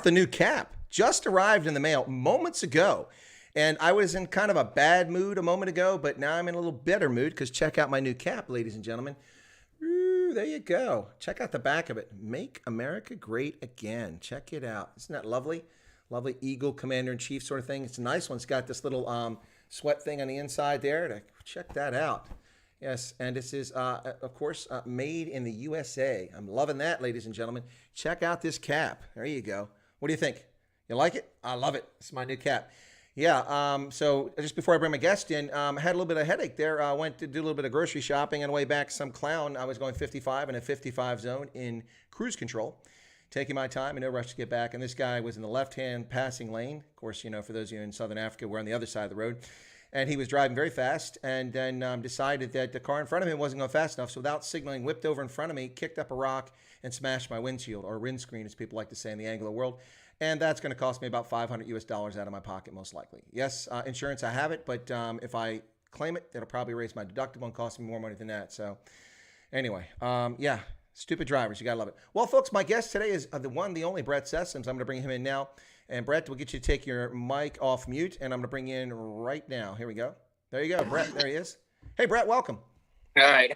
The new cap just arrived in the mail moments ago. And I was in kind of a bad mood a moment ago, but now I'm in a little better mood because check out my new cap, ladies and gentlemen. Ooh, there you go. Check out the back of it. Make America Great Again. Check it out. Isn't that lovely? Lovely Eagle Commander-in-Chief sort of thing. It's a nice one. It's got this little sweat thing on the inside there. Check that out. Yes, and this is, of course, made in the USA. I'm loving that, ladies and gentlemen. Check out this cap. There you go. What do you think? You like it? I love it. It's my new cap. Yeah, so just before I bring my guest in, I had a little bit of a headache there. I went to do a little bit of grocery shopping on the way back. Some clown, I was going 55 in a 55 zone in cruise control, taking my time and no rush to get back. And this guy was in the left-hand passing lane. Of course, you know, for those of you in Southern Africa, we're on the other side of the road. And he was driving very fast and then decided that the car in front of him wasn't going fast enough. So without signaling, whipped over in front of me, kicked up a rock, and smashed my windshield, or windscreen, as people like to say in the Anglo world. And that's going to cost me about $500 out of my pocket, most likely. Yes, insurance, I have it, but if I claim it, it'll probably raise my deductible and cost me more money than that. So anyway, yeah, stupid drivers. You got to love it. Well, folks, my guest today is the one, the only Brett Sessums. I'm going to bring him in now. And Brett, we'll get you to take your mic off mute, and I'm going to bring you in right now. Here we go. There you go, Brett. There he is. Hey, Brett, welcome. All right.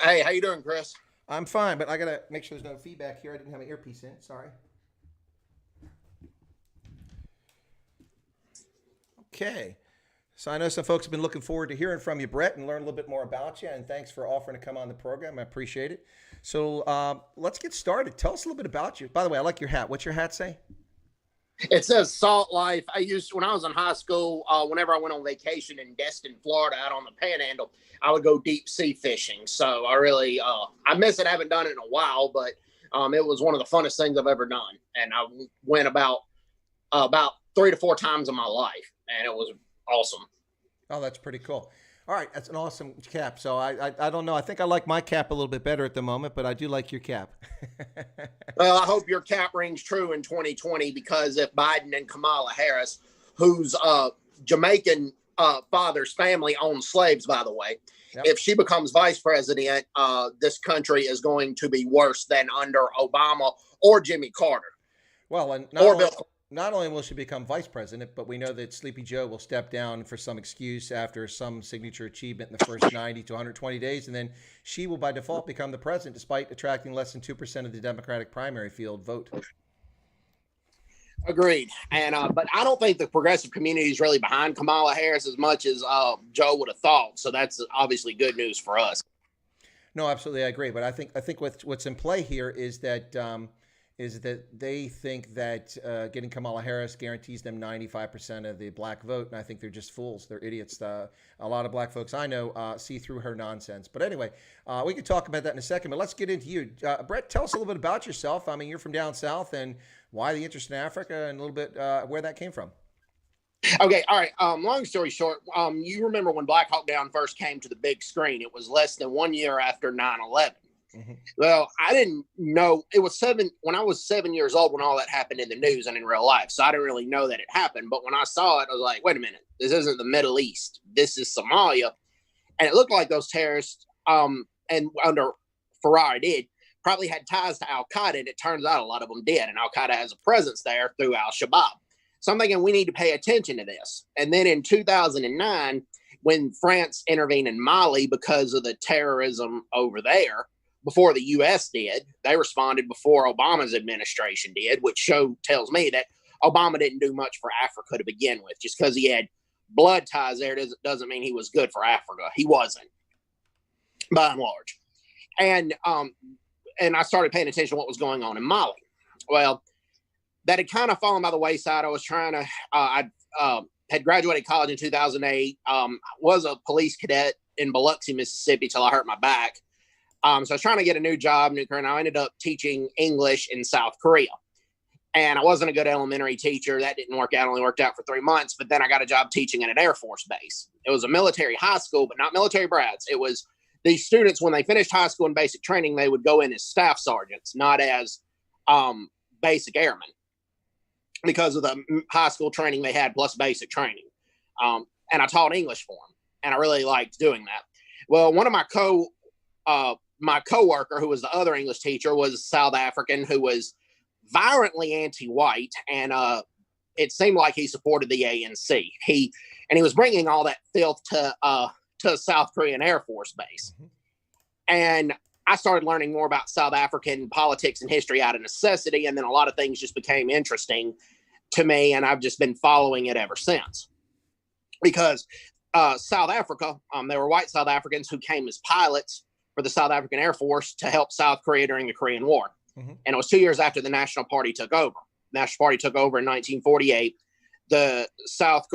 Hey, how you doing, Chris? I'm fine, but I got to make sure there's no feedback here. I didn't have an earpiece in. Sorry. Okay. So I know some folks have been looking forward to hearing from you, Brett, and learn a little bit more about you. And thanks for offering to come on the program. I appreciate it. So let's get started. Tell us a little bit about you. By the way, I like your hat. What's your hat say? It says Salt Life. When I was in high school, whenever I went on vacation in Destin, Florida, out on the Panhandle, I would go deep sea fishing. So I really, I miss it. I haven't done it in a while, but it was one of the funnest things I've ever done. And I went about 3 to 4 times in my life, and it was awesome. Oh, that's pretty cool. All right, that's an awesome cap. So I don't know. I think I like my cap a little bit better at the moment, but I do like your cap. Well, I hope your cap rings true in 2020, because if Biden and Kamala Harris, whose Jamaican father's family owned slaves, by the way, yep. If she becomes vice president, this country is going to be worse than under Obama or Jimmy Carter. Well, and not only will she become vice president, but we know that Sleepy Joe will step down for some excuse after some signature achievement in the first 90 to 120 days. And then she will by default become the president, despite attracting less than 2% of the Democratic primary field vote. Agreed. And but I don't think the progressive community is really behind Kamala Harris as much as Joe would have thought. So that's obviously good news for us. No, absolutely. I agree. But I think what's in play here is that they think that getting Kamala Harris guarantees them 95% of the black vote. And I think they're just fools. They're idiots. A lot of black folks I know see through her nonsense. But anyway, we can talk about that in a second. But let's get into you. Brett, tell us a little bit about yourself. I mean, you're from down south, and why the interest in Africa, and a little bit where that came from. Okay. All right. Long story short, you remember when Black Hawk Down first came to the big screen? It was less than 1 year after 9/11. Mm-hmm. Well, I didn't know it was when I was 7 years old when all that happened in the news and in real life. So I didn't really know that it happened. But when I saw it, I was like, wait a minute, this isn't the Middle East. This is Somalia. And it looked like those terrorists, and under Ferrari did, probably had ties to Al-Qaeda. And it turns out a lot of them did. And Al-Qaeda has a presence there through Al-Shabaab. So I'm thinking we need to pay attention to this. And then in 2009, when France intervened in Mali because of the terrorism over there, before the U.S. did, they responded before Obama's administration did, which tells me that Obama didn't do much for Africa to begin with. Just because he had blood ties there doesn't mean he was good for Africa. He wasn't, by and large. And I started paying attention to what was going on in Mali. Well, that had kind of fallen by the wayside. I was trying to, I had graduated college in 2008, was a police cadet in Biloxi, Mississippi, till I hurt my back. So I was trying to get a new job, and I ended up teaching English in South Korea. And I wasn't a good elementary teacher. That didn't work out. Only worked out for 3 months. But then I got a job teaching at an Air Force base. It was a military high school, but not military brads. It was these students, when they finished high school and basic training, they would go in as staff sergeants, not as basic airmen, because of the high school training they had plus basic training. And I taught English for them, and I really liked doing that. Well, one of my coworker, who was the other English teacher, was South African, who was violently anti-white, and it seemed like he supported the ANC. He was bringing all that filth to South Korean Air Force Base, and I started learning more about South African politics and history out of necessity, and then a lot of things just became interesting to me, and I've just been following it ever since. Because South Africa, there were white South Africans who came as pilots for the South African Air Force to help South Korea during the Korean War. And it was 2 years after the National Party took over. The National Party took over in 1948. The South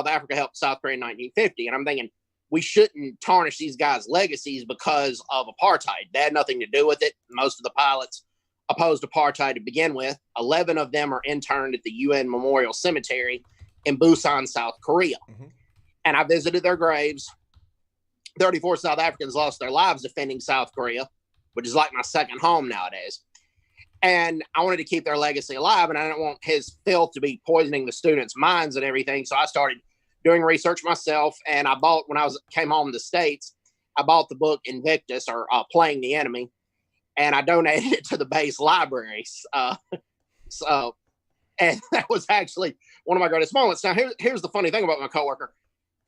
Africa helped South Korea in 1950. And I'm thinking, we shouldn't tarnish these guys' legacies because of apartheid. They had nothing to do with it. Most of the pilots opposed apartheid to begin with. 11 of them are interned at the UN Memorial Cemetery in Busan, South Korea. And I visited their graves. 34 South Africans lost their lives defending South Korea, which is like my second home nowadays. And I wanted to keep their legacy alive, and I didn't want his filth to be poisoning the students' minds and everything. So I started doing research myself, and I bought, when I came home to the States, I bought the book Invictus, or Playing the Enemy, and I donated it to the base libraries. And that was actually one of my greatest moments. Now, here's the funny thing about my coworker.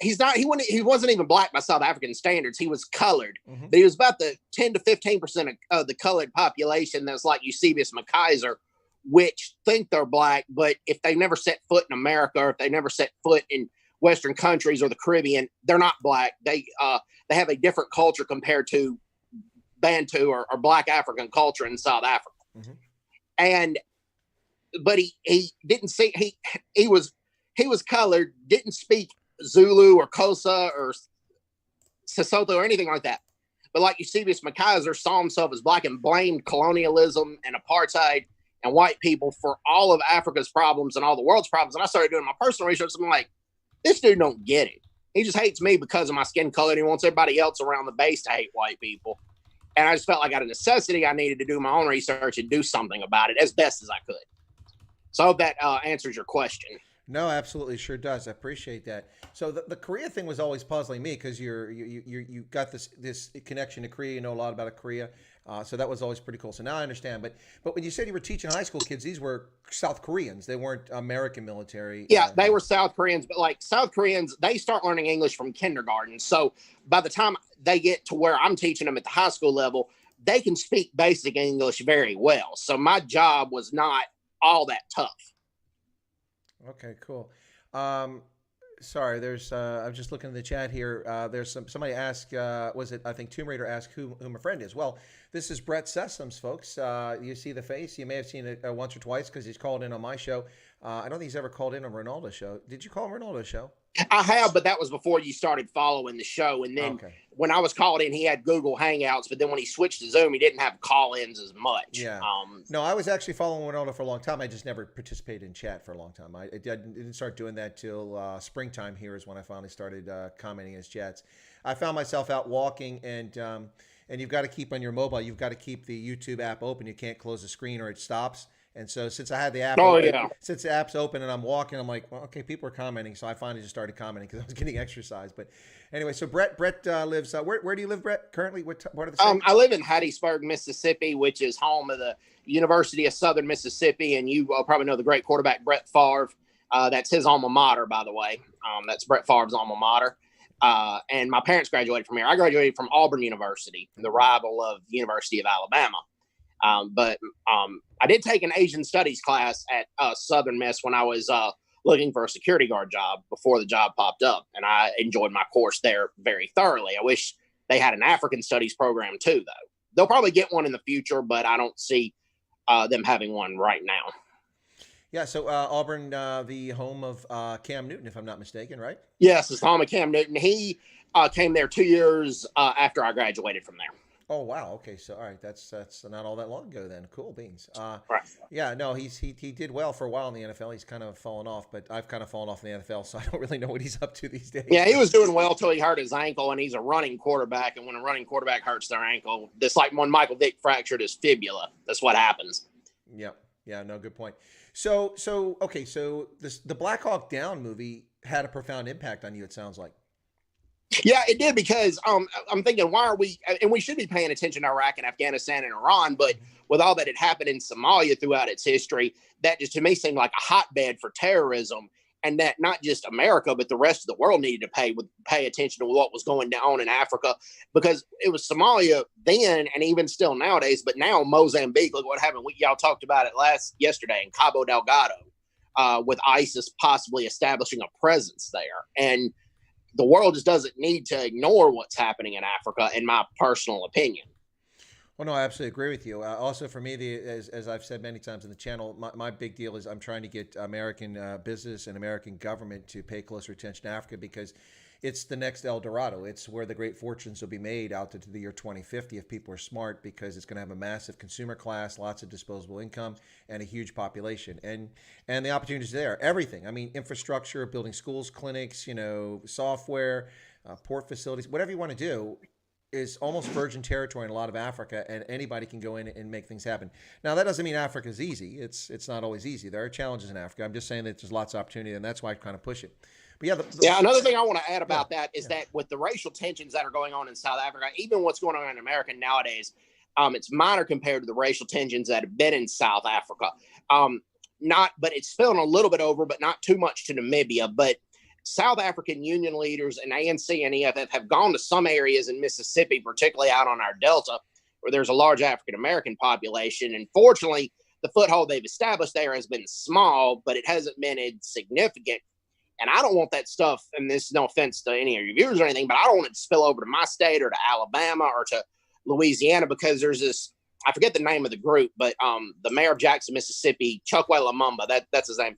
He wasn't even black by South African standards. He was colored, but he was about the 10 to 15% of the colored population that's like Eusebius McKaiser, which think they're black, but if they never set foot in America, or if they never set foot in Western countries or the Caribbean, they're not black. They have a different culture compared to Bantu or Black African culture in South Africa. But he didn't see, he was colored, didn't speak Zulu or Xhosa or Sesotho or anything like that. But like Eusebius McKaiser saw himself as black and blamed colonialism and apartheid and white people for all of Africa's problems and all the world's problems. And I started doing my personal research. I'm like, this dude don't get it. He just hates me because of my skin color, and he wants everybody else around the base to hate white people. And I just felt like out of necessity, I needed to do my own research and do something about it as best as I could. So I hope that answers your question. No, absolutely, sure does. I appreciate that. So the Korea thing was always puzzling me because you got this connection to Korea. You know a lot about Korea, so that was always pretty cool. So now I understand. But when you said you were teaching high school kids, these were South Koreans. They weren't American military. Yeah, they were South Koreans, but like South Koreans, they start learning English from kindergarten. So by the time they get to where I'm teaching them at the high school level, they can speak basic English very well. So my job was not all that tough. Okay, cool. Sorry, there's I'm just looking in the chat here. There's somebody asked, was it, I think Tomb Raider asked who my friend is. Well, this is Brett Sessums, folks. You see the face. You may have seen it once or twice because he's called in on my show. I don't think he's ever called in on Ronaldo's show. Did you call him Ronaldo's show? I have, but that was before you started following the show. And then when I was called in, he had Google Hangouts. But then when he switched to Zoom, he didn't have call-ins as much. Yeah. No, I was actually following Ronaldo for a long time. I just never participated in chat for a long time. I didn't start doing that till springtime here is when I finally started commenting in his chats. I found myself out walking, and you've got to keep on your mobile. You've got to keep the YouTube app open. You can't close the screen or it stops. And so since I had the app, since the app's open and I'm walking, I'm like, well, okay, people are commenting. So I finally just started commenting because I was getting exercise. But anyway, so Brett lives, where do you live, Brett, currently? What part of the state? I live in Hattiesburg, Mississippi, which is home of the University of Southern Mississippi. And you probably know the great quarterback, Brett Favre. That's his alma mater, by the way. That's Brett Favre's alma mater. And my parents graduated from here. I graduated from Auburn University, the rival of the University of Alabama. But I did take an Asian studies class at Southern Miss when I was looking for a security guard job before the job popped up. And I enjoyed my course there very thoroughly. I wish they had an African studies program too, though. They'll probably get one in the future, but I don't see them having one right now. Yeah, so Auburn, the home of Cam Newton, if I'm not mistaken, right? Yes, it's the home of Cam Newton. He came there 2 years after I graduated from there. Oh wow! Okay, so all right, that's not all that long ago then. Cool beans. Right. Yeah, no, he did well for a while in the NFL. He's kind of fallen off, but I've kind of fallen off in the NFL, so I don't really know what he's up to these days. Yeah, he was doing well till he hurt his ankle, and he's a running quarterback. And when a running quarterback hurts their ankle, it's like when Michael Vick fractured his fibula. That's what happens. Yep. Yeah. No. Good point. So okay. So the Black Hawk Down movie had a profound impact on you. It sounds like. Yeah, it did because I'm thinking, why are we? And we should be paying attention to Iraq and Afghanistan and Iran, but with all that had happened in Somalia throughout its history, that just to me seemed like a hotbed for terrorism, and that not just America but the rest of the world needed to pay attention to what was going on in Africa, because it was Somalia then and even still nowadays, but now Mozambique. Look what happened. Y'all talked about it yesterday in Cabo Delgado, with ISIS possibly establishing a presence there, and the world just doesn't need to ignore what's happening in Africa, in my personal opinion. Well, no, I absolutely agree with you. Also, for me, as I've said many times in the channel, my big deal is I'm trying to get American business and American government to pay closer attention to Africa, because it's the next El Dorado. It's where the great fortunes will be made out to the year 2050 if people are smart, because it's going to have a massive consumer class, lots of disposable income, and a huge population. And the opportunities there, everything. I mean, infrastructure, building schools, clinics, software, port facilities, whatever you want to do is almost virgin territory in a lot of Africa, and anybody can go in and make things happen. Now, that doesn't mean Africa is easy. It's not always easy. There are challenges in Africa. I'm just saying that there's lots of opportunity, and that's why I kind of push it. But yeah, another thing I want to add about that is that with the racial tensions that are going on in South Africa, even what's going on in America nowadays, it's minor compared to the racial tensions that have been in South Africa. But it's spilling a little bit over, but not too much to Namibia. But South African union leaders and ANC and EFF have gone to some areas in Mississippi, particularly out on our Delta, where there's a large African American population. And fortunately, the foothold they've established there has been small, but it hasn't been insignificant. And I don't want that stuff, and this is no offense to any of your viewers or anything, but I don't want it to spill over to my state or to Alabama or to Louisiana, because there's this, I forget the name of the group, but the mayor of Jackson, Mississippi, Chokwe Lumumba, that's his name.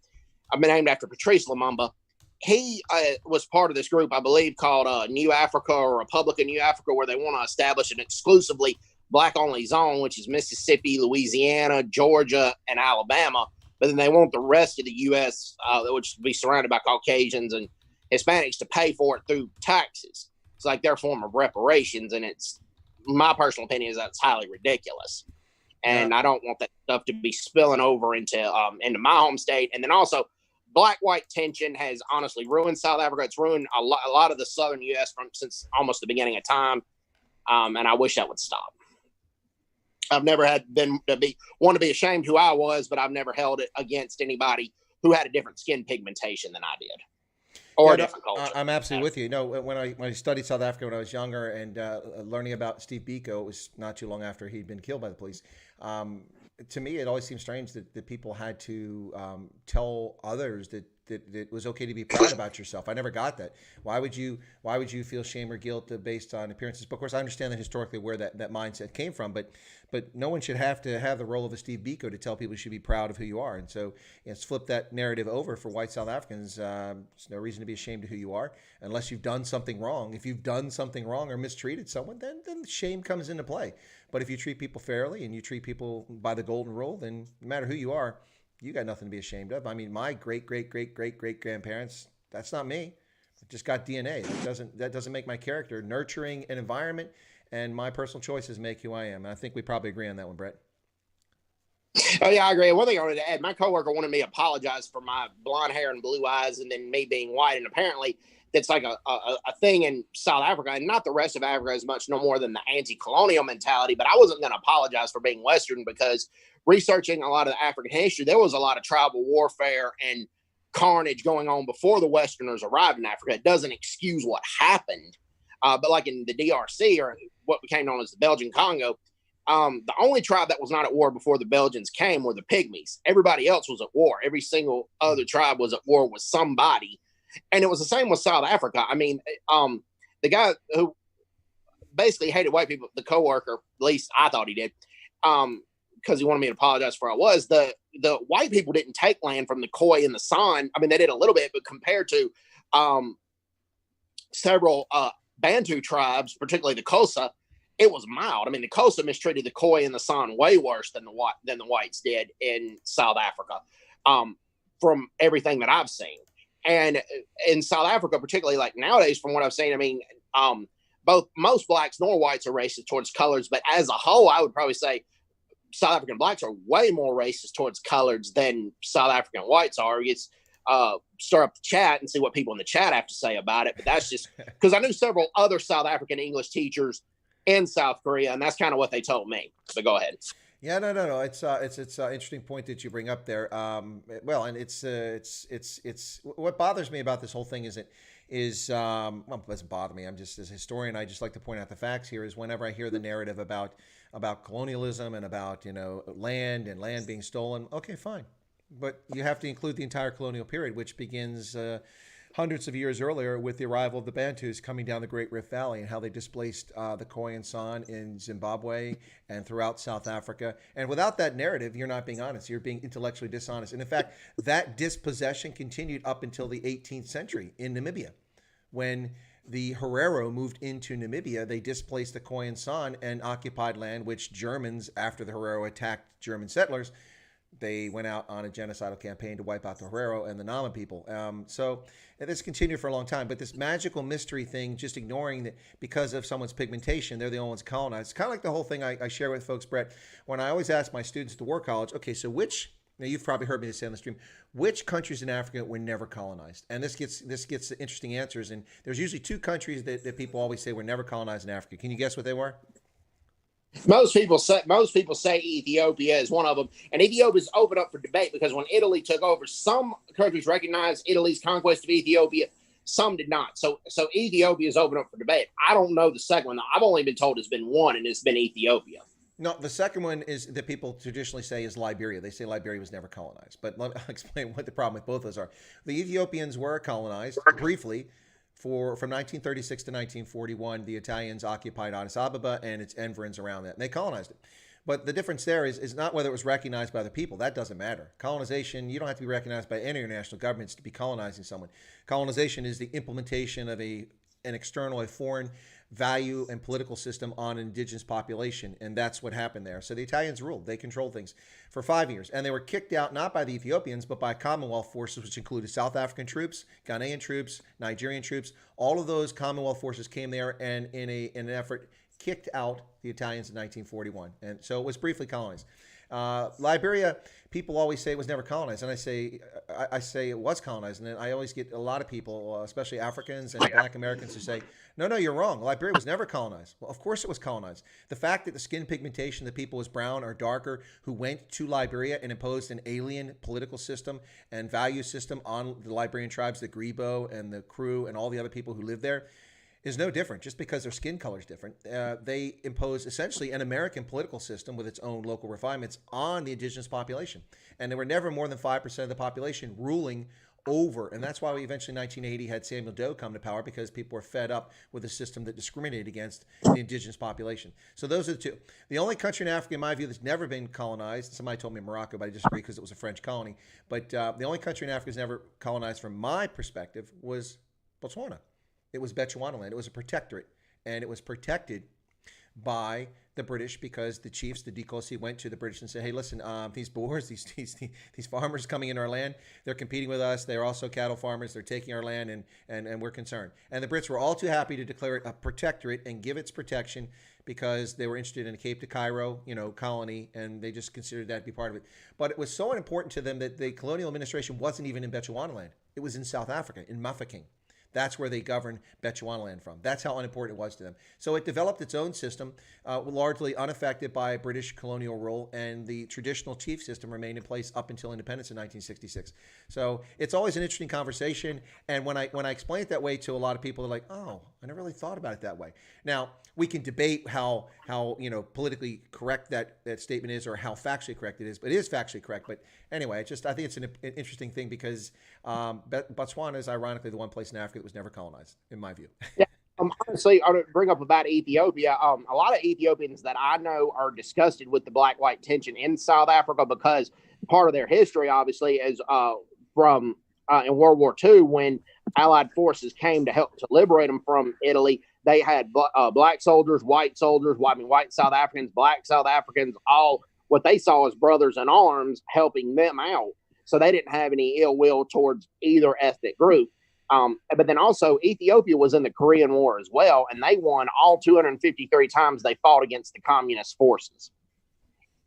I've been named after Patrice Lumumba. He was part of this group, I believe, called New Africa or Republican New Africa, where they want to establish an exclusively black-only zone, which is Mississippi, Louisiana, Georgia, and Alabama. But then they want the rest of the U.S., which would be surrounded by Caucasians and Hispanics, to pay for it through taxes. It's like their form of reparations, and it's, my personal opinion is that's highly ridiculous. And I don't want that stuff to be spilling over into my home state. And then also, black-white tension has honestly ruined South Africa. It's ruined a lot of the southern U.S. since almost the beginning of time, and I wish that would stop. I've never want to be ashamed who I was, but I've never held it against anybody who had a different skin pigmentation than I did, or a different culture. I'm absolutely with you. No, when I studied South Africa when I was younger, and learning about Steve Biko, it was not too long after he'd been killed by the police. To me, it always seemed strange that people had to tell others that it was okay to be proud about yourself. I never got that. Why would you feel shame or guilt based on appearances? But of course, I understand that historically where that mindset came from, but no one should have to have the role of a Steve Biko to tell people you should be proud of who you are. And so let's flip that narrative over for white South Africans. There's no reason to be ashamed of who you are unless you've done something wrong. If you've done something wrong or mistreated someone, then shame comes into play. But if you treat people fairly and you treat people by the golden rule, then no matter who you are, you got nothing to be ashamed of. I mean, my great grandparents, that's not me. It just got DNA. That doesn't make my character. Nurturing an environment and my personal choices make who I am. And I think we probably agree on that one, Brett. Oh, yeah, I agree. One thing I wanted to add, my coworker wanted me to apologize for my blonde hair and blue eyes and then me being white. And apparently that's like a thing in South Africa, and not the rest of Africa as much, no more than the anti-colonial mentality. But I wasn't going to apologize for being Western, because researching a lot of the African history, there was a lot of tribal warfare and carnage going on before the Westerners arrived in Africa. It doesn't excuse what happened. But like in the DRC, or what became known as the Belgian Congo, the only tribe that was not at war before the Belgians came were the Pygmies. Everybody else was at war. Every single other tribe was at war with somebody. And it was the same with South Africa. I mean, the guy who basically hated white people, the coworker, at least I thought he did, because he wanted me to apologize for what I was. The white people didn't take land from the Khoi and the San. I mean, they did a little bit, but compared to several Bantu tribes, particularly the Xhosa, it was mild. I mean, the Xhosa mistreated the Khoi and the San way worse than the whites did in South Africa, from everything that I've seen. And in South Africa, particularly like nowadays, from what I've seen, I mean, most blacks nor whites are racist towards colors, but as a whole, I would probably say South African blacks are way more racist towards colors than South African whites are. It's start up the chat and see what people in the chat have to say about it. But that's just because I knew several other South African English teachers in South Korea, and that's kind of what they told me. So go ahead. Yeah, no. It's an interesting point that you bring up there. Well, and it's what bothers me about this whole thing well, it doesn't bother me. I'm just, as a historian, I just like to point out the facts here. Is whenever I hear the narrative about colonialism and about land being stolen, okay, fine, but you have to include the entire colonial period, which begins hundreds of years earlier with the arrival of the Bantus coming down the Great Rift Valley and how they displaced the Khoi and San in Zimbabwe and throughout South Africa. And without that narrative, you're not being honest. You're being intellectually dishonest. And in fact, that dispossession continued up until the 18th century in Namibia. When the Herero moved into Namibia, they displaced the Khoi and San and occupied land, which Germans, after the Herero attacked German settlers, they went out on a genocidal campaign to wipe out the Herero and the Nama people. So this continued for a long time. But this magical mystery thing, just ignoring that because of someone's pigmentation, they're the only ones colonized. It's kind of like the whole thing I share with folks, Brett, when I always ask my students at the War College, okay, so now you've probably heard me say on the stream, which countries in Africa were never colonized? And this gets interesting answers. And there's usually two countries that people always say were never colonized in Africa. Can you guess what they were? Most people say Ethiopia is one of them, and Ethiopia is open up for debate because when Italy took over, some countries recognized Italy's conquest of Ethiopia, some did not. So Ethiopia is open up for debate. I don't know the second one. I've only been told it's been one, and it's been Ethiopia. No, the second one is that people traditionally say is Liberia. They say Liberia was never colonized, but let me explain what the problem with both of those are. The Ethiopians were colonized briefly. From 1936 to 1941, the Italians occupied Addis Ababa and its environs around that, and they colonized it. But the difference there is not whether it was recognized by the people. That doesn't matter. Colonization, you don't have to be recognized by any international governments to be colonizing someone. Colonization is the implementation of an external, a foreign value and political system on an indigenous population, and that's what happened there. So the Italians ruled. They controlled things for 5 years, and they were kicked out not by the Ethiopians, but by Commonwealth forces, which included South African troops, Ghanaian troops, Nigerian troops. All of those Commonwealth forces came there and in an effort kicked out the Italians in 1941, and so it was briefly colonized. Liberia, people always say it was never colonized, and I say it was colonized, and then I always get a lot of people, especially Africans and Black Americans, who say, no, you're wrong. Liberia was never colonized. Well, of course it was colonized. The fact that the skin pigmentation, the people was brown or darker, who went to Liberia and imposed an alien political system and value system on the Liberian tribes, the Grebo and the Kru and all the other people who lived there, is no different. Just because their skin color is different, they impose essentially an American political system with its own local refinements on the indigenous population. And there were never more than 5% of the population ruling over. And that's why we eventually in 1980 had Samuel Doe come to power, because people were fed up with a system that discriminated against the indigenous population. So those are the two. The only country in Africa, in my view, that's never been colonized, somebody told me Morocco, but I disagree because it was a French colony. But the only country in Africa that's never colonized from my perspective was Botswana. It was Bechuanaland. It was a protectorate, and it was protected by the British because the chiefs, the Dikosi, went to the British and said, hey, listen, these Boers, these farmers coming into our land, they're competing with us. They're also cattle farmers. They're taking our land, and we're concerned. And the Brits were all too happy to declare it a protectorate and give its protection because they were interested in a Cape to Cairo, colony, and they just considered that to be part of it. But it was so important to them that the colonial administration wasn't even in Bechuanaland. It was in South Africa, in Mafeking. That's where they governed Bechuanaland from. That's how unimportant it was to them. So it developed its own system, largely unaffected by British colonial rule, and the traditional chief system remained in place up until independence in 1966. So it's always an interesting conversation. And when I explain it that way to a lot of people, they're like, "Oh, I never really thought about it that way." Now we can debate how politically correct that statement is, or how factually correct it is, but it is factually correct. But anyway, I think it's an interesting thing because Botswana is ironically the one place in Africa that was never colonized, in my view. Yeah. Honestly, I bring up about Ethiopia. A lot of Ethiopians that I know are disgusted with the black-white tension in South Africa because part of their history, obviously, is from in World War II when Allied forces came to help to liberate them from Italy. They had black soldiers, white soldiers, white South Africans, black South Africans, all what they saw as brothers in arms helping them out. So they didn't have any ill will towards either ethnic group. But then also Ethiopia was in the Korean War as well, and they won all 253 times they fought against the communist forces.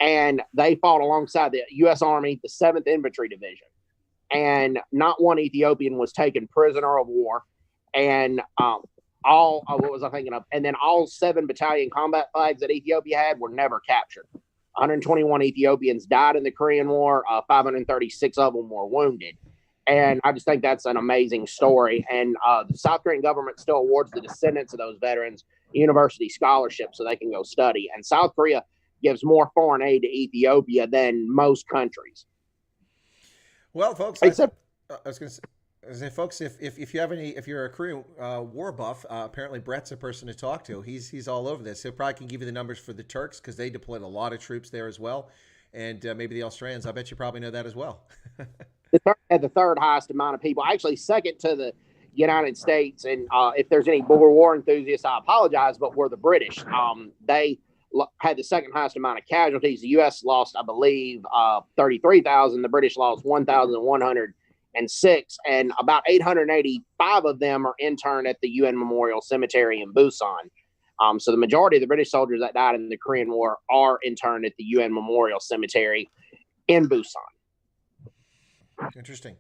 And they fought alongside the U.S. Army, the 7th Infantry Division. and not one Ethiopian was taken prisoner of war. And what was I thinking of? And then all 7 battalion combat flags that Ethiopia had were never captured. 121 Ethiopians died in the Korean War. 536 of them were wounded. And I just think that's an amazing story. And the South Korean government still awards the descendants of those veterans university scholarships so they can go study. And South Korea gives more foreign aid to Ethiopia than most countries. Well, folks, I was going to say, folks, if you have any, if you're a Korean war buff, apparently Brett's a person to talk to. He's all over this. He probably can give you the numbers for the Turks because they deployed a lot of troops there as well, and maybe the Australians. I bet you probably know that as well. The Turks had the 3rd highest amount of people, actually second to the United States. And if there's any Boer War enthusiasts, I apologize, but were the British. They had the 2nd highest amount of casualties. The U.S. lost, I believe, 33,000. The British lost 1,106, and about 885 of them are interned at the UN Memorial Cemetery in Busan. So the majority of the British soldiers that died in the Korean War are interned at the UN Memorial Cemetery in Busan. Interesting.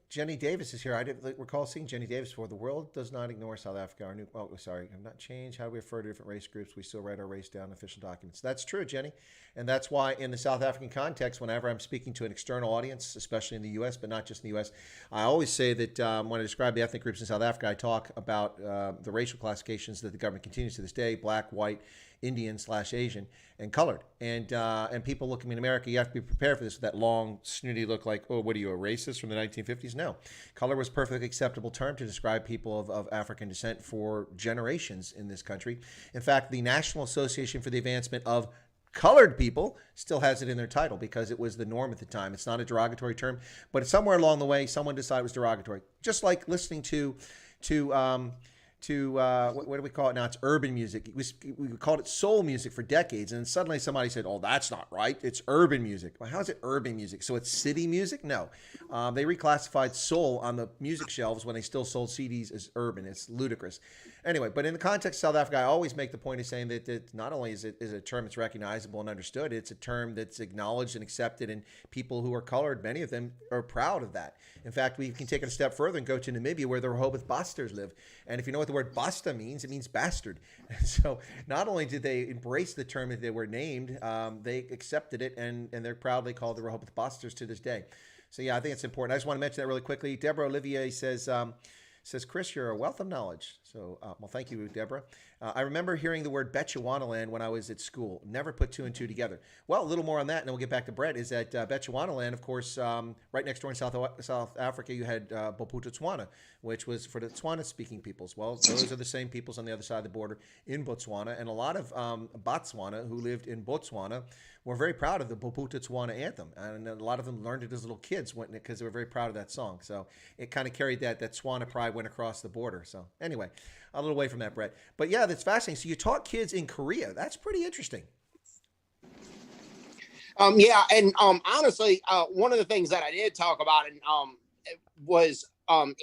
Jenny Davis is here. I didn't recall seeing Jenny Davis before. The world does not ignore South Africa. Have not changed how we refer to different race groups. We still write our race down in official documents. That's true, Jenny. And that's why in the South African context, whenever I'm speaking to an external audience, especially in the U.S., but not just in the U.S., I always say that when I describe the ethnic groups in South Africa, I talk about the racial classifications that the government continues to this day: black, white, Indian/Asian, and colored. And people looking in America, you have to be prepared for this, with that long, snooty look like, oh, what are you, a racist from the 1950s? No. Color was a perfectly acceptable term to describe people of African descent for generations in this country. In fact, the National Association for the Advancement of Colored People still has it in their title because it was the norm at the time. It's not a derogatory term, but somewhere along the way, someone decided it was derogatory. Just like listening to what do we call it now? It's urban music. We called it soul music for decades, and then suddenly somebody said, "Oh, that's not right. It's urban music." Well, how is it urban music? So it's city music? No, they reclassified soul on the music shelves when they still sold CDs as urban. It's ludicrous. Anyway, but in the context of South Africa, I always make the point of saying that not only is it a term that's recognizable and understood, it's a term that's acknowledged and accepted, and people who are colored, many of them are proud of that. In fact, we can take it a step further and go to Namibia, where the Rehoboth Basters live. And if you know what the word Basta means, it means bastard. And so not only did they embrace the term that they were named, they accepted it, and they're proudly called the Rehoboth Basters to this day. So yeah, I think it's important. I just want to mention that really quickly. Deborah Olivier says, Chris, you're a wealth of knowledge. So, well, thank you, Deborah. I remember hearing the word Bechuanaland when I was at school. Never put 2 and 2 together. Well, a little more on that, and then we'll get back to Brett, is that Bechuanaland, of course, right next door in South Africa, you had Bophuthatswana, which was for the Tswana-speaking peoples. Well, those are the same peoples on the other side of the border in Botswana, and a lot of Botswana who lived in Botswana were very proud of the Bophuthatswana anthem, and a lot of them learned it as little kids because they were very proud of that song. So it kind of carried that Tswana pride went across the border. So anyway, a little away from that, Brett. But yeah, that's fascinating. So you taught kids in Korea. That's pretty interesting. Yeah, and honestly, one of the things that I did talk about was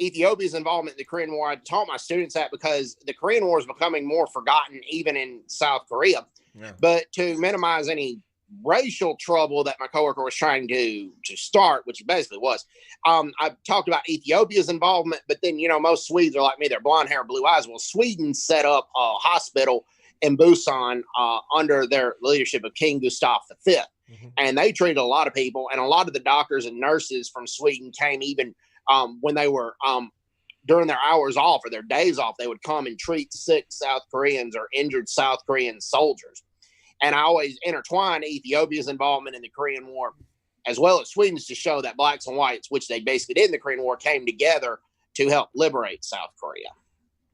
Ethiopia's involvement in the Korean War. I taught my students that because the Korean War is becoming more forgotten even in South Korea. Yeah. But to minimize any racial trouble that my coworker was trying to start, which basically was, I talked about Ethiopia's involvement, but then, most Swedes are like me, they're blonde hair, blue eyes. Well, Sweden set up a hospital in Busan under their leadership of King Gustav V. Mm-hmm. And they treated a lot of people, and a lot of the doctors and nurses from Sweden came even when they were during their hours off or their days off, they would come and treat sick South Koreans or injured South Korean soldiers. And I always intertwine Ethiopia's involvement in the Korean War as well as Sweden's to show that blacks and whites, which they basically did in the Korean War, came together to help liberate South Korea.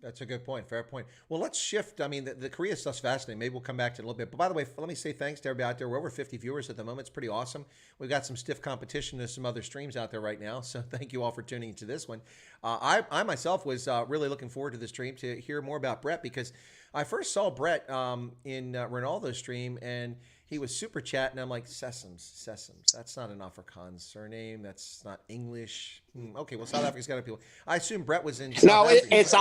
That's a good point. Fair point. Well, let's shift. I mean, the Korea stuff's fascinating. Maybe we'll come back to it a little bit. But by the way, let me say thanks to everybody out there. We're over 50 viewers at the moment. It's pretty awesome. We've got some stiff competition to some other streams out there right now. So thank you all for tuning into this one. I myself was really looking forward to the stream to hear more about Brett, because I first saw Brett in Ronaldo's stream, and he was super chatting. I'm like, Sessums. That's not an Afrikaans surname. That's not English. Okay, well, South Africa's got a people. I assume Brett was in. No, it's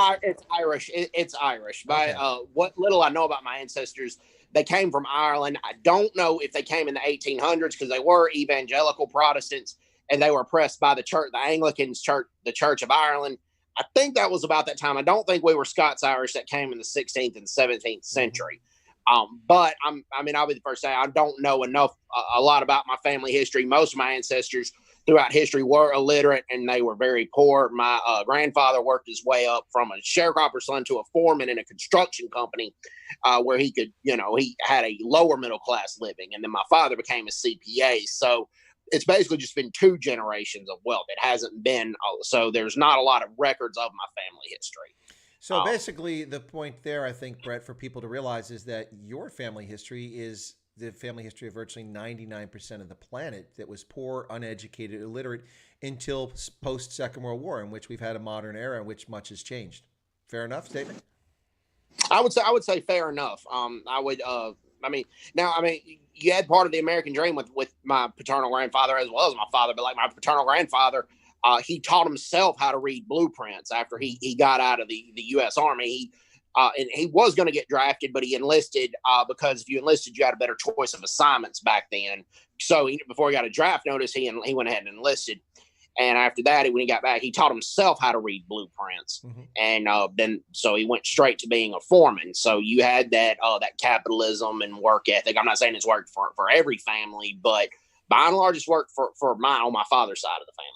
Irish. It's Irish. By what little I know about my ancestors, they came from Ireland. I don't know if they came in the 1800s because they were evangelical Protestants, and they were oppressed by the church, the Anglicans church, the Church of Ireland. I think that was about that time. I don't think we were Scots-Irish that came in the 16th and 17th century. But I mean, I'll be the first to say I don't know enough, a lot about my family history. Most of my ancestors throughout history were illiterate and they were very poor. My grandfather worked his way up from a sharecropper son to a foreman in a construction company, where he could, he had a lower middle class living. And then my father became a CPA. So it's basically just been 2 generations of wealth. It hasn't been, so there's not a lot of records of my family history. So basically, the point there, I think, Brett, for people to realize is that your family history is the family history of virtually 99% of the planet that was poor, uneducated, illiterate until post-Second World War, in which we've had a modern era in which much has changed. Fair enough statement? I would say fair enough. You had part of the American dream with my paternal grandfather as well as my father, but like my paternal grandfather, he taught himself how to read blueprints after he got out of the U.S. Army. And he was going to get drafted, but he enlisted because if you enlisted, you had a better choice of assignments back then. So before he got a draft notice, he went ahead and enlisted. And after that, when he got back, he taught himself how to read blueprints. And then he went straight to being a foreman. So you had that capitalism and work ethic. I'm not saying it's worked for every family, but by and large, it's worked for mine on my father's side of the family.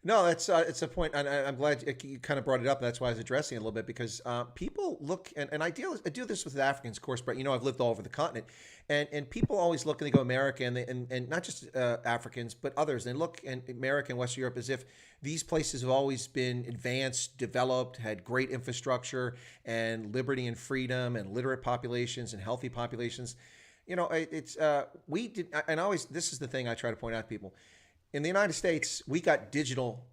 No, that's it's a point, and I'm glad you kind of brought it up. That's why I was addressing it a little bit, because people look, and I do this with Africans, of course, but I've lived all over the continent, and people always look and they go America, and not just Africans, but others. They look in America and Western Europe as if these places have always been advanced, developed, had great infrastructure, and liberty and freedom, and literate populations, and healthy populations. We did, and always, this is the thing I try to point out to people. In the United States, we got digital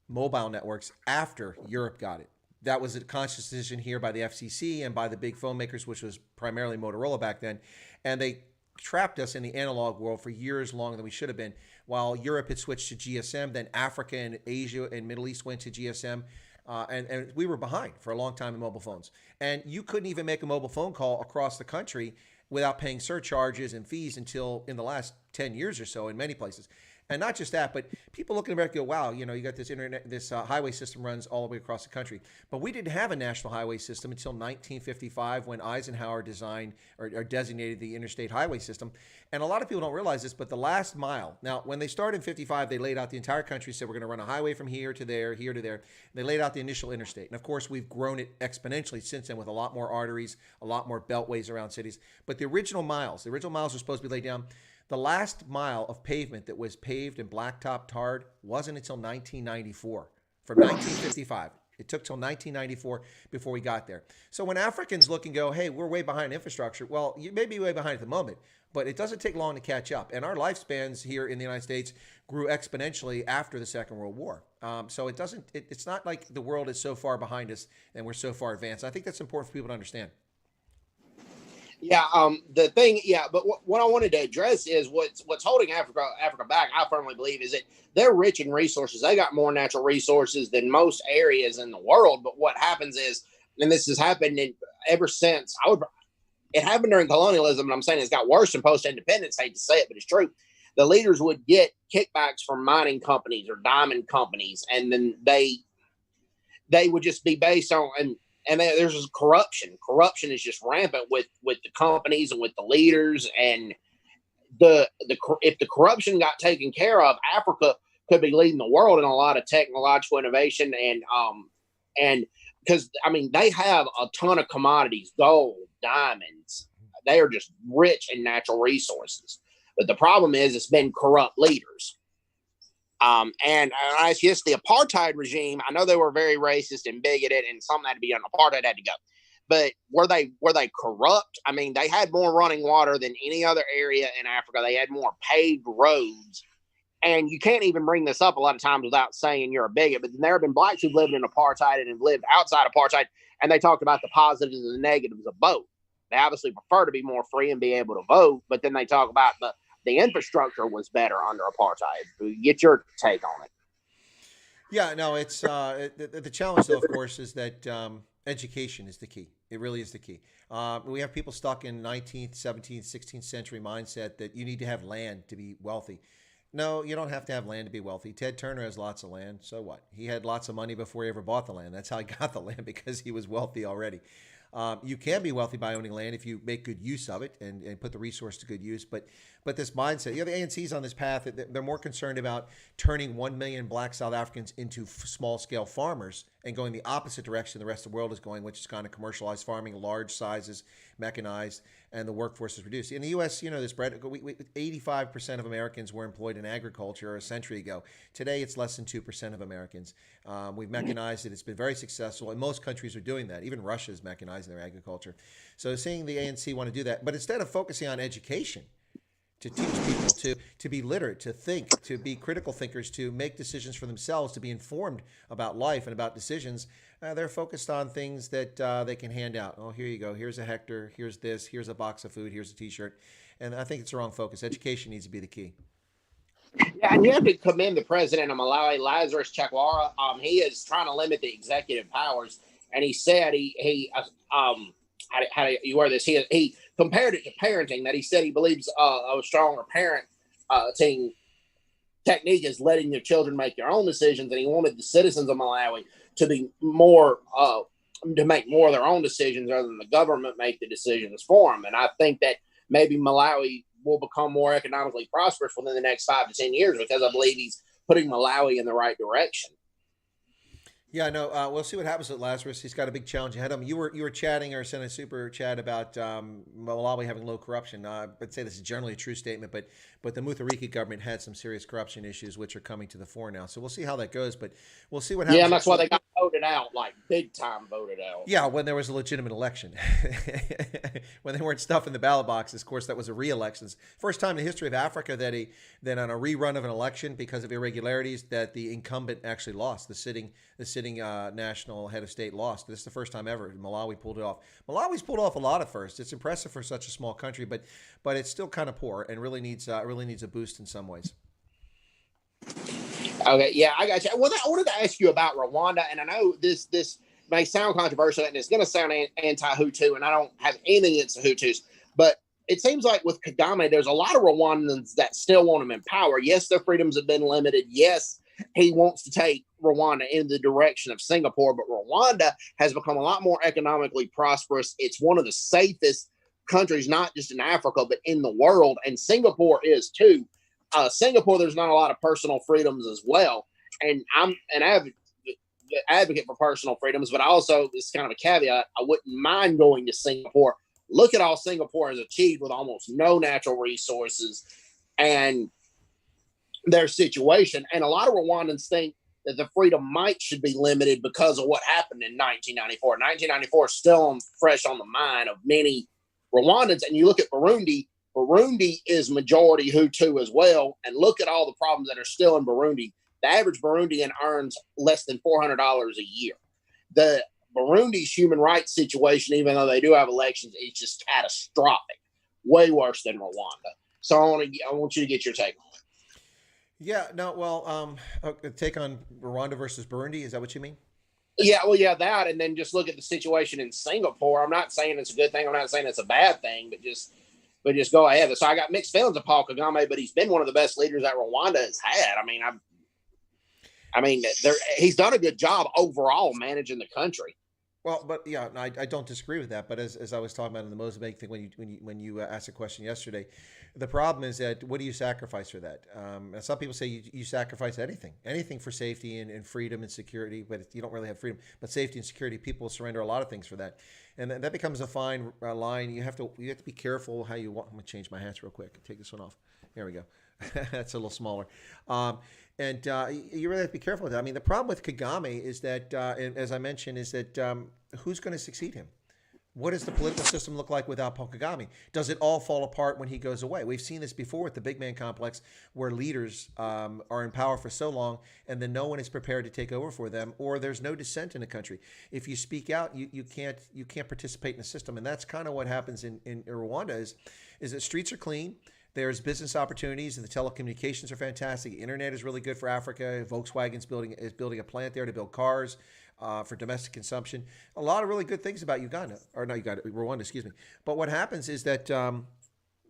mobile networks after Europe got it. That was a conscious decision here by the FCC and by the big phone makers, which was primarily Motorola back then. And they trapped us in the analog world for years longer than we should have been. While Europe had switched to GSM, then Africa and Asia and Middle East went to GSM. And we were behind for a long time in mobile phones. And you couldn't even make a mobile phone call across the country without paying surcharges and fees until in the last 10 years or so in many places. And not just that, but people look at America and go, wow, you got this internet, this highway system runs all the way across the country. But we didn't have a national highway system until 1955 when Eisenhower designed or designated the interstate highway system. And a lot of people don't realize this, but the last mile, now when they started in 55, they laid out the entire country, said we're going to run a highway from here to there, here to there. They laid out the initial interstate. And of course, we've grown it exponentially since then with a lot more arteries, a lot more beltways around cities. But the original miles were supposed to be laid down. The last mile of pavement that was paved and blacktop tarred wasn't until 1994. From 1955, it took till 1994 before we got there. So when Africans look and go, hey, we're way behind infrastructure, well, you may be way behind at the moment, but it doesn't take long to catch up. And our lifespans here in the United States grew exponentially after the Second World War. So it's not like the world is so far behind us and we're so far advanced. I think that's important for people to understand. Yeah, but what I wanted to address is what's holding Africa back, I firmly believe, is that they're rich in resources. They got more natural resources than most areas in the world. But what happens is, and this has happened ever since, it happened during colonialism, and I'm saying it's got worse in post-independence. I hate to say it, but it's true. The leaders would get kickbacks from mining companies or diamond companies, and then they would just be based on and there's just corruption. Corruption is just rampant with the companies and with the leaders. And if the corruption got taken care of, Africa could be leading the world in a lot of technological innovation. And because they have a ton of commodities, gold, diamonds. They are just rich in natural resources. But the problem is it's been corrupt leaders. And I guess the apartheid regime, I know they were very racist and bigoted, and something had to be done. Apartheid had to go. But were they corrupt? They had more running water than any other area in Africa. They had more paved roads. And you can't even bring this up a lot of times without saying you're a bigot. But there have been blacks who've lived in apartheid and have lived outside apartheid, and they talked about the positives and the negatives of both. They obviously prefer to be more free and be able to vote, but then they talk about the infrastructure was better under apartheid. Get your take on it. Yeah, no, it's the challenge, though, of course, is that education is the key. It really is the key. We have people stuck in 19th, 17th, 16th century mindset that you need to have land to be wealthy. No, you don't have to have land to be wealthy. Ted Turner has lots of land. So what? He had lots of money before he ever bought the land. That's how he got the land, because he was wealthy already. You can be wealthy by owning land if you make good use of it and put the resource to good use. But this mindset, the ANC's on this path. They're more concerned about turning 1 million black South Africans into small scale farmers and going the opposite direction the rest of the world is going, which is kind of commercialized farming, large sizes, mechanized, and the workforce is reduced. In the U.S., this, Brett, 85% of Americans were employed in agriculture a century ago. Today, it's less than 2% of Americans. We've mechanized it. It's been very successful, and most countries are doing that. Even Russia is mechanizing their agriculture. So seeing the ANC want to do that, but instead of focusing on education, to teach people to be literate, to think, to be critical thinkers, to make decisions for themselves, to be informed about life and about decisions. They're focused on things that they can hand out. Oh, here you go. Here's a hectare. Here's this. Here's a box of food. Here's a T-shirt. And I think it's the wrong focus. Education needs to be the key. Yeah, and you have to commend the president of Malawi, Lazarus Chakwera. He is trying to limit the executive powers, and he said how do you wear this? He compared it to parenting. That he said he believes a stronger parenting technique is letting your children make their own decisions, and he wanted the citizens of Malawi to be more to make more of their own decisions rather than the government make the decisions for them. And I think that maybe Malawi will become more economically prosperous within the next 5 to 10 years, because I believe he's putting Malawi in the right direction. Yeah, no, we'll see what happens with Lazarus. He's got a big challenge ahead of him. You were chatting or sent a super chat about Malawi having low corruption. I'd say this is generally a true statement, but the Mutharika government had some serious corruption issues, which are coming to the fore now. So we'll see how that goes, but we'll see what happens. Yeah, and that's why they got voted out, like big time voted out. Yeah, when there was a legitimate election. When they weren't stuffing the ballot boxes. Of course, that was a re-election. First time in the history of Africa that on a rerun of an election, because of irregularities, that the incumbent actually lost. The sitting national head of state lost. This is the first time ever. Malawi pulled it off. Malawi's pulled off a lot at first. It's impressive for such a small country, but it's still kind of poor and really needs a boost in some ways. Okay, yeah, I got you. Well, I wanted to ask you about Rwanda, and I know this may sound controversial, and it's going to sound anti-Hutu, and I don't have anything against the Hutus, but it seems like with Kagame, there's a lot of Rwandans that still want him in power. Yes, their freedoms have been limited. Yes, he wants to take Rwanda in the direction of Singapore, but Rwanda has become a lot more economically prosperous. It's one of the safest countries, not just in Africa, but in the world, and Singapore is too. Singapore, there's not a lot of personal freedoms as well, and I'm an advocate for personal freedoms, but also, this is kind of a caveat, I wouldn't mind going to Singapore. Look at all Singapore has achieved with almost no natural resources and their situation. And a lot of Rwandans think that the freedom should be limited because of what happened in 1994. 1994 is still fresh on the mind of many Rwandans. And you look at Burundi is majority Hutu as well. And look at all the problems that are still in Burundi. The average Burundian earns less than $400 a year. The Burundi's human rights situation, even though they do have elections, is just catastrophic. Way worse than Rwanda. So I want you to get your take on it. Yeah, no, well, take on Rwanda versus Burundi. Is that what you mean? Yeah, well, yeah, that, and then just look at the situation in Singapore. I'm not saying it's a good thing. I'm not saying it's a bad thing, but just go ahead. So I got mixed feelings of Paul Kagame, but he's been one of the best leaders that Rwanda has had. I mean, he's done a good job overall managing the country. Well, but yeah, I don't disagree with that. But as I was talking about in the Mozambique thing, when you asked a question yesterday, the problem is that what do you sacrifice for that? Some people say you sacrifice anything for safety and freedom and security, but you don't really have freedom. But safety and security, people surrender a lot of things for that, and that becomes a fine line. You have to be careful how you want. I'm gonna change my hats real quick. Take this one off. There we go. That's a little smaller. And you really have to be careful with that. I mean, the problem with Kagame is that, as I mentioned, is that who's going to succeed him? What does the political system look like without Paul Kagame? Does it all fall apart when he goes away? We've seen this before with the big man complex, where leaders are in power for so long, and then no one is prepared to take over for them, or there's no dissent in the country. If you speak out, you can't participate in the system, and that's kind of what happens in Rwanda. Is that streets are clean. There's business opportunities, and the telecommunications are fantastic. The internet is really good for Africa. Volkswagen's building a plant there to build cars for domestic consumption. A lot of really good things about Rwanda, excuse me. But what happens is that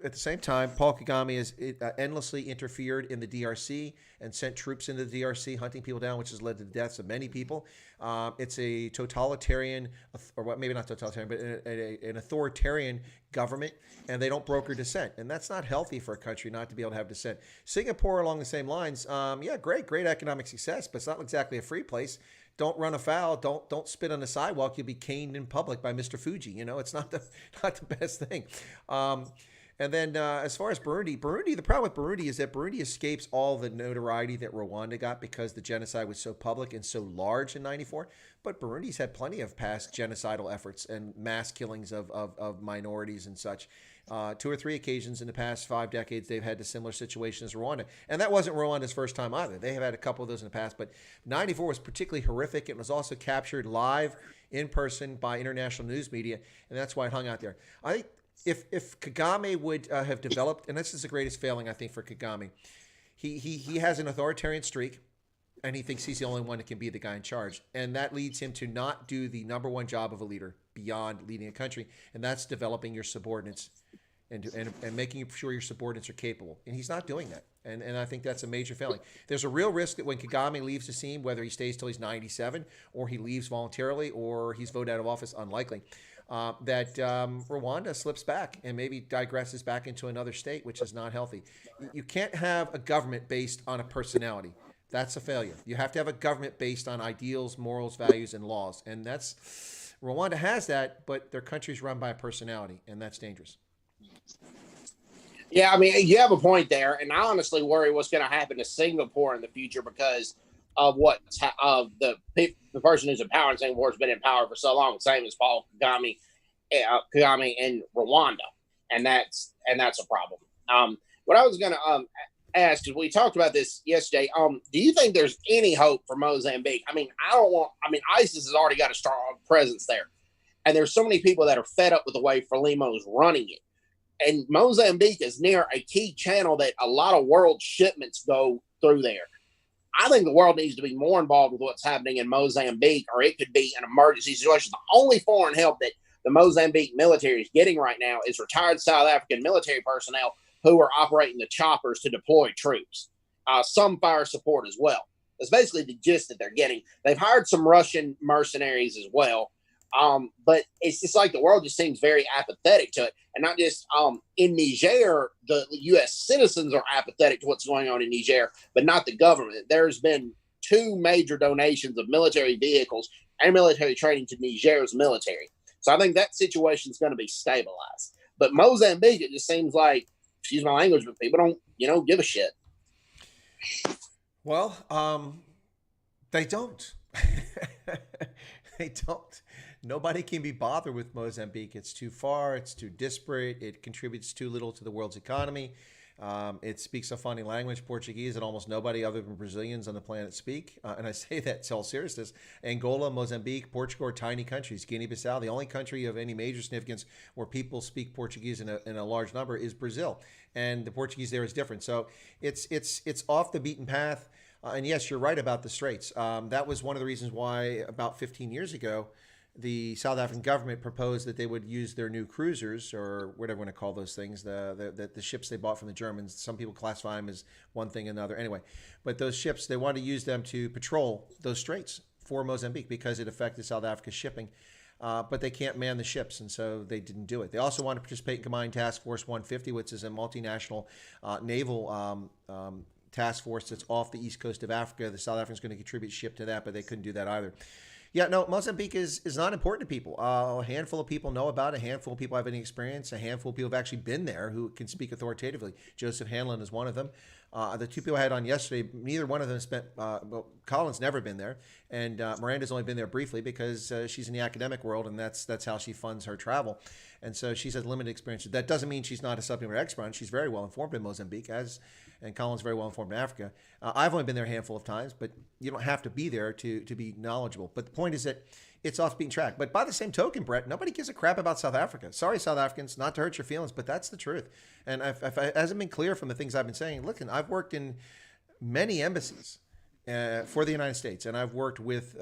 at the same time, Paul Kagame has endlessly interfered in the DRC and sent troops into the DRC, hunting people down, which has led to the deaths of many people. It's a totalitarian, or what? Maybe not totalitarian, but an authoritarian government, and they don't broker dissent, and that's not healthy for a country not to be able to have dissent. Singapore, along the same lines, yeah, great economic success, but it's not exactly a free place. Don't run afoul. Don't spit on the sidewalk. You'll be caned in public by Mr. Fuji. It's not the best thing. And then as far as Burundi, the problem with Burundi is that Burundi escapes all the notoriety that Rwanda got because the genocide was so public and so large in '94. But Burundi's had plenty of past genocidal efforts and mass killings of minorities and such. 2 or 3 occasions in the past 5 decades, they've had a similar situation as Rwanda. And that wasn't Rwanda's first time either. They have had a couple of those in the past. But '94 was particularly horrific. It was also captured live in person by international news media. And that's why it hung out there. I think if Kagame would have developed, and this is the greatest failing, I think, for Kagame, he has an authoritarian streak, and he thinks he's the only one that can be the guy in charge. And that leads him to not do the number one job of a leader beyond leading a country, and that's developing your subordinates and making sure your subordinates are capable. And he's not doing that. And I think that's a major failing. There's a real risk that when Kagame leaves the scene, whether he stays till he's 97 or he leaves voluntarily or he's voted out of office, unlikely, that Rwanda slips back and maybe digresses back into another state, which is not healthy. You can't have a government based on a personality. That's a failure. You have to have a government based on ideals, morals, values, and laws. And Rwanda has that, but their country's run by a personality, and that's dangerous. Yeah, I mean, you have a point there, and I honestly worry what's going to happen to Singapore in the future because of the person who's in power in Singapore has been in power for so long, same as Paul Kagame in Rwanda, and that's a problem. What I was going to ask, because we talked about this yesterday, do you think there's any hope for Mozambique? I mean, ISIS has already got a strong presence there, and there's so many people that are fed up with the way Frelimo's running it. And Mozambique is near a key channel that a lot of world shipments go through there. I think the world needs to be more involved with what's happening in Mozambique, or it could be an emergency situation. The only foreign help that the Mozambique military is getting right now is retired South African military personnel who are operating the choppers to deploy troops. Some fire support as well. That's basically the gist that they're getting. They've hired some Russian mercenaries as well. But it's just like the world just seems very apathetic to it. And not just in Niger, the U.S. citizens are apathetic to what's going on in Niger, but not the government. There's been 2 major donations of military vehicles and military training to Niger's military. So I think that situation is going to be stabilized. But Mozambique, it just seems like, excuse my language, but people don't, give a shit. Well, they don't. They don't. Nobody can be bothered with Mozambique. It's too far. It's too disparate. It contributes too little to the world's economy. It speaks a funny language, Portuguese, that almost nobody other than Brazilians on the planet speak. And I say that in all seriousness. Angola, Mozambique, Portugal are tiny countries. Guinea-Bissau, the only country of any major significance where people speak Portuguese in a large number is Brazil. And the Portuguese there is different. So it's off the beaten path. And yes, you're right about the Straits. That was one of the reasons why about 15 years ago, the South African government proposed that they would use their new cruisers, or whatever you want to call those things, the ships they bought from the Germans. Some people classify them as one thing and another. Anyway, but those ships, they wanted to use them to patrol those straits for Mozambique because it affected South Africa's shipping. But they can't man the ships, and so they didn't do it. They also want to participate in Combined Task Force 150, which is a multinational naval task force that's off the east coast of Africa. The South Africans going to contribute ship to that, but they couldn't do that either. Yeah, no, Mozambique is not important to people. A handful of people know about it. A handful of people have any experience. A handful of people have actually been there who can speak authoritatively. Joseph Hanlon is one of them. The 2 people I had on yesterday, neither one of them spent, Colin's never been there, and Miranda's only been there briefly because she's in the academic world, and that's how she funds her travel. And so she's had limited experience. That doesn't mean she's not a subject matter expert. She's very well informed in Mozambique, and Colin's very well informed in Africa. I've only been there a handful of times, but you don't have to be there to be knowledgeable. But the point is that it's off the beaten track. But by the same token, Brett, nobody gives a crap about South Africa. Sorry, South Africans, not to hurt your feelings, but that's the truth. And if it hasn't been clear from the things I've been saying, look, I've worked in many embassies for the United States, and I've worked with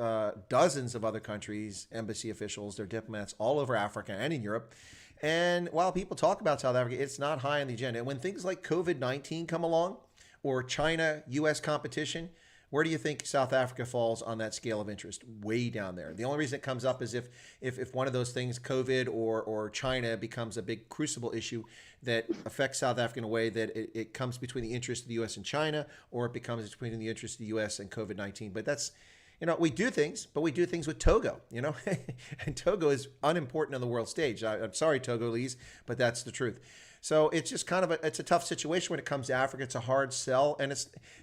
dozens of other countries, embassy officials, their diplomats all over Africa and in Europe. And while people talk about South Africa, it's not high on the agenda. And when things like COVID-19 come along or China-US competition, where do you think South Africa falls on that scale of interest? Way down there. The only reason it comes up is if one of those things, COVID or China, becomes a big crucible issue that affects South Africa in a way that it comes between the interest of the U.S. and China, or it becomes between the interest of the U.S. and COVID-19. But that's, we do things, but we do things with Togo, and Togo is unimportant on the world stage. I'm sorry, Togolese, but that's the truth. So it's just kind of it's a tough situation when it comes to Africa. It's a hard sell. And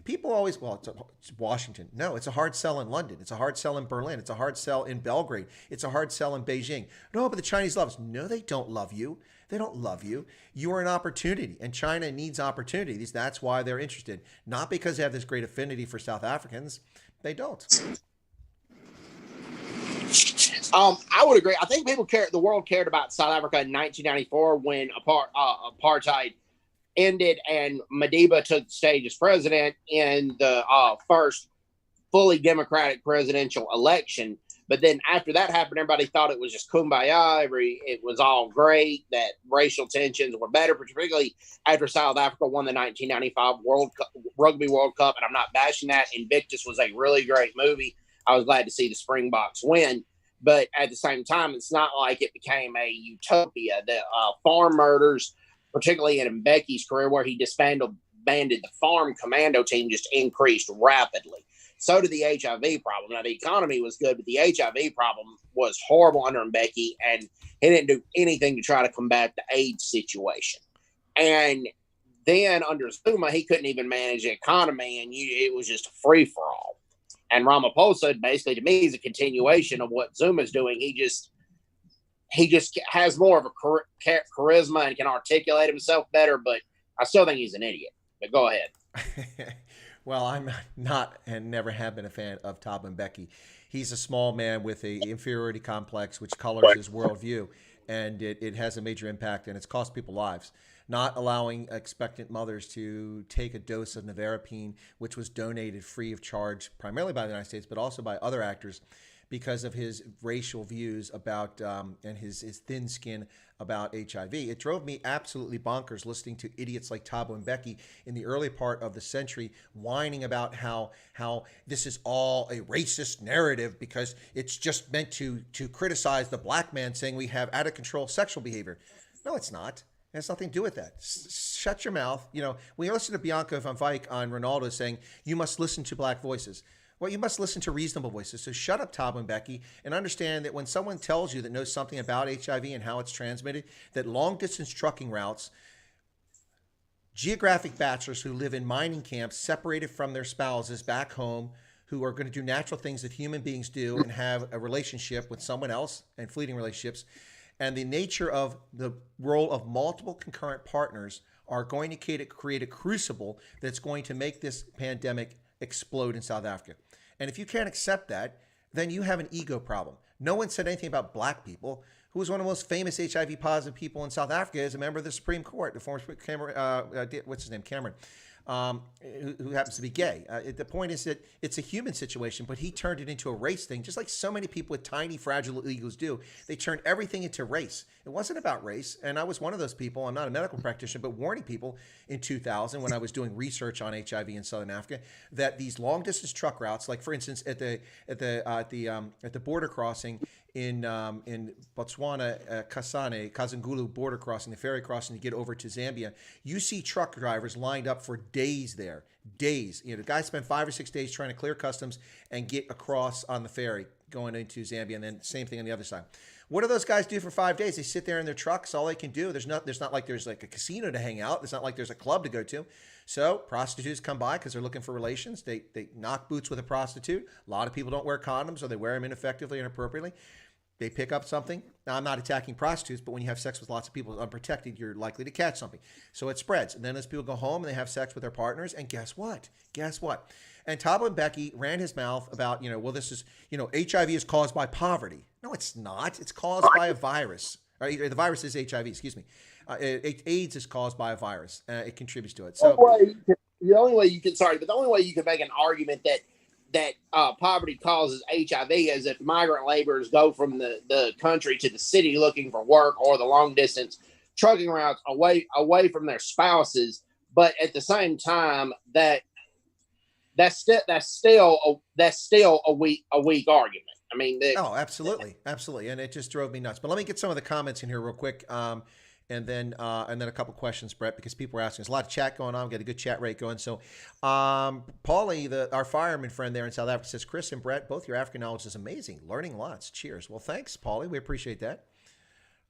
people always, it's Washington. No, it's a hard sell in London. It's a hard sell in Berlin. It's a hard sell in Belgrade. It's a hard sell in Beijing. No, but the Chinese love us. No, they don't love you. They don't love you. You are an opportunity, and China needs opportunities. That's why they're interested. Not because they have this great affinity for South Africans. They don't. I would agree. I think the world cared about South Africa in 1994 when apartheid ended and Madiba took the stage as president in the first fully democratic presidential election. But then after that happened, everybody thought it was just kumbaya. It was all great, that racial tensions were better, particularly after South Africa won the 1995 Rugby World Cup. And I'm not bashing that. Invictus was a really great movie. I was glad to see the Springboks win. But at the same time, it's not like it became a utopia. The farm murders, particularly in Mbeki's career, where he disbanded the farm commando team, just increased rapidly. So did the HIV problem. Now, the economy was good, but the HIV problem was horrible under Mbeki, and he didn't do anything to try to combat the AIDS situation. And then under Zuma, he couldn't even manage the economy, and it was just a free-for-all. And Ramaphosa, basically, to me, is a continuation of what Zuma's doing. He just has more of a charisma and can articulate himself better, but I still think he's an idiot. But go ahead. Well, I'm not and never have been a fan of Thabo Mbeki. He's a small man with an inferiority complex, which colors his worldview, and it has a major impact, and it's cost people lives. Not allowing expectant mothers to take a dose of nevirapine, which was donated free of charge, primarily by the United States, but also by other actors, because of his racial views about and his thin skin about HIV. It drove me absolutely bonkers listening to idiots like Thabo Mbeki in the early part of the century whining about how this is all a racist narrative because it's just meant to criticize the black man, saying we have out of control sexual behavior. No, it's not. It has nothing to do with that. Shut your mouth. We listen to Bianca van Wyk on Ronaldo saying you must listen to black voices. Well, you must listen to reasonable voices. So shut up, Thabo Mbeki, and understand that when someone tells you that knows something about HIV and how it's transmitted, that long-distance trucking routes, geographic bachelors who live in mining camps separated from their spouses back home, who are going to do natural things that human beings do and have a relationship with someone else and fleeting relationships, and the nature of the role of multiple concurrent partners are going to create a crucible that's going to make this pandemic explode in South Africa. And if you can't accept that, then you have an ego problem. No one said anything about black people. Who was one of the most famous HIV positive people in South Africa is a member of the Supreme Court, the former Cameron, who happens to be gay. The point is that it's a human situation, but he turned it into a race thing, just like so many people with tiny, fragile egos do. They turned everything into race. It wasn't about race, and I was one of those people. I'm not a medical practitioner, but warning people in 2000 when I was doing research on HIV in Southern Africa that these long-distance truck routes, like for instance at the border crossing in Botswana, Kazungulu border crossing, the ferry crossing to get over to Zambia, you see truck drivers lined up for days there. Days. The guys spend 5 or 6 days trying to clear customs and get across on the ferry going into Zambia, and then same thing on the other side. What do those guys do for 5 days? They sit there in their trucks. All they can do. There's not like there's like a casino to hang out. It's not like there's a club to go to. So prostitutes come by because they're looking for relations. They knock boots with a prostitute. A lot of people don't wear condoms, or they wear them ineffectively and inappropriately. They pick up something. Now, I'm not attacking prostitutes, but when you have sex with lots of people unprotected, you're likely to catch something. So it spreads. And then those people go home and they have sex with their partners. And guess what? And Thabo Mbeki ran his mouth about, this is, HIV is caused by poverty. No, it's not. It's caused by a virus. The virus is HIV, excuse me. AIDS is caused by a virus. It contributes to it. So the only way you can make an argument that that poverty causes HIV, as if migrant laborers go from the country to the city looking for work, or the long distance trucking routes away from their spouses. But at the same time, that's still a weak argument. I mean, Oh, absolutely, absolutely, and it just drove me nuts. But let me get some of the comments in here real quick, and then a couple questions, Brett, because people are asking. There's a lot of chat going on. We got a good chat rate going. So, Paulie, our fireman friend there in South Africa, says, Chris and Brett, both your African knowledge is amazing. Learning lots. Cheers. Well, thanks, Paulie. We appreciate that.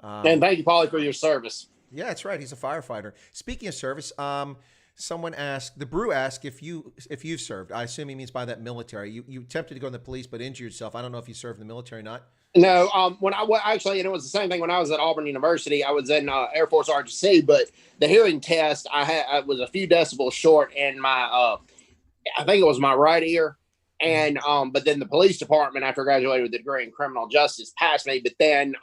And thank you, Paulie, for your service. Yeah, that's right. He's a firefighter. Speaking of service, someone asked, the Brew asked if you've served. I assume he means by that military. You attempted to go in the police but injured yourself. I don't know if you served in the military or not. No, when actually, and it was the same thing when I was at Auburn University. I was in Air Force RGC, but the hearing test I was a few decibels short in my I think it was my right ear, and but then the police department, after I graduated with a degree in criminal justice, passed me. But then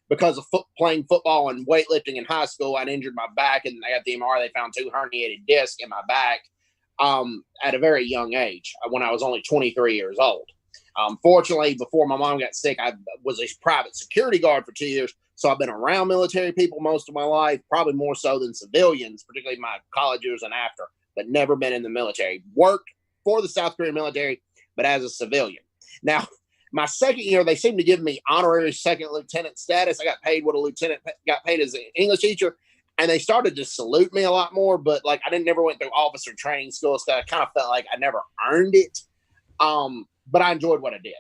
because of playing football and weightlifting in high school, I'd injured my back, and I got the MRI. They found 2 herniated discs in my back at a very young age, when I was only 23 years old. Fortunately, before my mom got sick, I was a private security guard for 2 years. So I've been around military people most of my life, probably more so than civilians, particularly my college years and after, but never been in the military. Worked for the South Korean military, but as a civilian. Now, my second year, they seemed to give me honorary second lieutenant status. I got paid what a lieutenant got paid as an English teacher. And they started to salute me a lot more, but like I never went through officer training school, so I kind of felt like I never earned it. But I enjoyed what I did.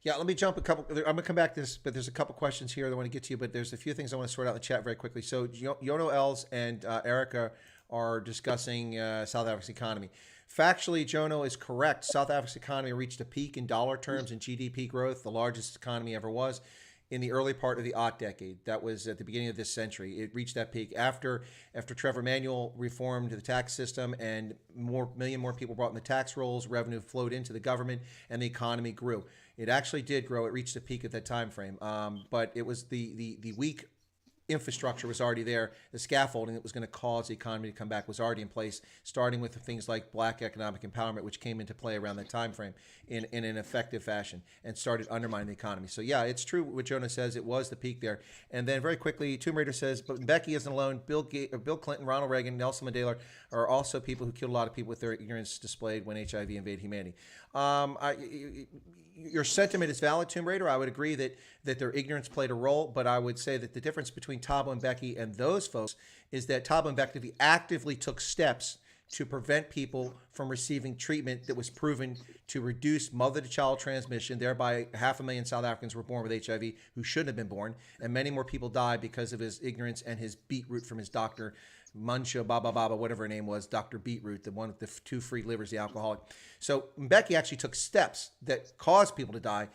Yeah, let me jump a couple. I'm going to come back to this, but there's a couple questions here that I want to get to you, but there's a few things I want to sort out in the chat very quickly. So Yono Els and Erica are discussing South Africa's economy. Factually, Jono is correct. South Africa's economy reached a peak in dollar terms in GDP growth, the largest economy ever was, in the early part of the aught decade. That was at the beginning of this century. It reached that peak after Trevor Manuel reformed the tax system and million more people brought in the tax rolls, revenue flowed into the government, and the economy grew. It actually did grow. It reached a peak at that time frame. But it was the weak infrastructure was already there. The scaffolding that was going to cause the economy to come back was already in place, starting with things like black economic empowerment, which came into play around that time frame in an effective fashion and started undermining the economy. So yeah, it's true what Jonah says. It was the peak there. And then very quickly, Tomb Raider says, but Becky isn't alone. Bill Clinton, Ronald Reagan, Nelson Mandela are also people who killed a lot of people with their ignorance displayed when HIV invaded humanity. Your sentiment is valid, Tomb Raider. I would agree that their ignorance played a role, but I would say that the difference between Thabo Mbeki and those folks is that Thabo Mbeki actively took steps to prevent people from receiving treatment that was proven to reduce mother-to-child transmission. Thereby, 500,000 South Africans were born with HIV who shouldn't have been born, and many more people died because of his ignorance and his beetroot from his doctor, Muncha Baba, whatever her name was, Dr. Beetroot, the one with the 2 free livers, the alcoholic. So Mbeki actually took steps that caused people to die,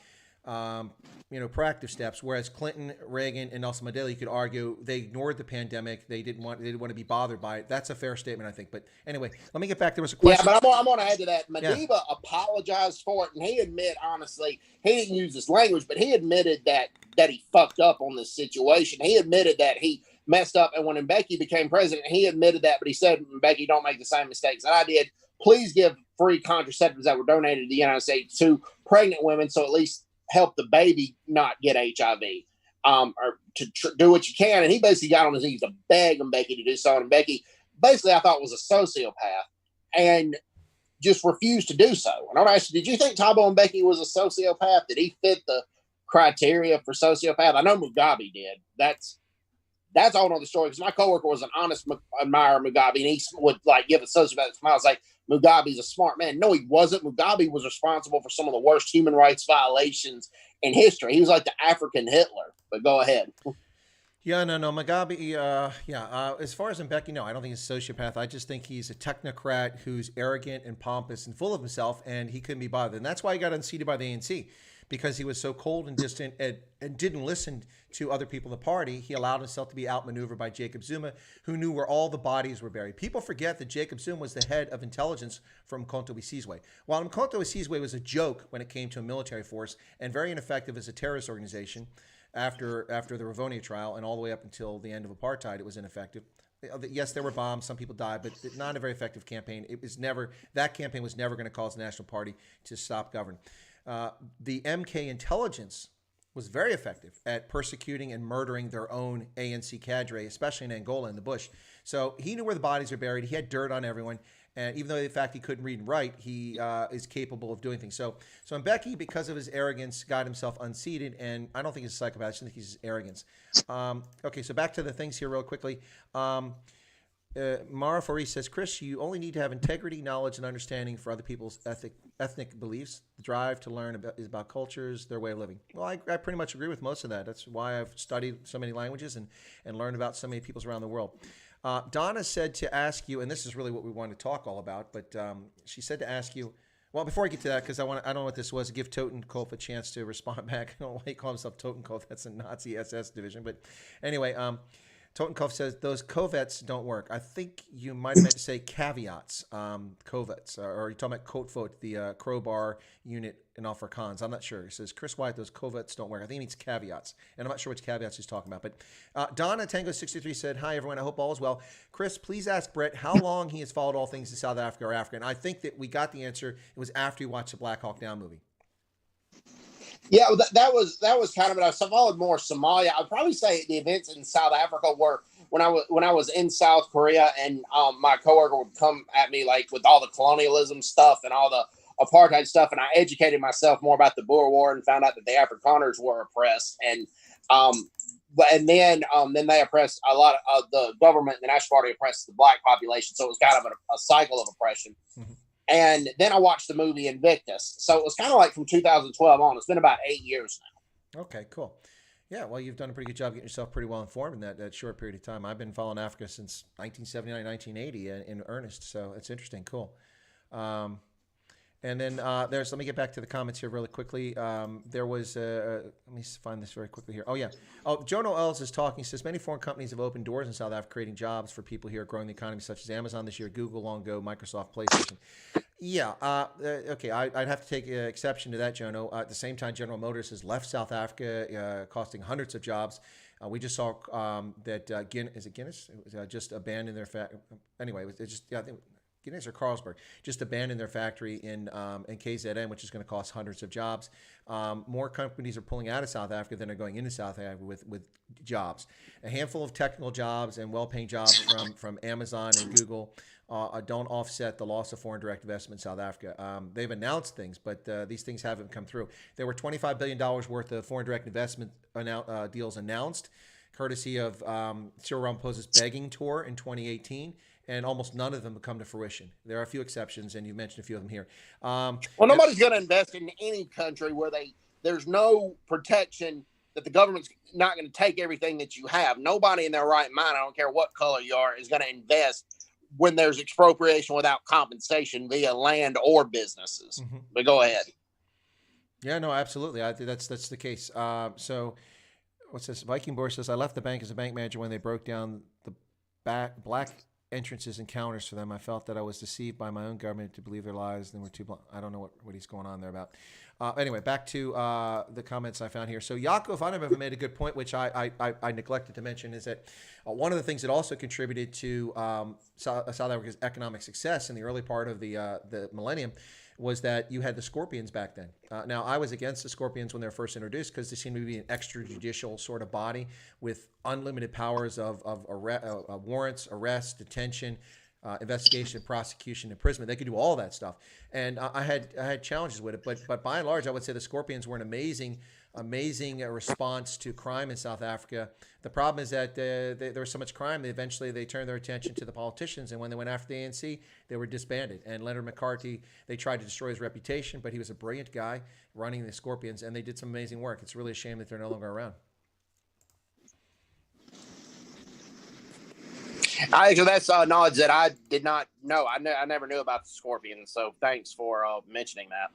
proactive steps. Whereas Clinton, Reagan, and Nelson Mandela, you could argue they ignored the pandemic. They didn't want to be bothered by it. That's a fair statement, I think. But anyway, let me get back. There was a question. Yeah, but I'm going to add to that. Madiba apologized for it, and he admitted, honestly, he didn't use this language, but he admitted that he fucked up on this situation. He admitted that he messed up, and when Mbeki became president, he admitted that, but he said, Mbeki, don't make the same mistakes that I did. Please give free contraceptives that were donated to the United States to pregnant women, so at least help the baby not get HIV, or to do what you can. And he basically got on his knees to beg Mbeki to do so. And Mbeki, basically, I thought was a sociopath and just refused to do so. And I asked, did you think Thabo Mbeki was a sociopath? Did he fit the criteria for sociopath? I know Mugabe did. That's all another story, because my coworker was an honest admirer of Mugabe, and he would give a sociopath smile. It's like, Mugabe's a smart man. No, he wasn't. Mugabe was responsible for some of the worst human rights violations in history. He was like the African Hitler. But go ahead. Yeah, no, Mugabe. As far as Mbeki, no, I don't think he's a sociopath. I just think he's a technocrat who's arrogant and pompous and full of himself, and he couldn't be bothered. And that's why he got unseated by the ANC. Because he was so cold and distant and didn't listen to other people in the party, he allowed himself to be outmaneuvered by Jacob Zuma, who knew where all the bodies were buried. People forget that Jacob Zuma was the head of intelligence from Mkhonto we Sizwe. While Mkhonto we Sizwe was a joke when it came to a military force and very ineffective as a terrorist organization after the Rivonia trial and all the way up until the end of apartheid, it was ineffective. Yes, there were bombs. Some people died, but not a very effective campaign. That campaign was never going to cause the National Party to stop governing. The MK intelligence was very effective at persecuting and murdering their own ANC cadre, especially in Angola and the bush. So he knew where the bodies were buried. He had dirt on everyone. And even though, in fact, he couldn't read and write, he is capable of doing things. So Mbeki, because of his arrogance, got himself unseated. And I don't think he's a psychopath. I just think he's arrogance. Okay, so back to the things here real quickly. Mara Fari says, Chris, you only need to have integrity, knowledge, and understanding for other people's ethnic beliefs. The drive to learn is about cultures, their way of living. Well, I pretty much agree with most of that. That's why I've studied so many languages and learned about so many peoples around the world. Donna said to ask you, and this is really what we want to talk all about, but she said to ask you, well, before I get to that, because I don't know what this was, give Totenkopf a chance to respond back. I don't know why he called himself Totenkopf. That's a Nazi SS division. But anyway, Totenkopf says, those covets don't work. I think you might have meant to say caveats, covets, or you're talking about Kotfot, the crowbar unit in Afrikaans. I'm not sure. He says, Chris White, those covets don't work. I think he means caveats. And I'm not sure which caveats he's talking about. But Donna Tango63 said, hi, everyone. I hope all is well. Chris, please ask Brett how long he has followed all things in South Africa or Africa. And I think that we got the answer. It was after he watched the Black Hawk Down movie. Yeah, that was kind of it. I followed more Somalia. I'd probably say the events in South Africa were when I was in South Korea, and my coworker would come at me like with all the colonialism stuff and all the apartheid stuff, and I educated myself more about the Boer War and found out that the Afrikaners were oppressed, and then they oppressed a lot of the government. The National Party oppressed the black population, so it was kind of a cycle of oppression. Mm-hmm. And then I watched the movie Invictus. So it was kind of like from 2012 on. It's been about 8 years now. Okay, cool. Yeah, well, you've done a pretty good job getting yourself pretty well informed in that short period of time. I've been following Africa since 1979, 1980 in earnest. So it's interesting. Cool. And then let me get back to the comments here really quickly. There was, let me find this very quickly here. Oh, yeah. Oh, Jono Els is talking. He says, many foreign companies have opened doors in South Africa, creating jobs for people here, growing the economy, such as Amazon this year, Google long ago, Microsoft, PlayStation. Yeah. Okay. I'd have to take exception to that, Jono. At the same time, General Motors has left South Africa, costing hundreds of jobs. We just saw that Guinness? It was just abandoned their factory. Anyway, it's just, I think, Guinness or Carlsberg just abandoned their factory in KZN, which is going to cost hundreds of jobs. More companies are pulling out of South Africa than are going into South Africa with jobs. A handful of technical jobs and well-paying jobs from Amazon and Google don't offset the loss of foreign direct investment in South Africa. They've announced things, but these things haven't come through. There were $25 billion worth of foreign direct investment deals announced, courtesy of Cyril Ramaphosa's begging tour in 2018. And almost none of them have come to fruition. There are a few exceptions, and you mentioned a few of them here. Well, nobody's going to invest in any country where there's no protection, that the government's not going to take everything that you have. Nobody in their right mind, I don't care what color you are, is going to invest when there's expropriation without compensation via land or businesses. Mm-hmm. But go ahead. Yeah, no, absolutely. I think that's the case. So what's this? Viking Boy says, I left the bank as a bank manager when they broke down the black entrances and counters for them. I felt that I was deceived by my own government to believe their lies. Then we're too blind. I don't know what he's going on there about. Anyway, back to the comments I found here. So Yaakov Ivanov made a good point, which I neglected to mention, is that one of the things that also contributed to South Africa's economic success in the early part of the millennium was that you had the Scorpions back then. Now, I was against the Scorpions when they were first introduced because they seemed to be an extrajudicial sort of body with unlimited powers of warrants, arrest, detention, investigation, prosecution, imprisonment. They could do all that stuff. And I had challenges with it. But by and large, I would say the Scorpions were an amazing response to crime in South Africa. The problem is that there was so much crime that eventually they turned their attention to the politicians, and when they went after the ANC, they were disbanded. And Leonard McCarthy, they tried to destroy his reputation, but he was a brilliant guy running the Scorpions, and they did some amazing work. It's really a shame that they're no longer around. So that's knowledge that I did not know. I never knew about the Scorpions, so thanks for mentioning that.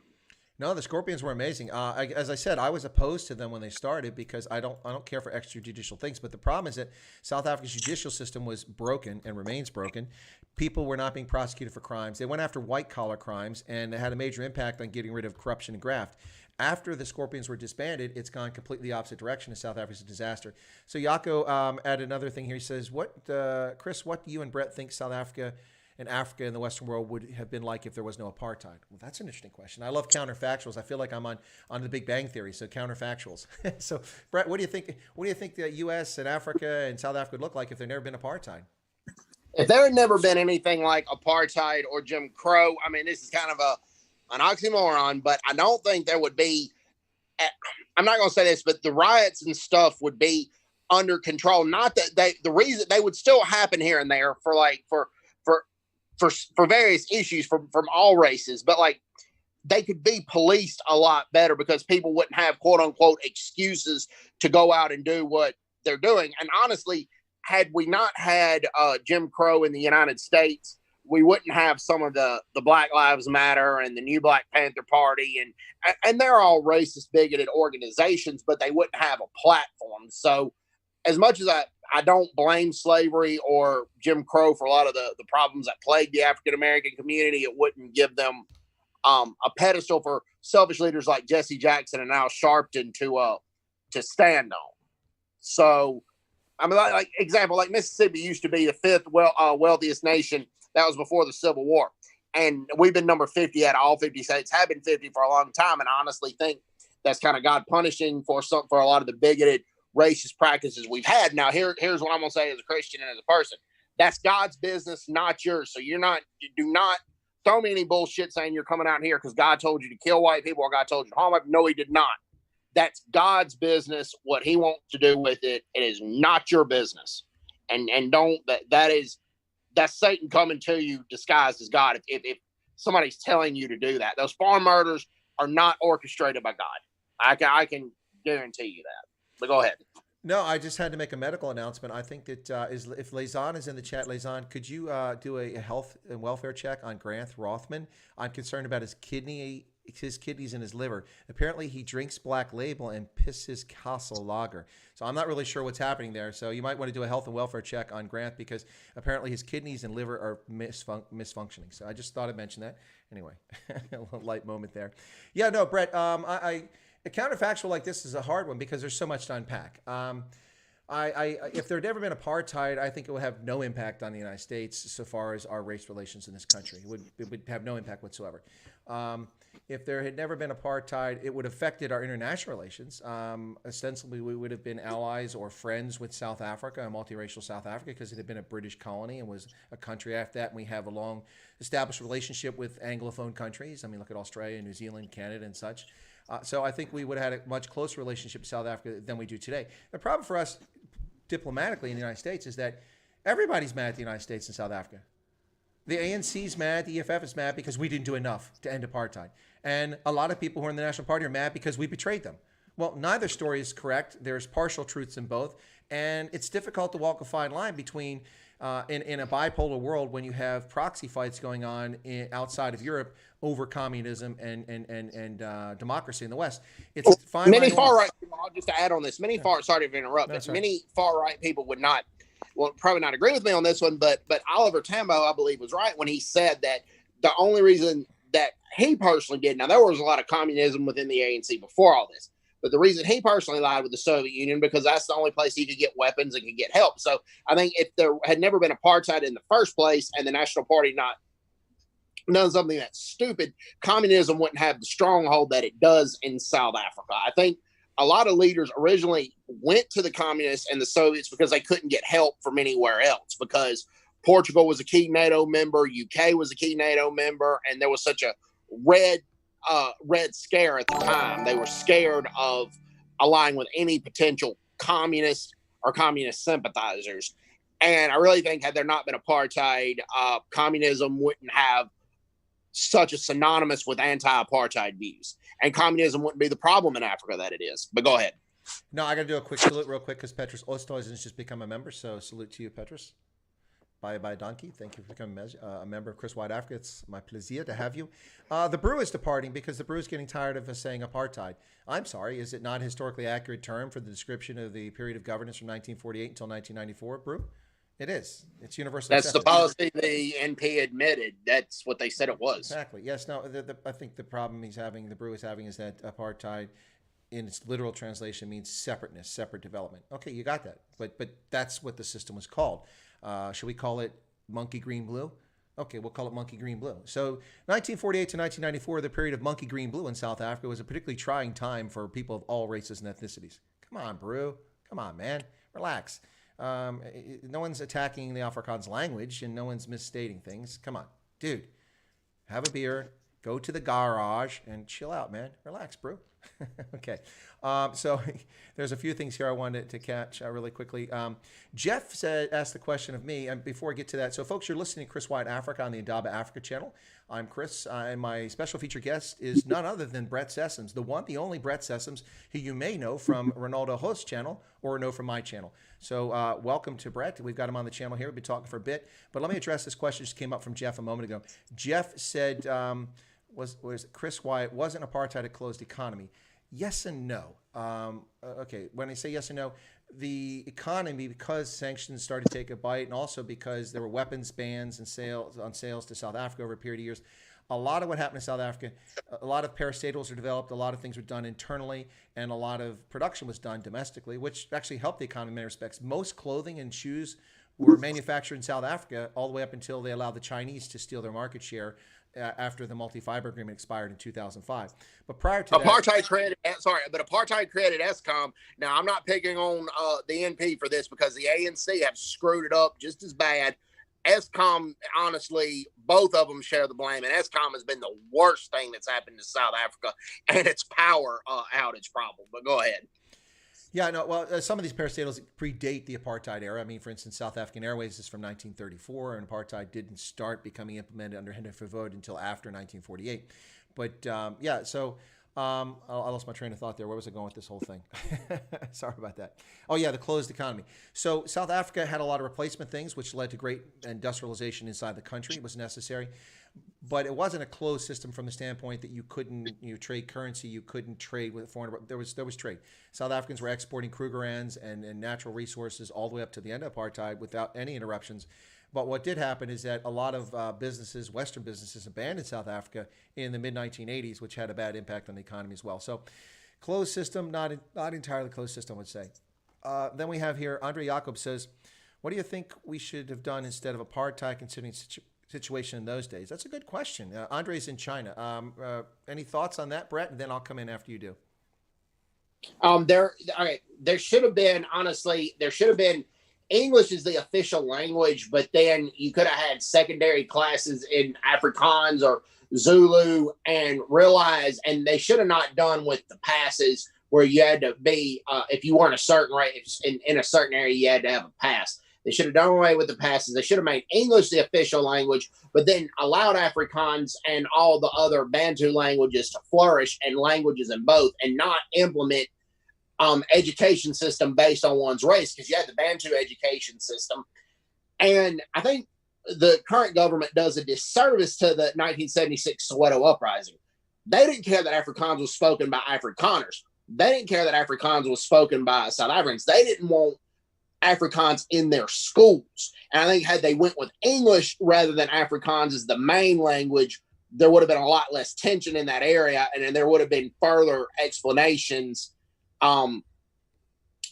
No, the Scorpions were amazing. As I said, I was opposed to them when they started because I don't care for extrajudicial things. But the problem is that South Africa's judicial system was broken and remains broken. People were not being prosecuted for crimes. They went after white-collar crimes, and it had a major impact on getting rid of corruption and graft. After the Scorpions were disbanded, it's gone completely opposite direction. South Africa's a disaster. So Yako added another thing here. He says, Chris, what do you and Brett think South Africa and Africa in the Western world would have been like if there was no apartheid? Well, that's an interesting question. I love counterfactuals. I feel like I'm on the Big Bang Theory, so counterfactuals. So, Brett, what do you think? What do you think the U.S. and Africa and South Africa would look like if there never been apartheid? If there had never been anything like apartheid or Jim Crow, I mean, this is kind of an oxymoron, but I don't think there would be, I'm not going to say this, but the riots and stuff would be under control. Not that the reason they would still happen here and there for various issues from all races, but like they could be policed a lot better because people wouldn't have quote unquote excuses to go out and do what they're doing. And honestly, had we not had Jim Crow in the United States, we wouldn't have some of the Black Lives Matter and the New Black Panther Party, and they're all racist, bigoted organizations, but they wouldn't have a platform. So as much as I don't blame slavery or Jim Crow for a lot of the problems that plagued the African-American community, it wouldn't give them a pedestal for selfish leaders like Jesse Jackson and Al Sharpton to stand on. So, I mean, like example, like Mississippi used to be the fifth wealthiest nation. That was before the Civil War. And we've been number 50 out of all 50 states, have been 50 for a long time. And I honestly think that's kind of God punishing for a lot of the bigoted racist practices we've had. Now, here's what I'm going to say as a Christian and as a person. That's God's business, not yours. So you do not throw me any bullshit saying you're coming out here because God told you to kill white people or God told you to harm white people. No, he did not. That's God's business. What he wants to do with it, it is not your business. And that's Satan coming to you disguised as God. If somebody's telling you to do that, those farm murders are not orchestrated by God. I can guarantee you that. But go ahead. No, I just had to make a medical announcement. I think that if Lazan is in the chat, Lazan, could you do a health and welfare check on Grant Rothman? I'm concerned about his kidneys and his liver. Apparently, he drinks Black Label and pisses Castle Lager. So I'm not really sure what's happening there. So you might want to do a health and welfare check on Grant because apparently his kidneys and liver are misfunctioning. So I just thought I'd mention that. Anyway, a little light moment there. Yeah, no, Brett, a counterfactual like this is a hard one because there's so much to unpack. If there had never been apartheid, I think it would have no impact on the United States so far as our race relations in this country. It would have no impact whatsoever. If there had never been apartheid, it would have affected our international relations. Ostensibly, we would have been allies or friends with South Africa, a multiracial South Africa, because it had been a British colony and was a country after that. And we have a long established relationship with Anglophone countries. I mean, look at Australia, New Zealand, Canada, and such. So I think we would have had a much closer relationship with South Africa than we do today. The problem for us diplomatically in the United States is that everybody's mad at the United States and South Africa. The ANC's mad, the EFF is mad because we didn't do enough to end apartheid. And a lot of people who are in the National Party are mad because we betrayed them. Well, neither story is correct. There's partial truths in both. And it's difficult to walk a fine line between, in a bipolar world when you have proxy fights going on outside of Europe over communism and democracy in the West. It's fine. Many far-right people, I'll just add on this, sorry to interrupt, but many far-right people would not, well, probably not agree with me on this one, but Oliver Tambo, I believe, was right when he said that the only reason that he personally did, now there was a lot of communism within the ANC before all this, but the reason he personally lied with the Soviet Union, because that's the only place he could get weapons and could get help. So I think if there had never been apartheid in the first place and the National Party not done something that's stupid, communism wouldn't have the stronghold that it does in South Africa. I think a lot of leaders originally went to the communists and the Soviets because they couldn't get help from anywhere else, because Portugal was a key NATO member, UK was a key NATO member, and there was such a red scare at the time. They were scared of allying with any potential communist or communist sympathizers. And I really think had there not been apartheid, communism wouldn't have such a synonymous with anti-apartheid views. And communism wouldn't be the problem in Africa that it is. But go ahead. No, I got to do a quick salute real quick because Petrus Ostoys has just become a member. So salute to you, Petrus. Bye, Donkey. Thank you for becoming a member of Chris White Africa. It's my pleasure to have you. The Brew is departing because the Brew is getting tired of us saying apartheid. I'm sorry. Is it not a historically accurate term for the description of the period of governance from 1948 until 1994, Brew? It is. It's universally That's the accepted. policy the NP admitted. That's what they said it was. Exactly. Yes. No. I think the problem the brew is having, is that apartheid, in its literal translation, means separateness, separate development. Okay, you got that. But that's what the system was called. Should we call it monkey green blue? Okay, we'll call it monkey green blue. So 1948 to 1994, the period of monkey green blue in South Africa, was a particularly trying time for people of all races and ethnicities. Come on, brew. Come on, man. Relax. No one's attacking the Afrikaans language, and no one's misstating things. Come on, dude. Have a beer. Go to the garage and chill out, man. Relax, brew. Okay. So there's a few things here I wanted to catch really quickly. Jeff asked the question of me, and before I get to that, so folks, you're listening to Chris Wyatt Africa on the Indaba Africa channel. I'm Chris, and my special feature guest is none other than Brett Sessums, the one, the only Brett Sessums, who you may know from Ronaldo Host's channel or know from my channel. So welcome to Brett. We've got him on the channel here. We've been talking for a bit, but let me address this question that just came up from Jeff a moment ago. Jeff said, was Chris Wyatt, wasn't apartheid a closed economy? Yes and no. Okay, when I say yes and no, the economy, because sanctions started to take a bite, and also because there were weapons bans and sales to South Africa over a period of years, a lot of what happened in South Africa, a lot of parastatals were developed, a lot of things were done internally, and a lot of production was done domestically, which actually helped the economy in many respects. Most clothing and shoes were manufactured in South Africa all the way up until they allowed the Chinese to steal their market share after the multi-fiber agreement expired in 2005. But prior to apartheid created ESCOM. Now, I'm not picking on the NP for this, because the ANC have screwed it up just as bad. ESCOM, honestly, both of them share the blame, and ESCOM has been the worst thing that's happened to South Africa and its power outage problem. But go ahead. Yeah, no, well, some of these parastatals predate the apartheid era. I mean, for instance, South African Airways is from 1934, and apartheid didn't start becoming implemented under Hendrik Verwoerd until after 1948. But yeah, so I lost my train of thought there. Where was I going with this whole thing? Sorry about that. Oh, yeah, the closed economy. So South Africa had a lot of replacement things, which led to great industrialization inside the country. It was necessary. But it wasn't a closed system from the standpoint that you couldn't trade currency, you couldn't trade with foreign. There was trade. South Africans were exporting Krugerrands and natural resources all the way up to the end of apartheid without any interruptions. But what did happen is that a lot of businesses, Western businesses, abandoned South Africa in the mid-1980s, which had a bad impact on the economy as well. So closed system, not entirely closed system, I would say. Then we have here, Andre Jacob says, what do you think we should have done instead of apartheid, considering situation in those days? That's a good question. Andre's in China. Any thoughts on that, Brett? And then I'll come in after you do. There should have been, honestly, English is the official language, but then you could have had secondary classes in Afrikaans or Zulu, and they should have not done with the passes where you had to be, if you weren't a certain race in a certain area, you had to have a pass. They should have done away with the passes. They should have made English the official language, but then allowed Afrikaans and all the other Bantu languages to flourish, and languages in both, and not implement education system based on one's race, because you had the Bantu education system. And I think the current government does a disservice to the 1976 Soweto uprising. They didn't care that Afrikaans was spoken by Afrikaners. They didn't care that Afrikaans was spoken by South Africans. They didn't want Afrikaans in their schools. And I think had they went with English rather than Afrikaans as the main language, there would have been a lot less tension in that area, and then there would have been further explanations. And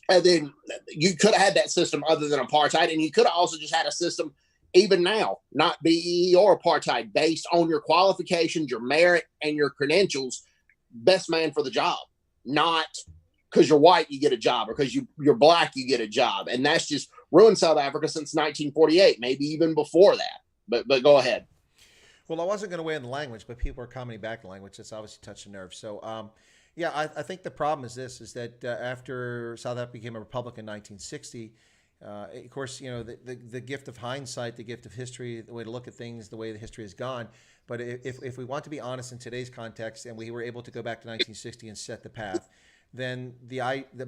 then you could have had that system other than apartheid, and you could have also just had a system, even now, not BEE or apartheid, based on your qualifications, your merit, and your credentials. Best man for the job, not because you're white, you get a job, or because you're black, you get a job. And that's just ruined South Africa since 1948, maybe even before that. But go ahead. Well, I wasn't going to weigh in the language, but people are commenting back the language. That's obviously touched the nerve. So, yeah, I think the problem is this, is that after South Africa became a republic in 1960, of course, the gift of hindsight, the gift of history, the way to look at things, the way the history has gone. But if we want to be honest in today's context, and we were able to go back to 1960 and set the path, then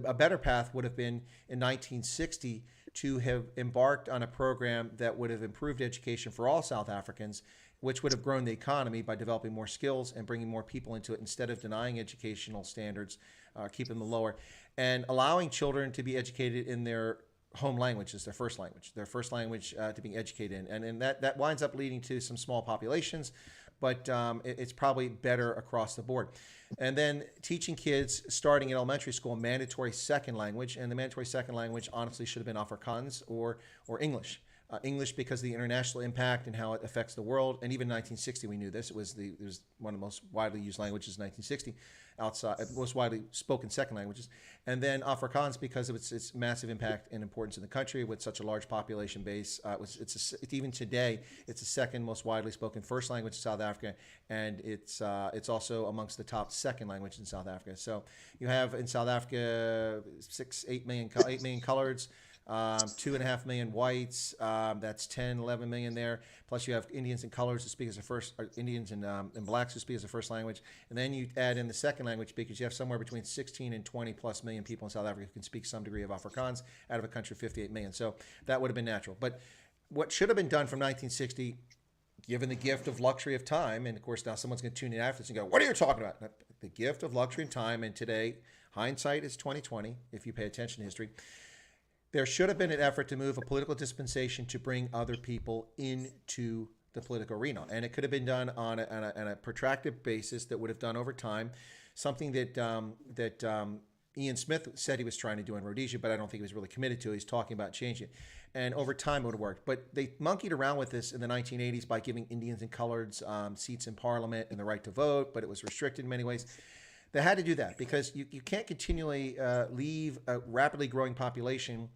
a better path would have been in 1960 to have embarked on a program that would have improved education for all South Africans, which would have grown the economy by developing more skills and bringing more people into it, instead of denying educational standards, keeping them lower, and allowing children to be educated in their home language as their first language to being educated in. And that winds up leading to some small populations, but it's probably better across the board. And then teaching kids starting in elementary school mandatory second language, and the mandatory second language honestly should have been Afrikaans or English. English because of the international impact and how it affects the world. And even in 1960, we knew this. It was one of the most widely used languages in 1960, most widely spoken second languages. And then Afrikaans because of its massive impact and importance in the country with such a large population base. Even today, it's the second most widely spoken first language in South Africa, and it's also amongst the top second language in South Africa. So you have in South Africa 8 million coloreds. 2.5 million whites, that's 10, 11 million there. Plus you have Indians and colors who speak as a first, or Indians and blacks who speak as a first language. And then you add in the second language because you have somewhere between 16 and 20 plus million people in South Africa who can speak some degree of Afrikaans out of a country of 58 million. So that would have been natural. But what should have been done from 1960, given the gift of luxury of time, and of course now someone's going to tune in after this and go, what are you talking about? The gift of luxury and time, and today, hindsight is 2020 if you pay attention to history. There should have been an effort to move a political dispensation to bring other people into the political arena. And it could have been done on a protracted basis that would have done over time, something that Ian Smith said he was trying to do in Rhodesia, but I don't think he was really committed to it. He's talking about changing it. And over time it would have worked. But they monkeyed around with this in the 1980s by giving Indians and coloreds seats in parliament and the right to vote, but it was restricted in many ways. They had to do that because you can't continually leave a rapidly growing population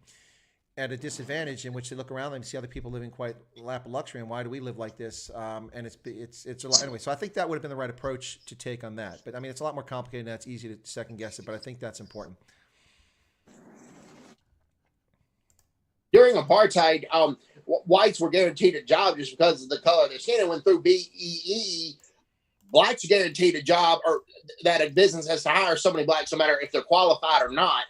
at a disadvantage in which they look around them and see other people living quite lap of luxury, and why do we live like this? And it's a lot anyway. So I think that would have been the right approach to take on that. But I mean, it's a lot more complicated, and that's easy to second guess it. But I think that's important. During apartheid, whites were guaranteed a job just because of the color of their skin, and when through BEE, blacks are guaranteed a job, or that a business has to hire so many blacks, no matter if they're qualified or not.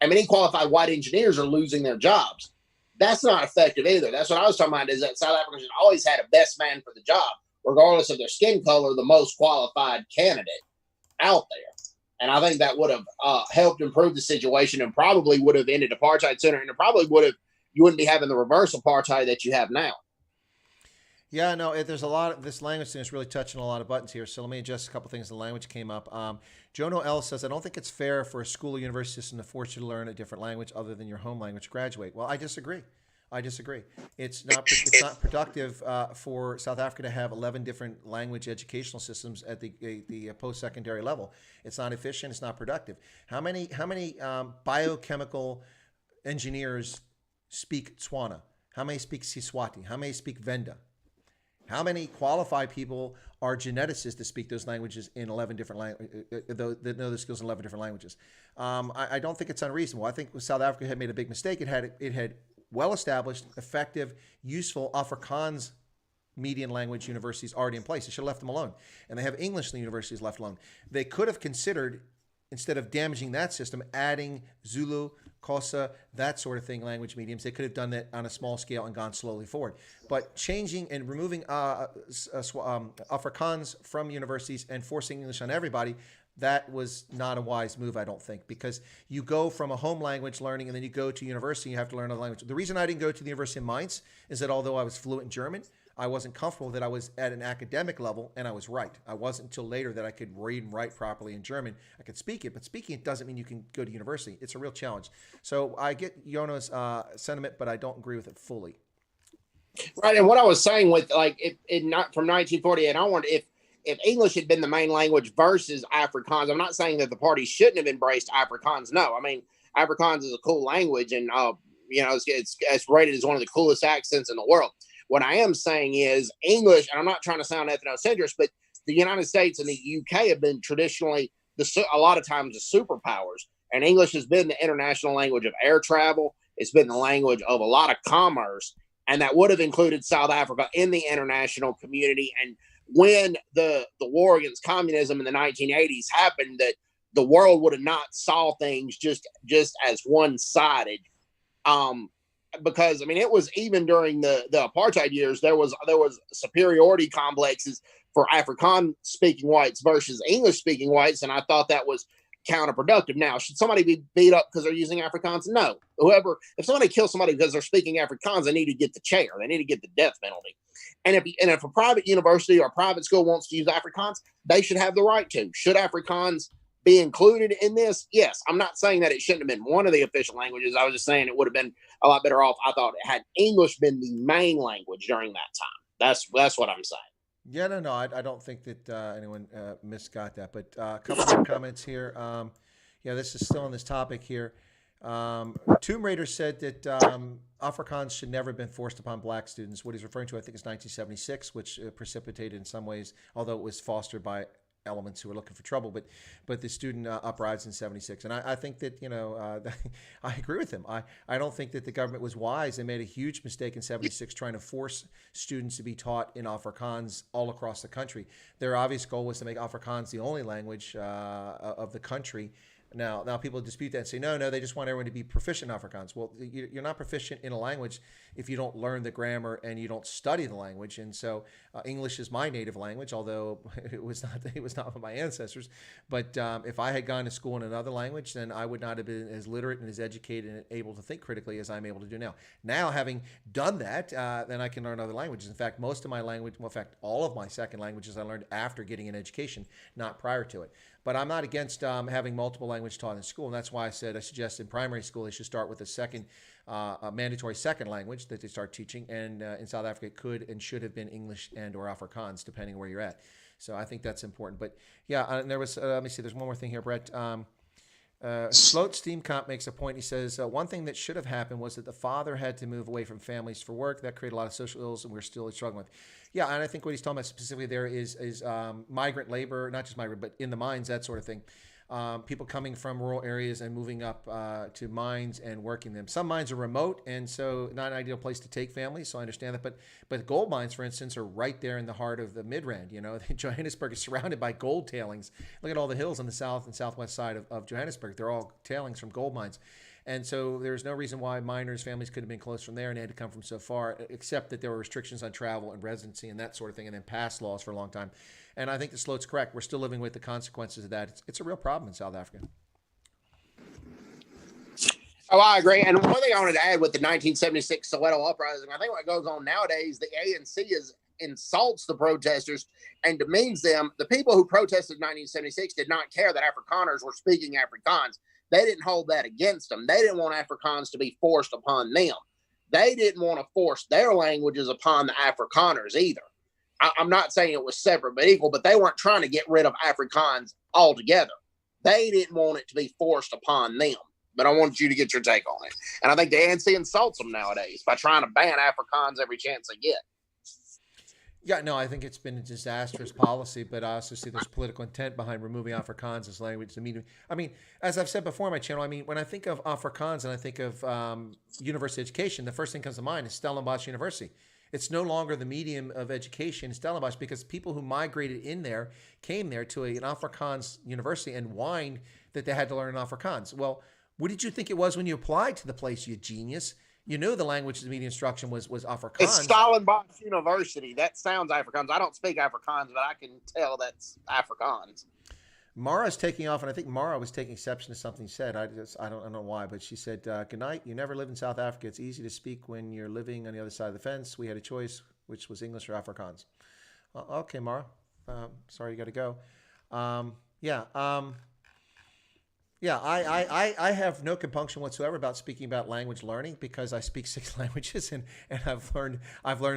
I mean, qualified white engineers are losing their jobs. That's not effective either. That's what I was talking about, is that South Africans always had a best man for the job, regardless of their skin color, the most qualified candidate out there. And I think that would have helped improve the situation and probably would have ended apartheid sooner. And it probably would have, you wouldn't be having the reverse apartheid that you have now. Yeah, no, there's a lot of this language thing is really touching a lot of buttons here. So let me adjust a couple things. The language came up. Jono L says, I don't think it's fair for a school or university system to force you to learn a different language other than your home language to graduate. Well, I disagree. It's not productive for South Africa to have 11 different language educational systems at the post-secondary level. It's not efficient. It's not productive. How many biochemical engineers speak Tswana? How many speak Siswati? How many speak Venda? How many qualified people are geneticists that speak those languages in 11 different languages, that know the skills in 11 different languages? I don't think it's unreasonable. I think South Africa had made a big mistake. It had well-established, effective, useful Afrikaans median language universities already in place. They should have left them alone. And they have English universities left alone. They could have considered, instead of damaging that system, adding Zulu, Xhosa, that sort of thing, language mediums. They could have done that on a small scale and gone slowly forward. But changing and removing Afrikaans from universities and forcing English on everybody, that was not a wise move, I don't think, because you go from a home language learning and then you go to university, you have to learn another language. The reason I didn't go to the University of Mainz is that although I was fluent in German, I wasn't comfortable that I was at an academic level, and I was right. I wasn't until later that I could read and write properly in German. I could speak it, but speaking it doesn't mean you can go to university. It's a real challenge. So I get Jono's sentiment, but I don't agree with it fully. Right, and what I was saying with, like, not from 1948 onward, if English had been the main language versus Afrikaans, I'm not saying that the party shouldn't have embraced Afrikaans. No, I mean, Afrikaans is a cool language, and it's rated as one of the coolest accents in the world. What I am saying is English, and I'm not trying to sound ethnocentric, but the United States and the UK have been traditionally, a lot of times, the superpowers. And English has been the international language of air travel. It's been the language of a lot of commerce. And that would have included South Africa in the international community. And when the war against communism in the 1980s happened, that the world would have not saw things just as one-sided. Because I mean, it was even during the apartheid years, there was superiority complexes for Afrikaans speaking whites versus English speaking whites, and I thought that was counterproductive. Now, should somebody be beat up because they're using Afrikaans? No. If somebody kills somebody because they're speaking Afrikaans, they need to get the chair. They need to get the death penalty. And if a private university or a private school wants to use Afrikaans, they should have the right to. Should Afrikaans be included in this? Yes. I'm not saying that it shouldn't have been one of the official languages. I was just saying it would have been a lot better off. I thought had English been the main language during that time. That's what I'm saying. Yeah, no, I don't think that anyone misgot that. But a couple more comments here. Yeah, this is still on this topic here. Tomb Raider said that Afrikaans should never have been forced upon black students. What he's referring to, I think, is 1976, which precipitated in some ways, although it was fostered by elements who were looking for trouble, but the student uprising in 76. And I think that, I agree with him. I don't think that the government was wise. They made a huge mistake in 76 trying to force students to be taught in Afrikaans all across the country. Their obvious goal was to make Afrikaans the only language of the country. Now people dispute that and say, no, they just want everyone to be proficient in Afrikaans. Well, you're not proficient in a language if you don't learn the grammar and you don't study the language. And so English is my native language, although it was not with my ancestors. But if I had gone to school in another language, then I would not have been as literate and as educated and able to think critically as I'm able to do now. Now, having done that, then I can learn other languages. In fact, most of my language, well, in fact, all of my second languages I learned after getting an education, not prior to it. But I'm not against having multiple language taught in school, and that's why I suggest in primary school they should start with a mandatory second language that they start teaching. And in South Africa, it could and should have been English and or Afrikaans, depending where you're at. So I think that's important. But yeah, and there was let me see. There's one more thing here, Brett. Sloat Steam Comp makes a point. He says one thing that should have happened was that the father had to move away from families for work. That created a lot of social ills, and we're still struggling with. Yeah, and I think what he's talking about specifically there is migrant labor, not just migrant, but in the mines, that sort of thing. People coming from rural areas and moving up to mines and working them. Some mines are remote, and so not an ideal place to take families, so I understand that. But gold mines, for instance, are right there in the heart of the Midrand. Johannesburg is surrounded by gold tailings. Look at all the hills on the south and southwest side of Johannesburg. They're all tailings from gold mines. And so there's no reason why miners' families could have been close from there and they had to come from so far, except that there were restrictions on travel and residency and that sort of thing, and then past laws for a long time. And I think the Sloat's correct. We're still living with the consequences of that. It's a real problem in South Africa. Oh, I agree. And one thing I wanted to add with the 1976 Soweto uprising, I think what goes on nowadays, the ANC insults the protesters and demeans them. The people who protested in 1976 did not care that Afrikaners were speaking Afrikaans. They didn't hold that against them. They didn't want Afrikaans to be forced upon them. They didn't want to force their languages upon the Afrikaners either. I'm not saying it was separate but equal, but they weren't trying to get rid of Afrikaans altogether. They didn't want it to be forced upon them. But I wanted you to get your take on it. And I think the ANC insults them nowadays by trying to ban Afrikaans every chance they get. Yeah, no, I think it's been a disastrous policy, but I also see there's political intent behind removing Afrikaans as language. I mean, as I've said before on my channel, when I think of Afrikaans and I think of university education, the first thing that comes to mind is Stellenbosch University. It's no longer the medium of education in Stellenbosch because people who migrated in there came there to an Afrikaans university and whined that they had to learn Afrikaans. Well, what did you think it was when you applied to the place, you genius? You knew the language of the media instruction was Afrikaans. It's Stellenbosch University. That sounds Afrikaans. I don't speak Afrikaans, but I can tell that's Afrikaans. Mara's taking off, and I think Mara was taking exception to something said. I don't know why, but she said, "Good night. You never lived in South Africa. It's easy to speak when you're living on the other side of the fence. We had a choice, which was English or Afrikaans." Okay, Mara. Sorry, you got to go. Yeah, I have no compunction whatsoever about speaking about language learning because I speak 6 languages and I've learned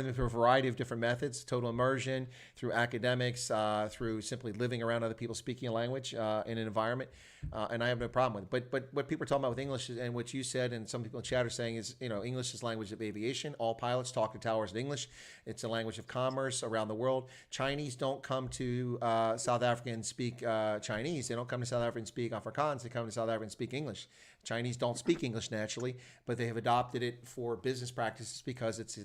them through a variety of different methods, total immersion, through academics, through simply living around other people speaking a language in an environment, and I have no problem with it. But what people are talking about with English and what you said and some people in chat are saying is, English is language of aviation. All pilots talk to towers in English. It's a language of commerce around the world. Chinese don't come to South Africa and speak Chinese. They don't come to South Africa and speak Afrikaans. They come to South Africa and speak English. Chinese don't speak English naturally, but they have adopted it for business practices because it's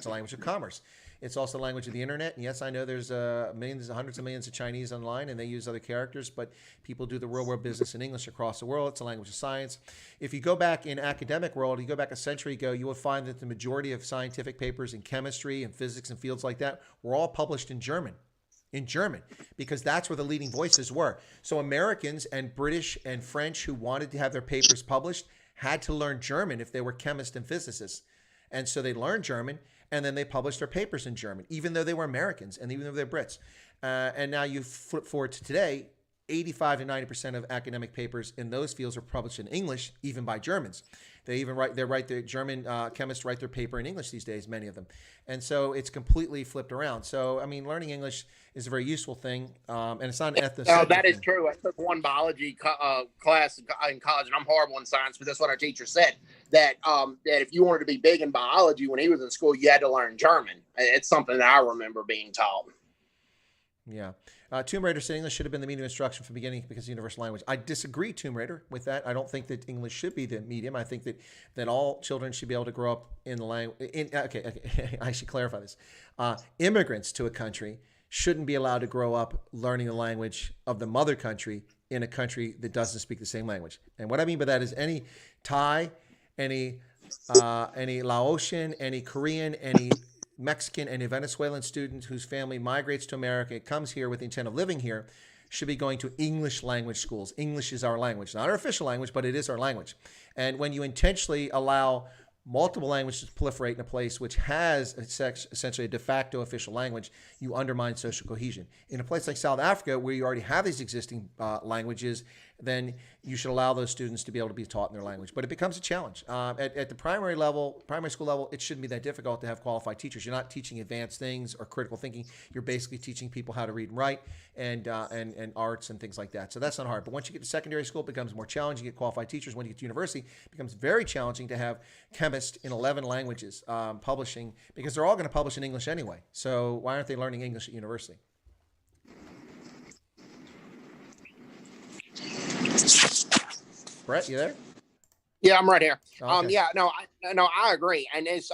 a language of commerce. It's also a language of the internet. And yes, I know there's hundreds of millions of Chinese online, and they use other characters, but people do the real world business in English across the world. It's a language of science. If you go back in academic world, you go back a century ago, you will find that the majority of scientific papers in chemistry and physics and fields like that were all published in German. in German, because that's where the leading voices were. So Americans and British and French who wanted to have their papers published had to learn German if they were chemists and physicists. And so they learned German, and then they published their papers in German, even though they were Americans and even though they're Brits. And now you flip forward to today, 85 to 90% of academic papers in those fields are published in English, even by Germans. They write the German chemists write their paper in English these days, many of them. And so it's completely flipped around. So, I mean, learning English is a very useful thing. And it's not an ethnic. No, that is true. I took one biology class in college, and I'm horrible in science, but that's what our teacher said, that if you wanted to be big in biology when he was in school, you had to learn German. It's something that I remember being taught. Yeah. Tomb Raider said English should have been the medium of instruction from the beginning because of universal language. I disagree, Tomb Raider, with that. I don't think that English should be the medium. I think that all children should be able to grow up in the language. Okay, I should clarify this. Immigrants to a country shouldn't be allowed to grow up learning the language of the mother country in a country that doesn't speak the same language. And what I mean by that is any Thai, any Laotian, any Korean, any Mexican, and a Venezuelan student whose family migrates to America, comes here with the intent of living here, should be going to English language schools. English is our language, not our official language, but it is our language. And when you intentionally allow multiple languages to proliferate in a place which has essentially a de facto official language, you undermine social cohesion. In a place like South Africa, where you already have these existing languages, then you should allow those students to be able to be taught in their language. But it becomes a challenge. At the primary school level, it shouldn't be that difficult to have qualified teachers. You're not teaching advanced things or critical thinking. You're basically teaching people how to read and write and arts and things like that. So that's not hard. But once you get to secondary school, it becomes more challenging. You get qualified teachers. When you get to university, it becomes very challenging to have chemists in 11 languages publishing, because they're all going to publish in English anyway. So why aren't they learning English at university? Brett, you there? Yeah, I'm right here. Okay. I agree. And it's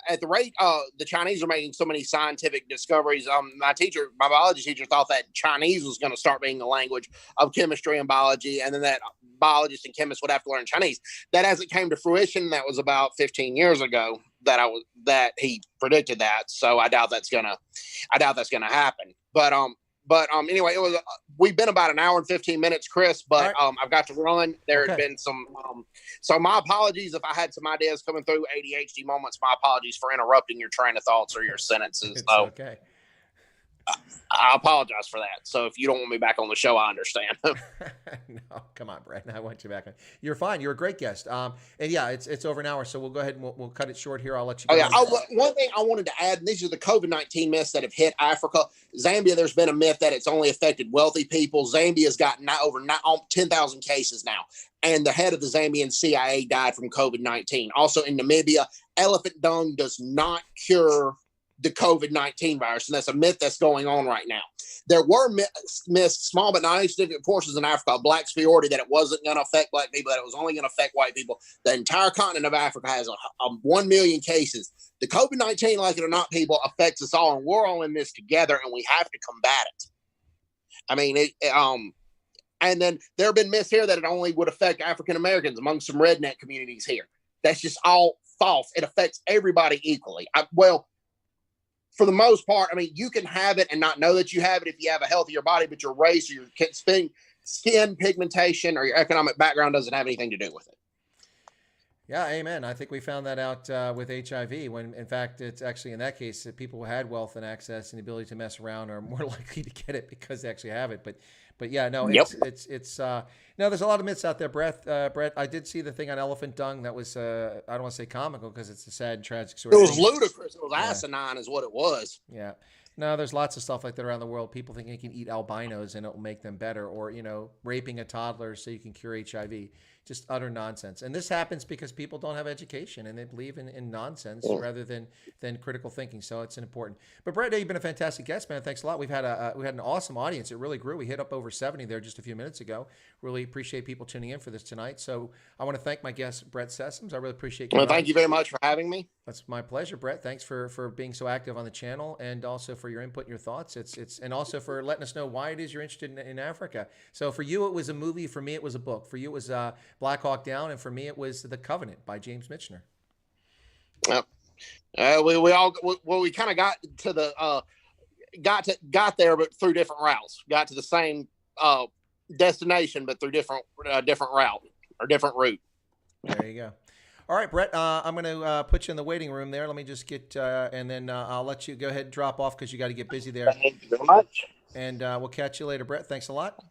at the rate the Chinese are making so many scientific discoveries. My biology teacher thought that Chinese was going to start being the language of chemistry and biology, and then that biologists and chemists would have to learn Chinese. That hasn't came to fruition. That was about 15 years ago that he predicted that. So I doubt that's gonna happen. But anyway, it was we've been about an hour and 15 minutes, Chris. But right. I've got to run. There had Okay. been some. So my apologies if I had some ideas coming through ADHD moments. My apologies for interrupting your train of thoughts or your sentences. It's So okay. I apologize for that. So if you don't want me back on the show, I understand. No, come on, Brett. I want you back on. You're fine. You're a great guest. And yeah, it's over an hour, so we'll go ahead and we'll cut it short here. I'll let you go. Oh, yeah. One thing I wanted to add, and these are the COVID-19 myths that have hit Africa. Zambia, there's been a myth that it's only affected wealthy people. Zambia's got over 10,000 cases now. And the head of the Zambian CIA died from COVID-19. Also in Namibia, elephant dung does not cure the COVID-19 virus. And that's a myth that's going on right now. There were myths, small but not insignificant portions in Africa, black superiority, that it wasn't going to affect black people, that it was only going to affect white people. The entire continent of Africa has 1 million cases. The COVID-19, like it or not, people, affects us all, and we're all in this together, and we have to combat it. I mean, and then there have been myths here that it only would affect African Americans among some redneck communities here. That's just all false. It affects everybody equally. For the most part, I mean, you can have it and not know that you have it if you have a healthier body, but your race or your skin pigmentation or your economic background doesn't have anything to do with it. Yeah, amen. I think we found that out with HIV, when in fact it's actually in that case that people who had wealth and access and the ability to mess around are more likely to get it because they actually have it. But yeah, no, Yep. it's no, there's a lot of myths out there, Brett. I did see the thing on elephant dung that was I don't want to say comical because it's a sad and tragic story. It was ludicrous. It was asinine is what it was. Yeah. No, there's lots of stuff like that around the world. People think they can eat albinos and it'll make them better, or raping a toddler so you can cure HIV. Just utter nonsense. And this happens because people don't have education and they believe in nonsense rather than critical thinking. So it's important. But Brett, you've been a fantastic guest, man. Thanks a lot. We had an awesome audience. It really grew. We hit up over 70 there just a few minutes ago. Really appreciate people tuning in for this tonight. So I want to thank my guest, Brett Sessums. I really appreciate you. Well, thank you very much for having me. That's my pleasure, Brett. Thanks for being so active on the channel, and also for your input and your thoughts. And also for letting us know why it is you're interested in Africa. So for you, it was a movie. For me, it was a book. For you, it was Black Hawk Down, and for me, it was The Covenant by James Michener. We kind of got to the got there, but through different routes. Got to the same destination, but through different route or different route. There you go. All right, Brett, I'm going to put you in the waiting room there. Let me just get, and then I'll let you go ahead and drop off because you got to get busy there. Thank you very much. And we'll catch you later, Brett. Thanks a lot.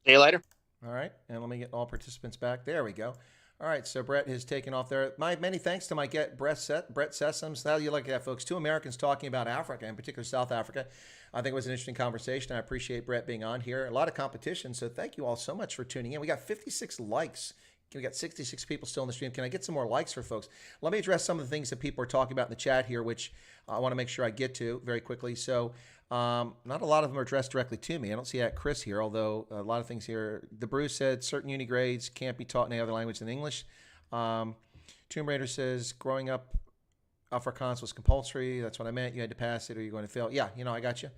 See you later. All right, and let me get all participants back. There we go. All right, so Brett has taken off there. My many thanks to my guest, Brett Sessums. How do you like that, folks? Two Americans talking about Africa, in particular South Africa. I think it was an interesting conversation. I appreciate Brett being on here. A lot of competition, so thank you all so much for tuning in. We got 56 likes. We got 66 people still in the stream. Can I get some more likes for folks? Let me address some of the things that people are talking about in the chat here, which I want to make sure I get to very quickly. So not a lot of them are addressed directly to me. I don't see that Chris here, although a lot of things here. The Bruce said certain uni grades can't be taught in any other language than English. Tomb Raider says growing up, Afrikaans was compulsory. That's what I meant. You had to pass it or you're going to fail. Yeah, I got you.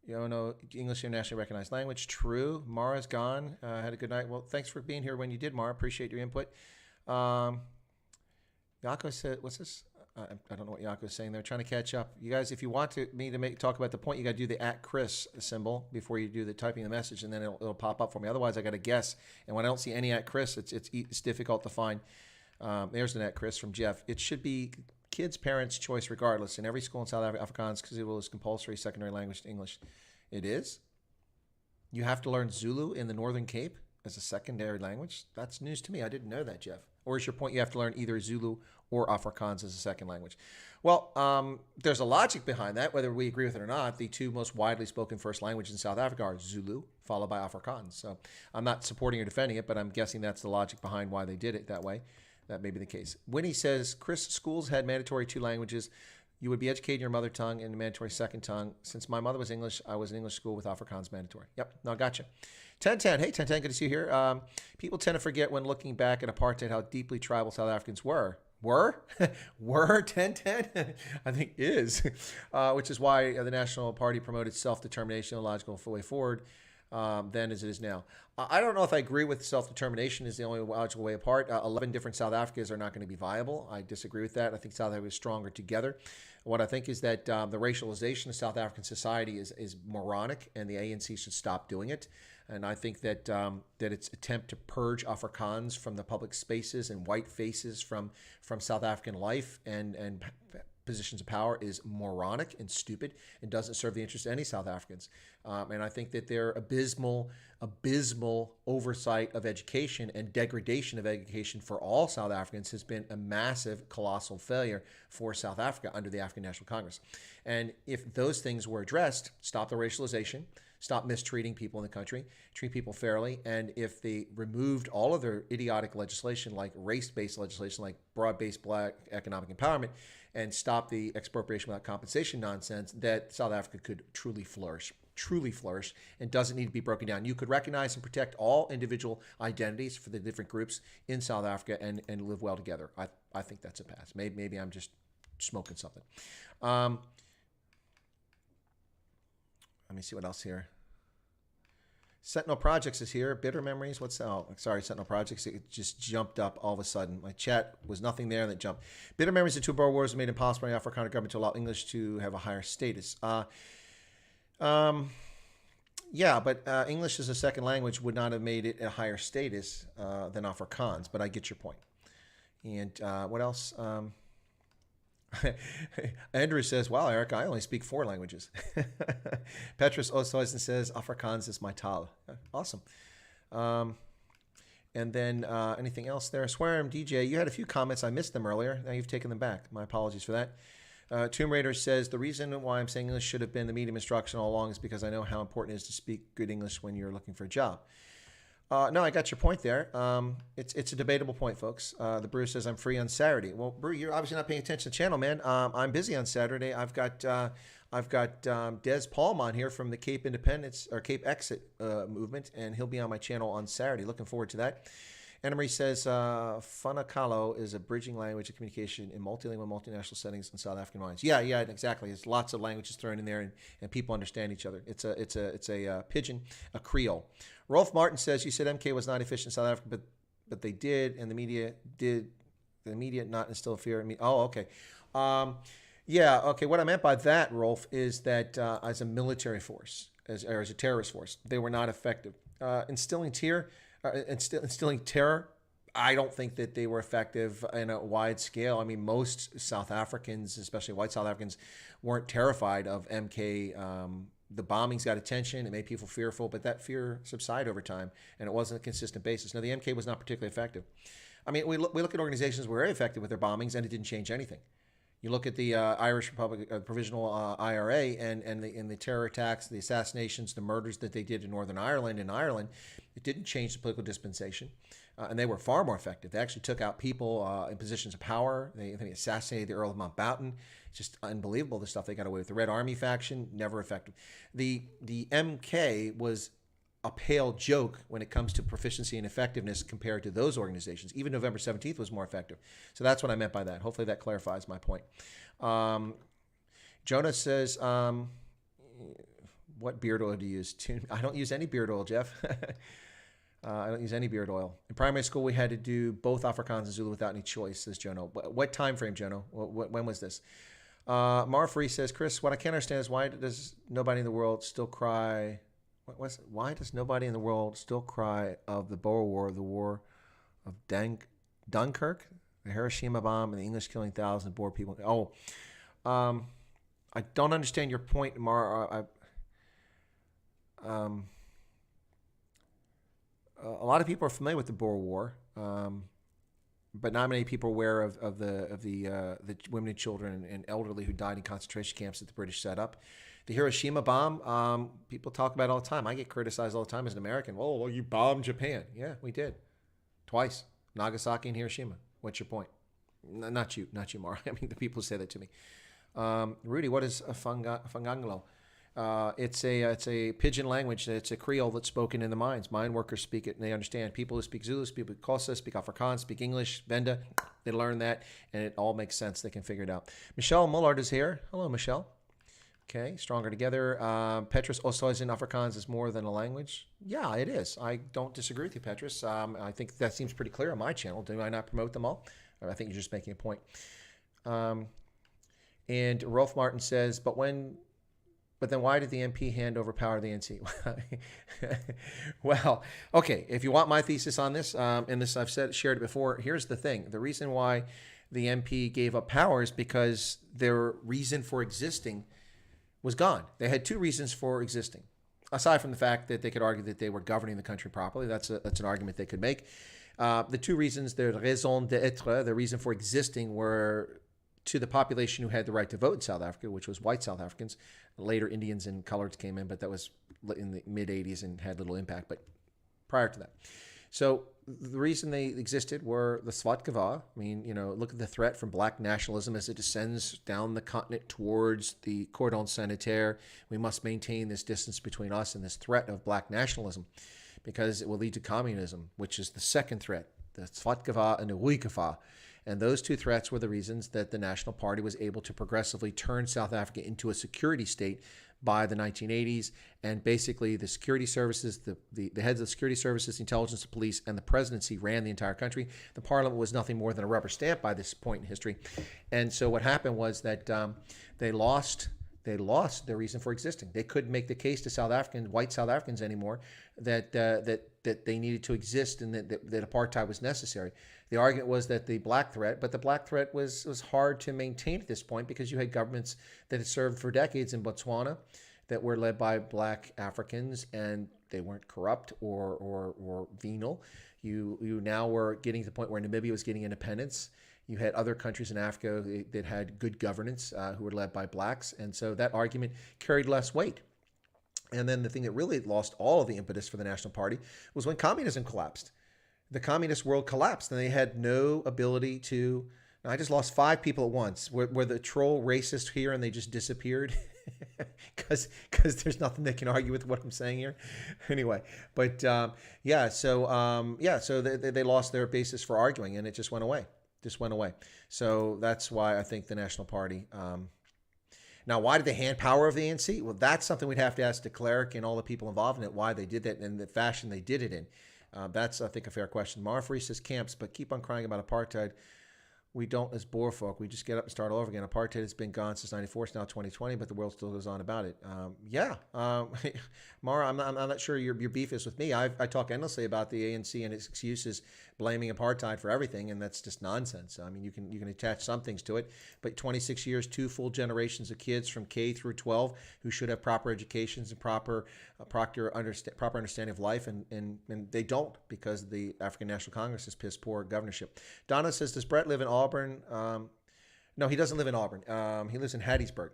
You don't know English internationally recognized language. True. Mara's gone. Had a good night. Well, thanks for being here when you did, Mara. Appreciate your input. Yako said, what's this? I don't know what Yako is saying there. Trying to catch up. You guys, if you want me to talk about the point, you got to do the @Chris symbol before you do the typing the message, and then it'll pop up for me. Otherwise, I got to guess. And when I don't see any @Chris, it's difficult to find. There's an @Chris from Jeff. It should be kids' parents' choice regardless. In every school in South Africa, Afrikaans is compulsory secondary language to English. It is? You have to learn Zulu in the Northern Cape as a secondary language? That's news to me. I didn't know that, Jeff. Or is your point you have to learn either Zulu or Afrikaans as a second language? Well, there's a logic behind that, whether we agree with it or not. The two most widely spoken first languages in South Africa are Zulu, followed by Afrikaans. So I'm not supporting or defending it, but I'm guessing that's the logic behind why they did it that way. That may be the case. Winnie says, Chris, schools had mandatory 2 languages. You would be educated in your mother tongue and a mandatory second tongue. Since my mother was English, I was in English school with Afrikaans mandatory. Yep, no, gotcha. 1010, hey, 1010, good to see you here. People tend to forget when looking back at apartheid how deeply tribal South Africans were. Were 1010? I think is, which is why the National Party promoted self-determination, a logical way forward then as it is now. I don't know if I agree with self-determination is the only logical way apart. 11 different South Africas are not going to be viable. I disagree with that. I think South Africa is stronger together. What I think is that the racialization of South African society is moronic, and the ANC should stop doing it. And I think that that its attempt to purge Afrikaans from the public spaces and white faces from South African life and positions of power is moronic and stupid and doesn't serve the interests of any South Africans. And I think that their abysmal oversight of education and degradation of education for all South Africans has been a massive, colossal failure for South Africa under the African National Congress. And if those things were addressed, stop the racialization, stop mistreating people in the country, treat people fairly, and if they removed all of their idiotic legislation like race-based legislation, like broad-based black economic empowerment, and stop the expropriation without compensation nonsense, that South Africa could truly flourish, and doesn't need to be broken down. You could recognize and protect all individual identities for the different groups in South Africa and live well together. I think that's a pass. Maybe I'm just smoking something. Let me see what else here. Sentinel Projects is here. Bitter Memories. What's that? Oh, sorry, Sentinel Projects. It just jumped up all of a sudden. My chat was nothing there, and it jumped. Bitter Memories of 2 Boer Wars made impossible by the Afrikaner government to allow English to have a higher status. Yeah, but English as a second language would not have made it a higher status than Afrikaans, but I get your point. And what else? Andrew says, wow, Eric, I only speak 4 languages. Petrus Ostoisen says, Afrikaans is my taal. Awesome. And then anything else there? Swearim, DJ, you had a few comments. I missed them earlier. Now you've taken them back. My apologies for that. Tomb Raider says, the reason why I'm saying English should have been the medium instruction all along is because I know how important it is to speak good English when you're looking for a job. No, I got your point there. It's a debatable point, folks. The Brew says I'm free on Saturday. Well, Brew, you're obviously not paying attention to the channel, man. I'm busy on Saturday. I've got Des Palm on here from the Cape Independence or Cape Exit movement, and he'll be on my channel on Saturday. Looking forward to that. Anna Marie says Funakalo is a bridging language of communication in multilingual, multinational settings in South African minds. Yeah, exactly. There's lots of languages thrown in there, and people understand each other. It's a pidgin, a Creole. Rolf Martin says you said MK was not efficient in South Africa, but they did, and the media did. The media not instill fear in me. Oh, okay. Yeah, okay. What I meant by that, Rolf, is that as a military force, or as a terrorist force, they were not effective. Instilling terror, I don't think that they were effective in a wide scale. I mean, most South Africans, especially white South Africans, weren't terrified of MK. The bombings got attention. It made people fearful, but that fear subsided over time, and it wasn't a consistent basis. Now, the MK was not particularly effective. I mean, we look at organizations who were very effective with their bombings, and it didn't change anything. You look at the Irish Republic Provisional IRA and the terror attacks, the assassinations, the murders that they did in Northern Ireland. In Ireland, it didn't change the political dispensation, and they were far more effective. They actually took out people in positions of power. They assassinated the Earl of Mountbatten. It's just unbelievable the stuff they got away with. The Red Army faction, never effective. The MK was a pale joke when it comes to proficiency and effectiveness compared to those organizations. Even November 17th was more effective. So that's what I meant by that. Hopefully that clarifies my point. Jonah says, what beard oil do you use? I don't use any beard oil, Jeff. I don't use any beard oil. In primary school, we had to do both Afrikaans and Zulu without any choice, says Jono. What time frame, Jono? When was this? Marfree says, Chris, what I can't understand is why does nobody in the world still cry... Why does nobody in the world still cry of the Boer War, the War of Dunkirk, the Hiroshima bomb, and the English killing thousands of Boer people? I don't understand your point, Mar. A lot of people are familiar with the Boer War, but not many people are aware of the women and children and elderly who died in concentration camps that the British set up. The Hiroshima bomb, people talk about it all the time. I get criticized all the time as an American. Well, you bombed Japan. Yeah, we did. Twice. Nagasaki and Hiroshima. What's your point? Not you, Mara. I mean, the people say that to me. Rudy, what is a fanganglo? It's a pidgin language. It's a Creole that's spoken in the mines. Mine workers speak it and they understand. People who speak Zulu, speak Xhosa, speak Afrikaans, speak English, Venda, they learn that and it all makes sense. They can figure it out. Michelle Mullard is here. Hello, Michelle. Okay, stronger together. Petrus Ostoys in Afrikaans is more than a language. Yeah, it is. I don't disagree with you, Petrus. I think that seems pretty clear on my channel. Do I not promote them all? Or I think you're just making a point. And Rolf Martin says, but then why did the MP hand over power to the NC? Well, okay, if you want my thesis on this, and this I've shared it before, here's the thing. The reason why the MP gave up power is because their reason for existing was gone. They had two reasons for existing. Aside from the fact that they could argue that they were governing the country properly, that's an argument they could make. The two reasons, their raison d'être, the reason for existing, were to the population who had the right to vote in South Africa, which was white South Africans. Later, Indians and coloreds came in, but that was in the mid-'80s and had little impact, but prior to that. So the reason they existed were the Swatkava. I mean, look at the threat from black nationalism as it descends down the continent towards the cordon sanitaire. We must maintain this distance between us and this threat of black nationalism because it will lead to communism, which is the second threat, the Swatkava and the Ruikava. And those two threats were the reasons that the National Party was able to progressively turn South Africa into a security state by the 1980s. And basically the security services, the heads of the security services, the intelligence, the police, and the presidency ran the entire country. The parliament was nothing more than a rubber stamp by this point in history. And so what happened was that they lost their reason for existing. They couldn't make the case to South Africans, white South Africans anymore, that they needed to exist and that apartheid was necessary. The argument was that the black threat, but the black threat was hard to maintain at this point because you had governments that had served for decades in Botswana that were led by black Africans and they weren't corrupt or venal. You now were getting to the point where Namibia was getting independence. You had other countries in Africa that had good governance who were led by blacks. And so that argument carried less weight. And then the thing that really lost all of the impetus for the National Party was when communism collapsed. The communist world collapsed and they had no ability to... Now, I just lost 5 people at once. Were the troll racist here and they just disappeared? Because there's nothing they can argue with what I'm saying here. Anyway, but so they lost their basis for arguing and it just went away. So that's why I think the National Party... Now, why did they hand power of the ANC? Well, that's something we'd have to ask de Klerk and all the people involved in it, why they did that and the fashion they did it in. That's, I think, a fair question. Marfree says camps, but keep on crying about apartheid. We don't as Boer folk. We just get up and start all over again. Apartheid has been gone since '94. It's now 2020, but the world still goes on about it. Mara, I'm not sure your beef is with me. I talk endlessly about the ANC and its excuses, blaming apartheid for everything, and that's just nonsense. I mean, you can attach some things to it, but 26 years, 2 full generations of kids from K through 12 who should have proper educations and proper understanding of life, and they don't because the African National Congress is piss poor governorship. Donna says, does Brett live in Auburn? No, he doesn't live in Auburn. He lives in Hattiesburg,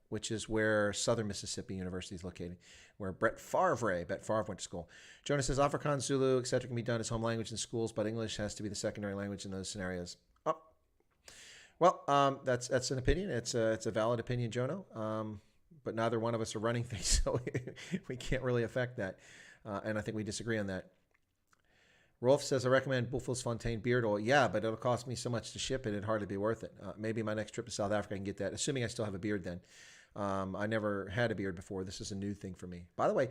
which is where Southern Mississippi University is located, where Brett Favre went to school. Jonah says, Afrikaans, Zulu, etc. can be done as home language in schools, but English has to be the secondary language in those scenarios. Oh, well, that's an opinion. It's a valid opinion, Jono. But neither one of us are running things, so we can't really affect that. And I think we disagree on that. Rolf says, I recommend Buffalo's Fontaine beard oil. Yeah, but it'll cost me so much to ship it, it'd hardly be worth it. Maybe my next trip to South Africa I can get that, assuming I still have a beard then. I never had a beard before. This is a new thing for me. By the way,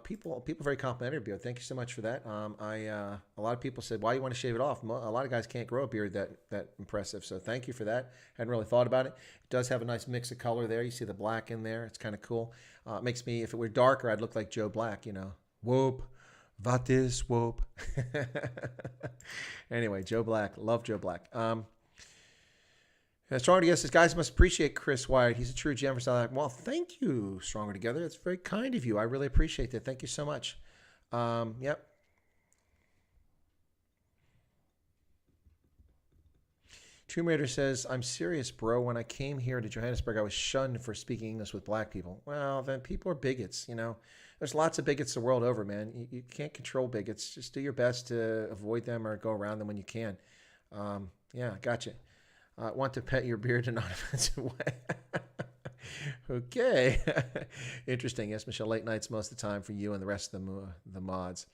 people very complimentary beard. Thank you so much for that. A lot of people said, why you want to shave it off? A lot of guys can't grow a beard that impressive. So thank you for that. Hadn't really thought about it. It does have a nice mix of color there. You see the black in there. It's kind of cool. It makes me, if it were darker, I'd look like Joe Black, you know. Whoop. Wat is whoop. Anyway, Joe Black. Love Joe Black. Stronger Together says, guys must appreciate Chris Wyatt. He's a true gem for South Africa. Well, thank you, Stronger Together. That's very kind of you. I really appreciate that. Thank you so much. Yep. Tomb Raider says, I'm serious, bro. When I came here to Johannesburg, I was shunned for speaking English with black people. Well, then people are bigots, you know. There's lots of bigots the world over, man. You can't control bigots. Just do your best to avoid them or go around them when you can. Yeah, gotcha. Want to pet your beard in a non-offensive way. Okay. Interesting. Yes, Michelle, late nights most of the time for you and the rest of the mods.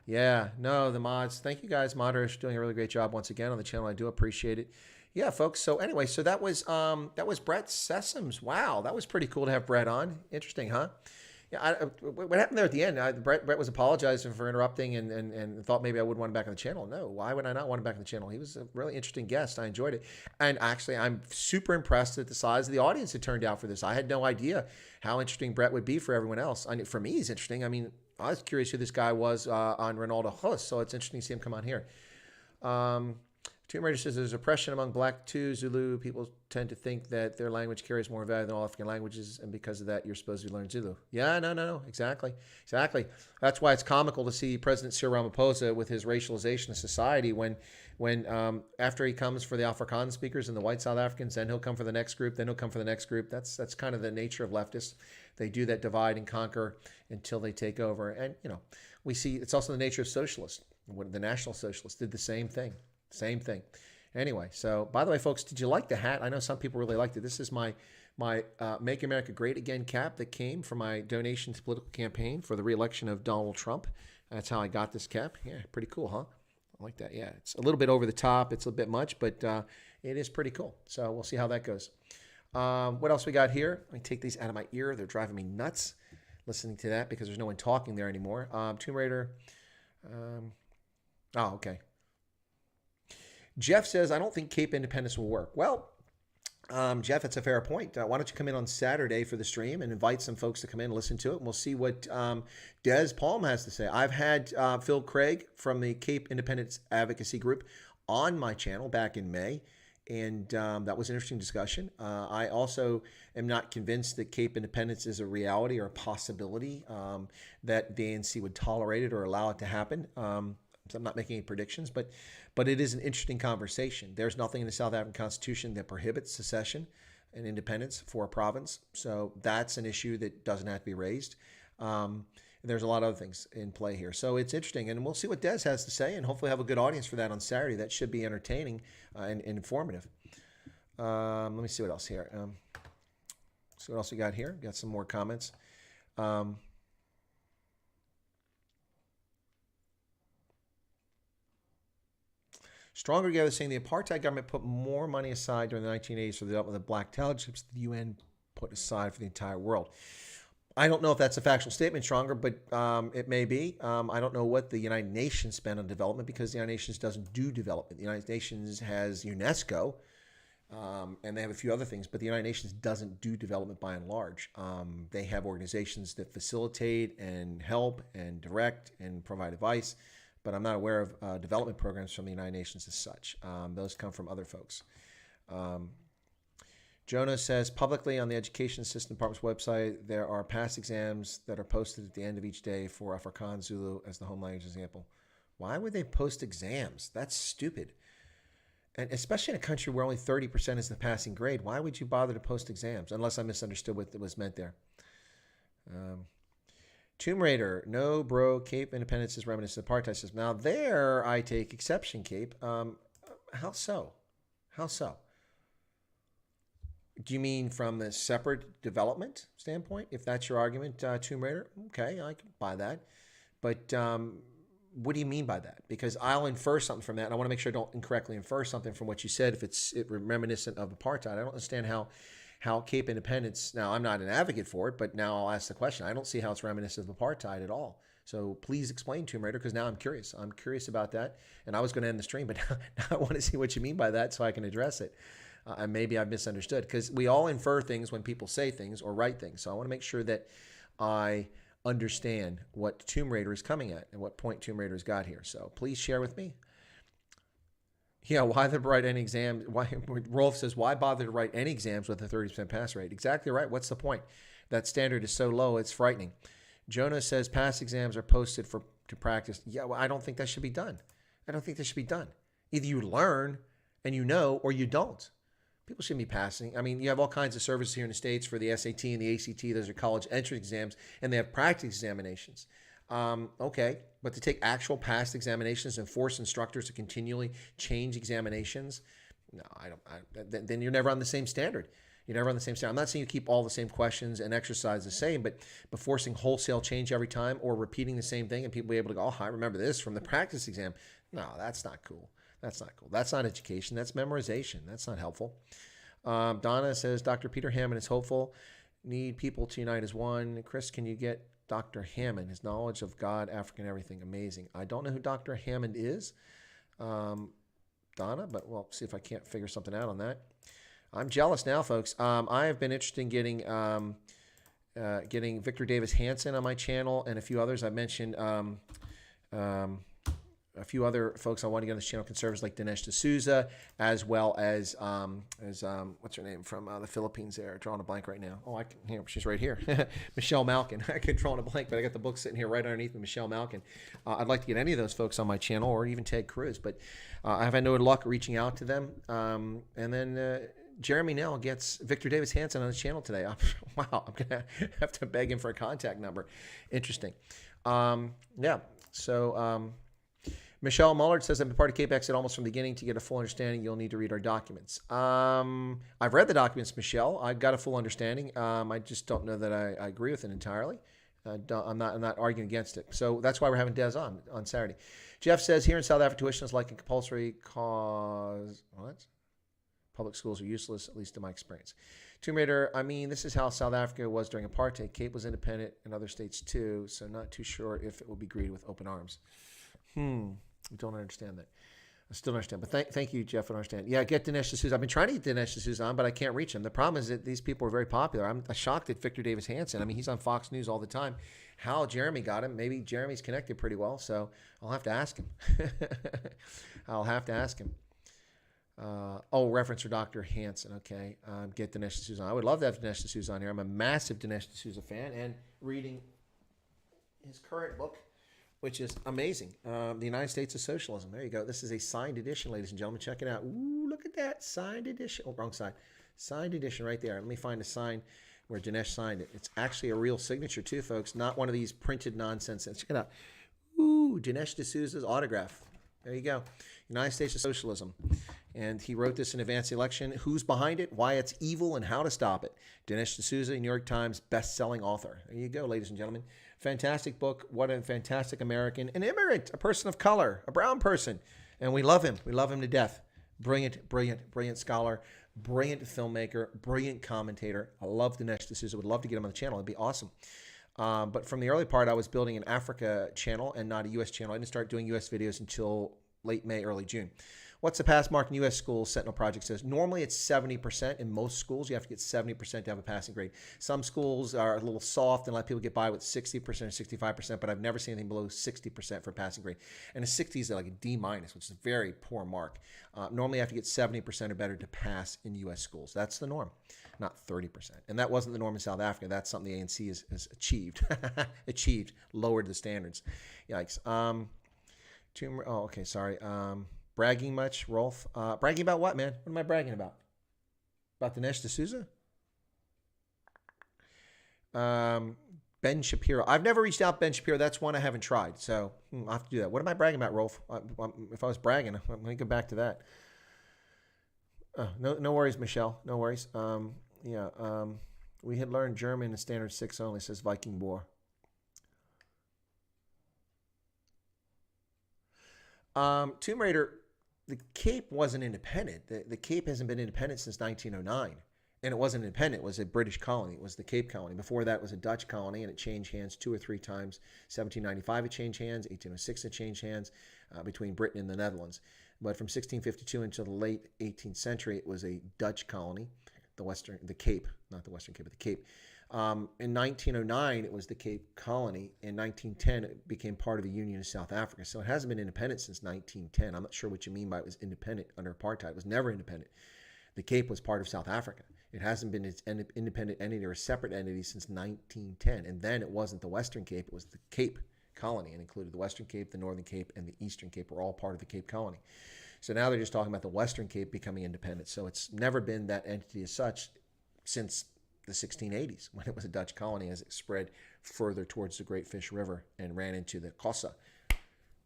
Yeah, no, the mods. Thank you guys, moderators, for doing a really great job once again on the channel. I do appreciate it. Yeah, folks. So anyway, so that was Brett Sessums. Wow, that was pretty cool to have Brett on. Interesting, huh? Yeah, what happened there at the end? Brett was apologizing for interrupting and thought maybe I wouldn't want him back on the channel. No, why would I not want him back on the channel? He was a really interesting guest. I enjoyed it. And actually, I'm super impressed at the size of the audience it turned out for this. I had no idea how interesting Brett would be for everyone else. For me, he's interesting. I mean, I was curious who this guy was on Ronaldo Hus, so it's interesting to see him come on here. Tomb Raider says there's oppression among black too. Zulu people tend to think that their language carries more value than all African languages, and because of that, you're supposed to learn Zulu. Yeah, no, exactly. That's why it's comical to see President Cyril Ramaphosa with his racialization of society when after he comes for the Afrikaans speakers and the white South Africans, then he'll come for the next group, then he'll come for the next group. That's kind of the nature of leftists. They do that divide and conquer until they take over. And, you know, we see it's also the nature of socialists. The National Socialists did the same thing. Same thing. Anyway, so by the way, folks, did you like the hat? I know some people really liked it. This is my Make America Great Again cap that came from my donation to political campaign for the re-election of Donald Trump. That's how I got this cap. Yeah, pretty cool, huh? I like that. Yeah, it's a little bit over the top. It's a bit much, but it is pretty cool. So we'll see how that goes. What else we got here? Let me take these out of my ear. They're driving me nuts listening to that because there's no one talking there anymore. Tomb Raider. Oh, okay. Jeff says, I don't think Cape Independence will work. Well, Jeff, that's a fair point. Why don't you come in on Saturday for the stream and invite some folks to come in and listen to it, and we'll see what Des Palm has to say. I've had Phil Craig from the Cape Independence Advocacy Group on my channel back in May, and that was an interesting discussion. I also am not convinced that Cape Independence is a reality or a possibility that the ANC would tolerate it or allow it to happen. So I'm not making any predictions, but it is an interesting conversation. There's nothing in the South African Constitution that prohibits secession and independence for a province. So that's an issue that doesn't have to be raised. There's a lot of other things in play here. So it's interesting, and we'll see what Des has to say, and hopefully have a good audience for that on Saturday. That should be entertaining and informative. Let me see what else here. See what else we got here. Got some more comments. Stronger Together saying the apartheid government put more money aside during the 1980s for the development of the black townships than the UN put aside for the entire world. I don't know if that's a factual statement stronger, but it may be. I don't know what the United Nations spend on development because the United Nations doesn't do development. The United Nations has UNESCO, and they have a few other things, but the United Nations doesn't do development by and large. They have organizations that facilitate and help and direct and provide advice, but I'm not aware of development programs from the United Nations as such. Those come from other folks. Jonah says, publicly on the Education System Department's website, there are past exams that are posted at the end of each day for Afrikaans Zulu as the home language example. Why would they post exams? That's stupid. And especially in a country where only 30% is the passing grade, why would you bother to post exams? Unless I misunderstood what was meant there. Tomb Raider, no, bro, Cape Independence is reminiscent of apartheid system. Now there I take exception, Cape. How so? How so? Do you mean from a separate development standpoint? If that's your argument, Tomb Raider, okay, I can buy that. But what do you mean by that? Because I'll infer something from that, and I want to make sure I don't incorrectly infer something from what you said if it's reminiscent of apartheid. I don't understand how Cape Independence, now I'm not an advocate for it, but now I'll ask the question. I don't see how it's reminiscent of apartheid at all. So please explain, Tomb Raider, because now I'm curious. I'm curious about that, and I was going to end the stream, but now I want to see what you mean by that so I can address it. And maybe I've misunderstood, because we all infer things when people say things or write things. So I want to make sure that I understand what Tomb Raider is coming at and what point Tomb Raider's got here. So please share with me. Yeah, why the write any exams? Why Rolf says, why bother to write any exams with a 30% pass rate? Exactly right. What's the point? That standard is so low, it's frightening. Jonah says past exams are posted to practice. Yeah, well, I don't think that should be done. I don't think that should be done. Either you learn and you know, or you don't. People shouldn't be passing. I mean, you have all kinds of services here in the States for the SAT and the ACT. Those are college entrance exams, and they have practice examinations. Okay, but to take actual past examinations and force instructors to continually change examinations, no, then you're never on the same standard. You're never on the same standard. I'm not saying you keep all the same questions and exercise the same, but forcing wholesale change every time or repeating the same thing and people be able to go, oh, I remember this from the practice exam. No, that's not cool. That's not cool. That's not education. That's memorization. That's not helpful. Donna says, Dr. Peter Hammond is hopeful. Need people to unite as one. Chris, can you get Dr. Hammond? His knowledge of God, African, everything. Amazing. I don't know who Dr. Hammond is, Donna, but we'll see if I can't figure something out on that. I'm jealous now, folks. I have been interested in getting Victor Davis Hanson on my channel and a few others. I mentioned a few other folks I want to get on this channel, conservatives like Dinesh D'Souza, as well as what's her name from the Philippines there? Drawing a blank right now. Oh, she's right here. Michelle Malkin. I could draw on a blank, but I got the book sitting here right underneath me, Michelle Malkin. I'd like to get any of those folks on my channel, or even Ted Cruz, but I've had no luck reaching out to them. And then Jeremy Nell gets Victor Davis Hanson on his channel today. Wow, I'm going to have to beg him for a contact number. Interesting. Yeah, so... Michelle Mullard says, I've been part of Cape Exit almost from the beginning. To get a full understanding, you'll need to read our documents. I've read the documents, Michelle. I've got a full understanding. I just don't know that I agree with it entirely. I'm not arguing against it. So that's why we're having Des on Saturday. Jeff says, here in South Africa, tuition is like a compulsory cause. What? Public schools are useless, at least in my experience. Tomb Raider, I mean, this is how South Africa was during apartheid. Cape was independent in other states too, so not too sure if it will be greeted with open arms. I don't understand that. I still don't understand. But thank you, Jeff, for understanding. Yeah, get Dinesh D'Souza. I've been trying to get Dinesh D'Souza on, but I can't reach him. The problem is that these people are very popular. I'm shocked at Victor Davis Hanson. I mean, he's on Fox News all the time. How Jeremy got him, maybe Jeremy's connected pretty well, so I'll have to ask him. I'll have to ask him. Reference for Dr. Hanson. Okay, get Dinesh D'Souza on. I would love to have Dinesh D'Souza on here. I'm a massive Dinesh D'Souza fan and reading his current book, which is amazing. The United States of Socialism. There you go. This is a signed edition, ladies and gentlemen. Check it out. Ooh, look at that. Signed edition. Oh, wrong side. Signed edition right there. Let me find a sign where Dinesh signed it. It's actually a real signature too, folks. Not one of these printed nonsense. Check it out. Ooh, Dinesh D'Souza's autograph. There you go. United States of Socialism. And he wrote this in advance election. Who's behind it, why it's evil, and how to stop it. Dinesh D'Souza, New York Times best-selling author. There you go, ladies and gentlemen. Fantastic book. What a fantastic American. An immigrant, a person of color, a brown person. And we love him. We love him to death. Brilliant, brilliant, brilliant scholar, brilliant filmmaker, brilliant commentator. I love Dinesh D'Souza. Would love to get him on the channel. It'd be awesome. But from the early part, I was building an Africa channel and not a U.S. channel. I didn't start doing U.S. videos until late May, early June. What's the pass mark in U.S. schools? Sentinel Project says normally it's 70%. In most schools, you have to get 70% to have a passing grade. Some schools are a little soft and let people get by with 60% or 65%, but I've never seen anything below 60% for a passing grade. And a 60 is like a D minus, which is a very poor mark. Normally, you have to get 70% or better to pass in U.S. schools. That's the norm, not 30%. And that wasn't the norm in South Africa. That's something the ANC has achieved. Achieved, lowered the standards. Yikes. Okay, sorry. Bragging much, Rolf? Bragging about what, man? What am I bragging about? About Dinesh D'Souza? Ben Shapiro. I've never reached out Ben Shapiro. That's one I haven't tried. So I'll have to do that. What am I bragging about, Rolf? If I was bragging, I'm going to go back to that. No worries, Michelle. No worries. We had learned German in Standard 6 only, says Viking Boar. Tomb Raider, the Cape wasn't independent. The Cape hasn't been independent since 1909. And it wasn't independent. It was a British colony. It was the Cape Colony. Before that, it was a Dutch colony, and it changed hands 2 or 3 times. 1795, it changed hands. 1806, it changed hands between Britain and the Netherlands. But from 1652 until the late 18th century, it was a Dutch colony, the Cape, not the Western Cape, but the Cape. In 1909, it was the Cape Colony. In 1910, it became part of the Union of South Africa. So it hasn't been independent since 1910. I'm not sure what you mean by it was independent under apartheid. It was never independent. The Cape was part of South Africa. It hasn't been its independent entity or a separate entity since 1910. And then it wasn't the Western Cape. It was the Cape Colony. It included the Western Cape, the Northern Cape, and the Eastern Cape were all part of the Cape Colony. So now they're just talking about the Western Cape becoming independent. So it's never been that entity as such since the 1680s, when it was a Dutch colony, as it spread further towards the Great Fish River and ran into the Xhosa,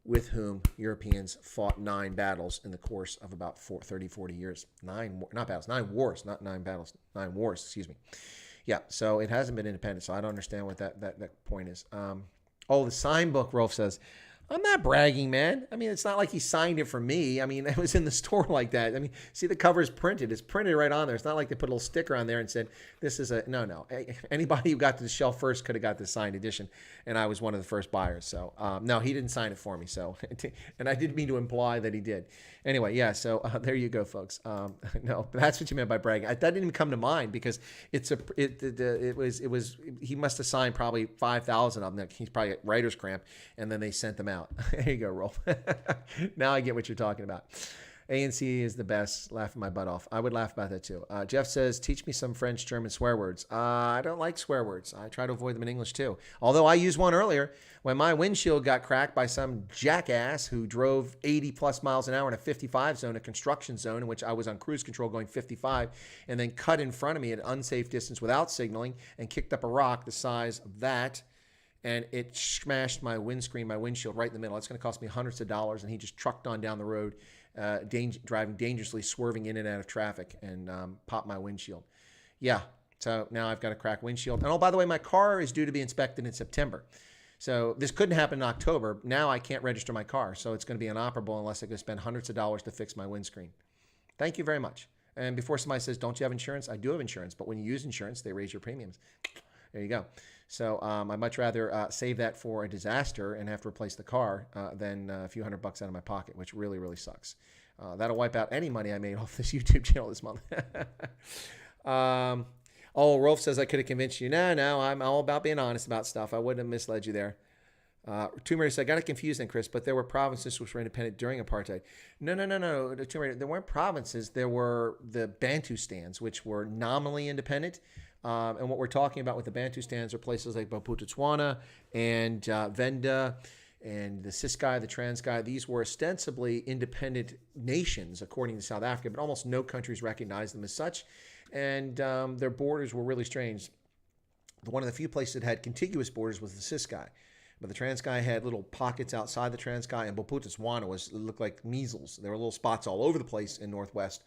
with whom Europeans fought 9 battles in the course of about 40 years. 9 wars, not 9 battles, 9 wars, excuse me. Yeah, so it hasn't been independent, so I don't understand what that point is. The sign book, Rolf says. I'm not bragging, man. I mean, it's not like he signed it for me. I mean, it was in the store like that. I mean, see, the cover is printed. It's printed right on there. It's not like they put a little sticker on there and said, this is a, no. Anybody who got to the shelf first could have got the signed edition, and I was one of the first buyers. So, no, he didn't sign it for me. So, and I didn't mean to imply that he did. Anyway, yeah, so there you go, folks. No, that's what you meant by bragging. That didn't even come to mind because it was he must have signed probably 5,000 of them. He's probably got writer's cramp, and then they sent them out. There you go, Rolf. Now I get what you're talking about. ANC is the best. Laughing my butt off. I would laugh about that too. Jeff says, teach me some French, German swear words. I don't like swear words. I try to avoid them in English too. Although I used one earlier when my windshield got cracked by some jackass who drove 80 plus miles an hour in a 55 zone, a construction zone in which I was on cruise control going 55, and then cut in front of me at an unsafe distance without signaling and kicked up a rock the size of that. And it smashed my windscreen, my windshield right in the middle. It's going to cost me hundreds of dollars. And he just trucked on down the road, driving dangerously, swerving in and out of traffic, and popped my windshield. Yeah, so now I've got a cracked windshield. And by the way, my car is due to be inspected in September. So this couldn't happen in October. Now I can't register my car. So it's going to be inoperable unless I go spend hundreds of dollars to fix my windscreen. Thank you very much. And before somebody says, don't you have insurance? I do have insurance. But when you use insurance, they raise your premiums. There you go. So I'd much rather save that for a disaster and have to replace the car than a few $100 out of my pocket, which really, really sucks. That'll wipe out any money I made off this YouTube channel this month. Rolf says I could have convinced you. No, I'm all about being honest about stuff. I wouldn't have misled you there. Tomb Raider said, I got it confused then, Chris, but there were provinces which were independent during apartheid. No. Tomb Raider, there weren't provinces. There were the Bantustans, which were nominally independent. And what we're talking about with the Bantustans are places like Bophuthatswana and Venda and the Ciskei, the Transkei. These were ostensibly independent nations, according to South Africa, but almost no countries recognized them as such. And their borders were really strange. One of the few places that had contiguous borders was the Ciskei. But the Transkei had little pockets outside the Transkei, and Bophuthatswana looked like measles. There were little spots all over the place in Northwest.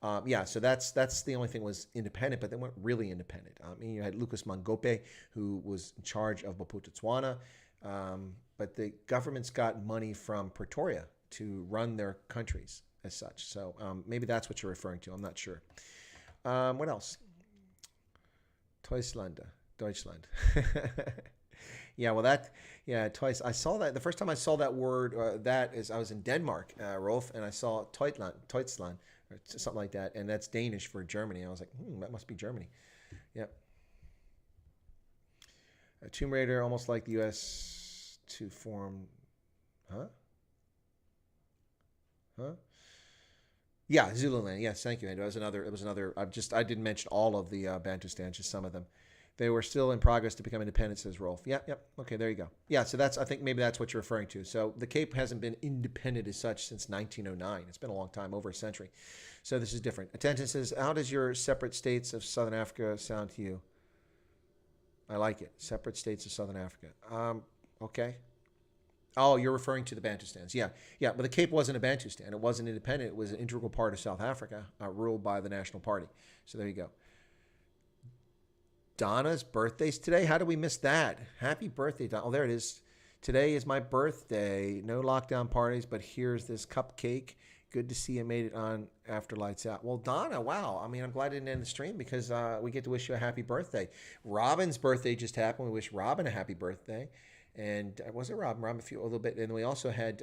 So that's the only thing was independent, but they weren't really independent. You had Lucas Mangope, who was in charge of Bophuthatswana, but the governments got money from Pretoria to run their countries as such. So maybe that's what you're referring to. I'm not sure. What else? Deutschland. Yeah, well, twice. I saw that the first time I saw that word. That is, I was in Denmark, Rolf, and I saw Teutland, or something like that, and that's Danish for Germany. I was like, that must be Germany. Yep. Tomb Raider, almost like the U.S. to form, huh? Huh? Yeah, Zululand. Yes, thank you. It was another. It was another. I didn't mention all of the Bantustan, just some of them. They were still in progress to become independent, says Rolf. Yep. Okay, there you go. Yeah, so I think maybe that's what you're referring to. So the Cape hasn't been independent as such since 1909. It's been a long time, over a century. So this is different. Attention says, how does your separate states of Southern Africa sound to you? I like it. Separate states of Southern Africa. Okay. Oh, you're referring to the Bantustans. Yeah. But the Cape wasn't a Bantustan. It wasn't independent. It was an integral part of South Africa, ruled by the National Party. So there you go. Donna's birthday's today. How do we miss that? Happy birthday, Donna. Oh, there it is. Today is my birthday. No lockdown parties, but here's this cupcake. Good to see you made it on after lights out. Well, Donna, wow. I mean, I'm glad I didn't end the stream because we get to wish you a happy birthday. Robin's birthday just happened. We wish Robin a happy birthday. And was it Robin? Robin a little bit. And we also had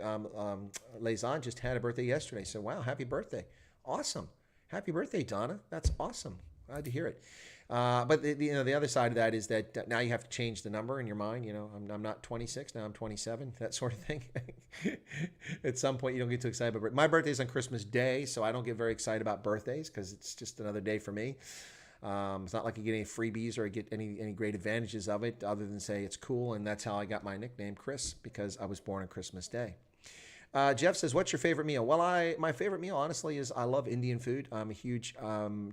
Lazan just had a birthday yesterday. So, wow, happy birthday. Awesome. Happy birthday, Donna. That's awesome. Glad to hear it. But the other side of that is that now you have to change the number in your mind. I'm not 26 now. I'm 27. That sort of thing. At some point, you don't get too excited. But my birthday's on Christmas Day, so I don't get very excited about birthdays because it's just another day for me. It's not like you get any freebies or get any great advantages of it, other than say it's cool, and that's how I got my nickname Chris, because I was born on Christmas Day. Jeff says, what's your favorite meal? Well, my favorite meal, honestly, is I love Indian food. I'm a huge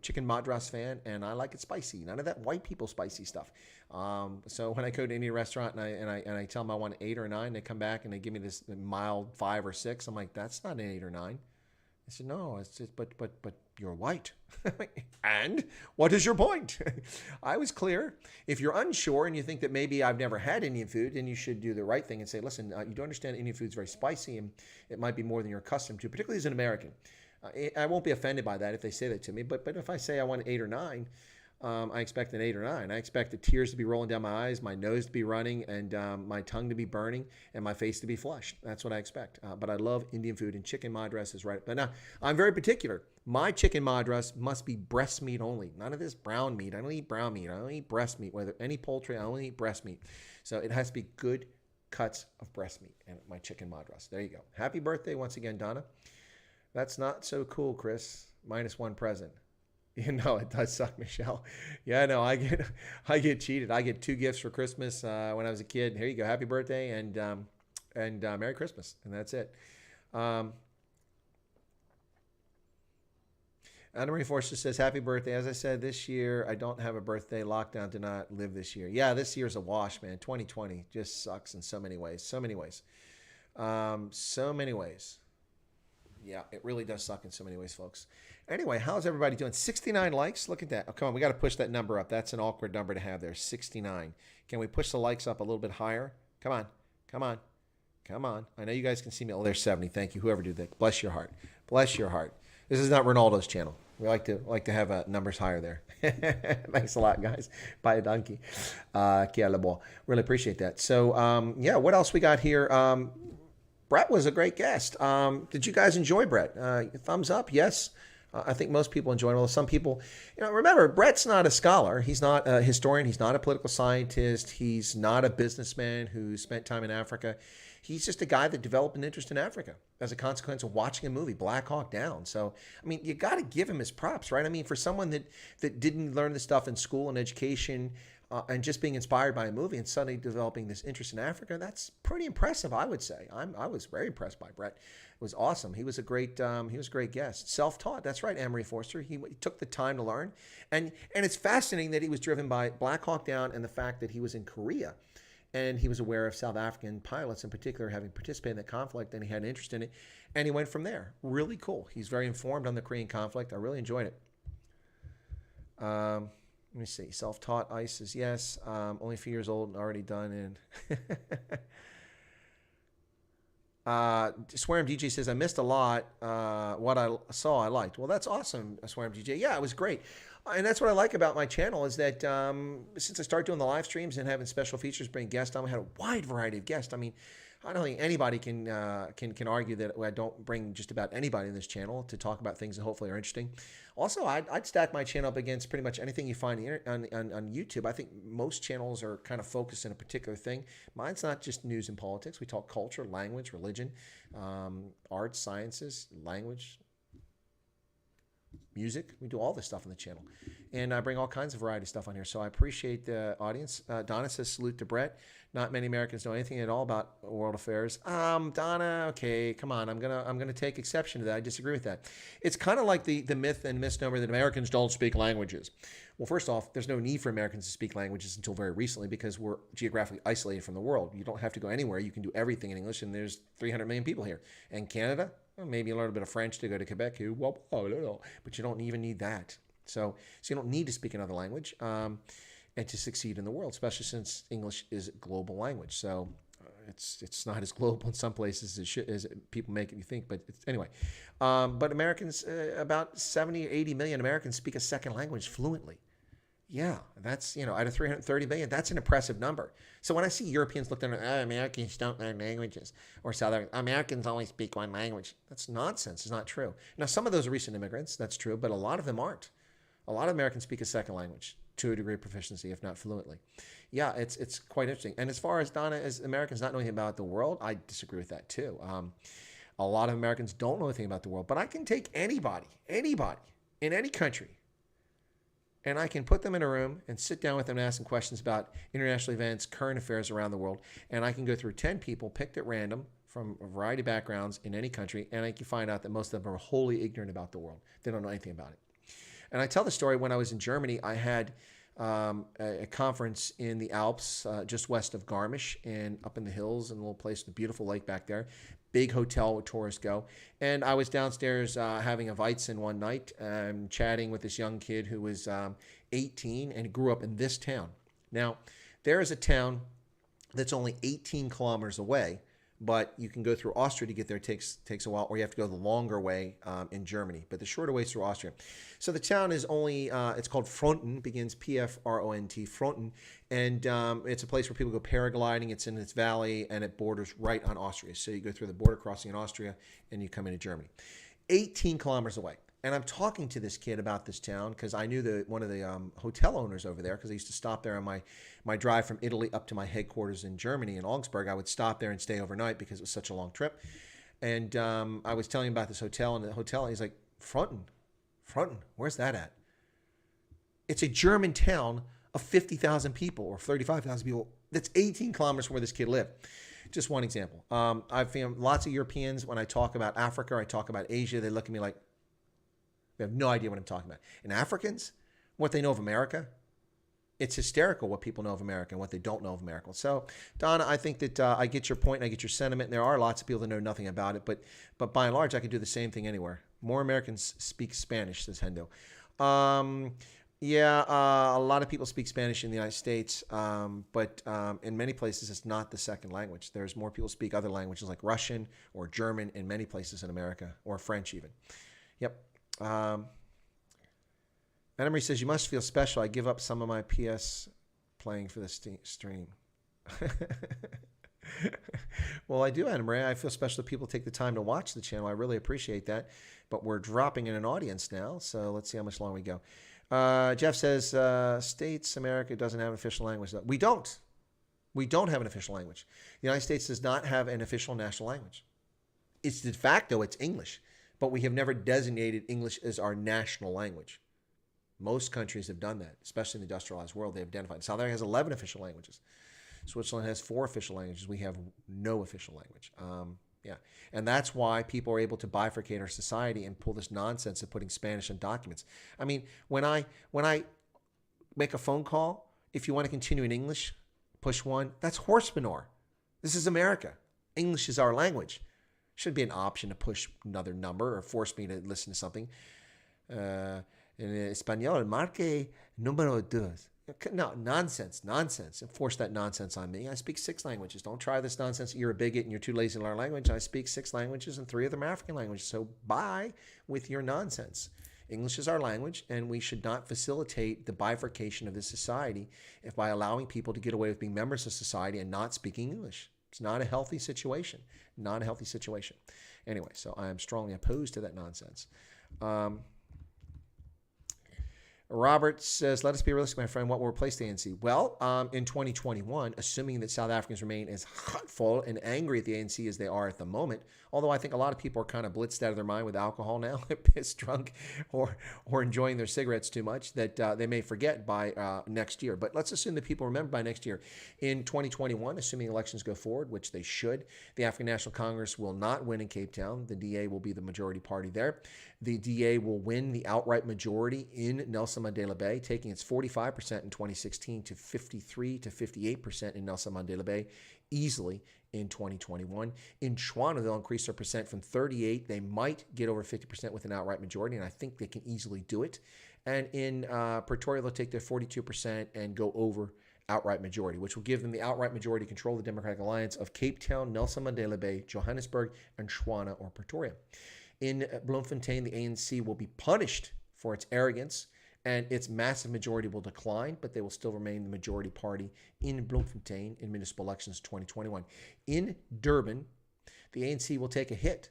chicken madras fan, and I like it spicy. None of that white people spicy stuff. So when I go to any restaurant and I tell them I want an 8 or a 9, they come back and they give me this mild 5 or 6. I'm like, that's not an 8 or 9. I said, no, it's just, but you're white. And what is your point? I was clear. If you're unsure and you think that maybe I've never had Indian food, then you should do the right thing and say, listen, you do understand Indian food is very spicy and it might be more than you're accustomed to, particularly as an American. I won't be offended by that if they say that to me, but if I say I want an 8 or 9, I expect an 8 or 9. I expect the tears to be rolling down my eyes, my nose to be running, and my tongue to be burning, and my face to be flushed. That's what I expect. But I love Indian food, and chicken madras is right. But now, I'm very particular. My chicken madras must be breast meat only. None of this brown meat. I don't eat brown meat. I don't eat breast meat. Whether any poultry, I only eat breast meat. So it has to be good cuts of breast meat and my chicken madras. There you go. Happy birthday once again, Donna. That's not so cool, Chris. -1 present. You know, it does suck, Michelle. Yeah, no, I get cheated. I get 2 gifts for Christmas when I was a kid. Here you go, happy birthday and Merry Christmas, and that's it. Anna Marie Forster says, happy birthday. As I said, this year I don't have a birthday. Lockdown did not live this year. Yeah, this year's a wash, man. 2020 just sucks in so many ways. So many ways. Yeah, it really does suck in so many ways, folks. Anyway, how's everybody doing? 69 likes. Look at that. Oh, come on. We got to push that number up. That's an awkward number to have there. 69. Can we push the likes up a little bit higher? Come on. Come on. Come on. I know you guys can see me. Oh, there's 70. Thank you. Whoever did that. Bless your heart. Bless your heart. This is not Ronaldo's channel. We like to have numbers higher there. Thanks a lot, guys. Bye a donkey. Really appreciate that. So, yeah, what else we got here? Brett was a great guest. Did you guys enjoy Brett? Thumbs up, yes. I think most people enjoyed it. Well, some people, remember, Brett's not a scholar. He's not a historian. He's not a political scientist. He's not a businessman who spent time in Africa. He's just a guy that developed an interest in Africa as a consequence of watching a movie, Black Hawk Down. So, I mean, you got to give him his props, right? I mean, for someone that didn't learn this stuff in school and education, and just being inspired by a movie and suddenly developing this interest in Africa, that's pretty impressive, I would say. I was very impressed by Brett. It was awesome. He was a great guest. Self-taught. That's right, Anne-Marie Forster. He took the time to learn. And it's fascinating that he was driven by Black Hawk Down and the fact that he was in Korea. And he was aware of South African pilots in particular having participated in that conflict, and he had an interest in it. And he went from there. Really cool. He's very informed on the Korean conflict. I really enjoyed it. Let me see. Self-taught ICE is yes. Only a few years old and already done. And Swearim DJ says, I missed a lot. What I saw, I liked. Well, that's awesome, Swearim DJ. Yeah, it was great. And that's what I like about my channel is that since I started doing the live streams and having special features, bring guests on, we had a wide variety of guests. I mean, I don't think anybody can argue that I don't bring just about anybody in this channel to talk about things that hopefully are interesting. Also, I'd stack my channel up against pretty much anything you find on YouTube. I think most channels are kind of focused in a particular thing. Mine's not just news and politics. We talk culture, language, religion, arts, sciences, language, music. We do all this stuff on the channel. And I bring all kinds of variety of stuff on here. So I appreciate the audience. Donna says, salute to Brett. Not many Americans know anything at all about world affairs. Donna, okay, come on. I'm gonna take exception to that. I disagree with that. It's kind of like the myth and misnomer that Americans don't speak languages. Well, first off, there's no need for Americans to speak languages until very recently because we're geographically isolated from the world. You don't have to go anywhere. You can do everything in English, and there's 300 million people here. And Canada, well, maybe a little bit of French to go to Quebec, but you don't even need that. So you don't need to speak another language and to succeed in the world, especially since English is a global language. So it's not as global in some places as people make it you think. But anyway, but Americans, about 70 or 80 million Americans speak a second language fluently. Yeah, that's, out of 330 million, that's an impressive number. So when I see Europeans look down, Americans don't learn languages, or Southern Americans only speak one language, that's nonsense. It's not true. Now, some of those are recent immigrants, that's true, but a lot of them aren't. A lot of Americans speak a second language to a degree of proficiency, if not fluently. Yeah, it's quite interesting. And as far as Donna, as Americans not knowing about the world, I disagree with that too. A lot of Americans don't know anything about the world, but I can take anybody in any country, and I can put them in a room and sit down with them and ask them questions about international events, current affairs around the world. And I can go through 10 people picked at random from a variety of backgrounds in any country, and I can find out that most of them are wholly ignorant about the world. They don't know anything about it. And I tell the story, when I was in Germany, I had a conference in the Alps, just west of Garmisch, and up in the hills in a little place, a beautiful lake back there. Big hotel where tourists go. And I was downstairs having a Weizen one night, chatting with this young kid who was 18 and grew up in this town. Now, there is a town that's only 18 kilometers away, but you can go through Austria to get there. It takes a while, or you have to go the longer way in Germany. But the shorter way is through Austria. So the town is only, it's called Fronten, begins P-F-R-O-N-T, Fronten. And it's a place where people go paragliding. It's in its valley, and it borders right on Austria. So you go through the border crossing in Austria, and you come into Germany. 18 kilometers away. And I'm talking to this kid about this town because I knew one of the hotel owners over there, because I used to stop there on my drive from Italy up to my headquarters in Germany in Augsburg. I would stop there and stay overnight because it was such a long trip. And I was telling him about this hotel, and he's like, Fronten, where's that at? It's a German town of 50,000 people or 35,000 people. That's 18 kilometers from where this kid lived. Just one example. I've found lots of Europeans, when I talk about Africa, I talk about Asia, they look at me like, they have no idea what I'm talking about. And Africans, what they know of America, it's hysterical what people know of America and what they don't know of America. So, Donna, I think that I get your point and I get your sentiment. And there are lots of people that know nothing about it, but by and large, I could do the same thing anywhere. More Americans speak Spanish, says Hendo. A lot of people speak Spanish in the United States, but in many places, it's not the second language. There's more people speak other languages like Russian or German in many places in America, or French even. Yep. Anna-Marie says, you must feel special. I give up some of my PS playing for this stream. Well, I do, Anna-Marie. I feel special that people take the time to watch the channel. I really appreciate that. But we're dropping in an audience now, so let's see how much longer we go. Jeff says, States, America doesn't have an official language. We don't. We don't have an official language. The United States does not have an official national language. It's de facto, it's English. But we have never designated English as our national language. Most countries have done that, especially in the industrialized world. They've identified. South Africa has 11 official languages. Switzerland has 4 official languages. We have no official language. And that's why people are able to bifurcate our society and pull this nonsense of putting Spanish in documents. I mean, when I make a phone call, if you want to continue in English, push 1. That's horse manure. This is America. English is our language. Should be an option to push another number or force me to listen to something. En español, marque número 2. No, nonsense. Enforce that nonsense on me. I speak 6 languages. Don't try this nonsense. You're a bigot and you're too lazy to learn language. I speak 6 languages and 3 of them are African languages. So bye with your nonsense. English is our language, and we should not facilitate the bifurcation of this society if by allowing people to get away with being members of society and not speaking English. It's not a healthy situation. Not a healthy situation. Anyway, so I am strongly opposed to that nonsense. Robert says, let us be realistic, my friend. What will replace the ANC? Well, in 2021, assuming that South Africans remain as hurtful and angry at the ANC as they are at the moment, although I think a lot of people are kind of blitzed out of their mind with alcohol now, pissed drunk, or enjoying their cigarettes too much, that they may forget by next year. But let's assume that people remember by next year. In 2021, assuming elections go forward, which they should, the African National Congress will not win in Cape Town. The DA will be the majority party there. The DA will win the outright majority in Nelson Mandela Bay, taking its 45% in 2016 to 53 to 58% in Nelson Mandela Bay easily in 2021. In Shwana, they'll increase their percent from 38. They might get over 50% with an outright majority, and I think they can easily do it. And in Pretoria, they'll take their 42% and go over outright majority, which will give them the outright majority control of the Democratic Alliance of Cape Town, Nelson Mandela Bay, Johannesburg, and Shwana or Pretoria. In Bloemfontein, the ANC will be punished for its arrogance, and its massive majority will decline, but they will still remain the majority party in Bloemfontein in municipal elections 2021. In Durban, the ANC will take a hit,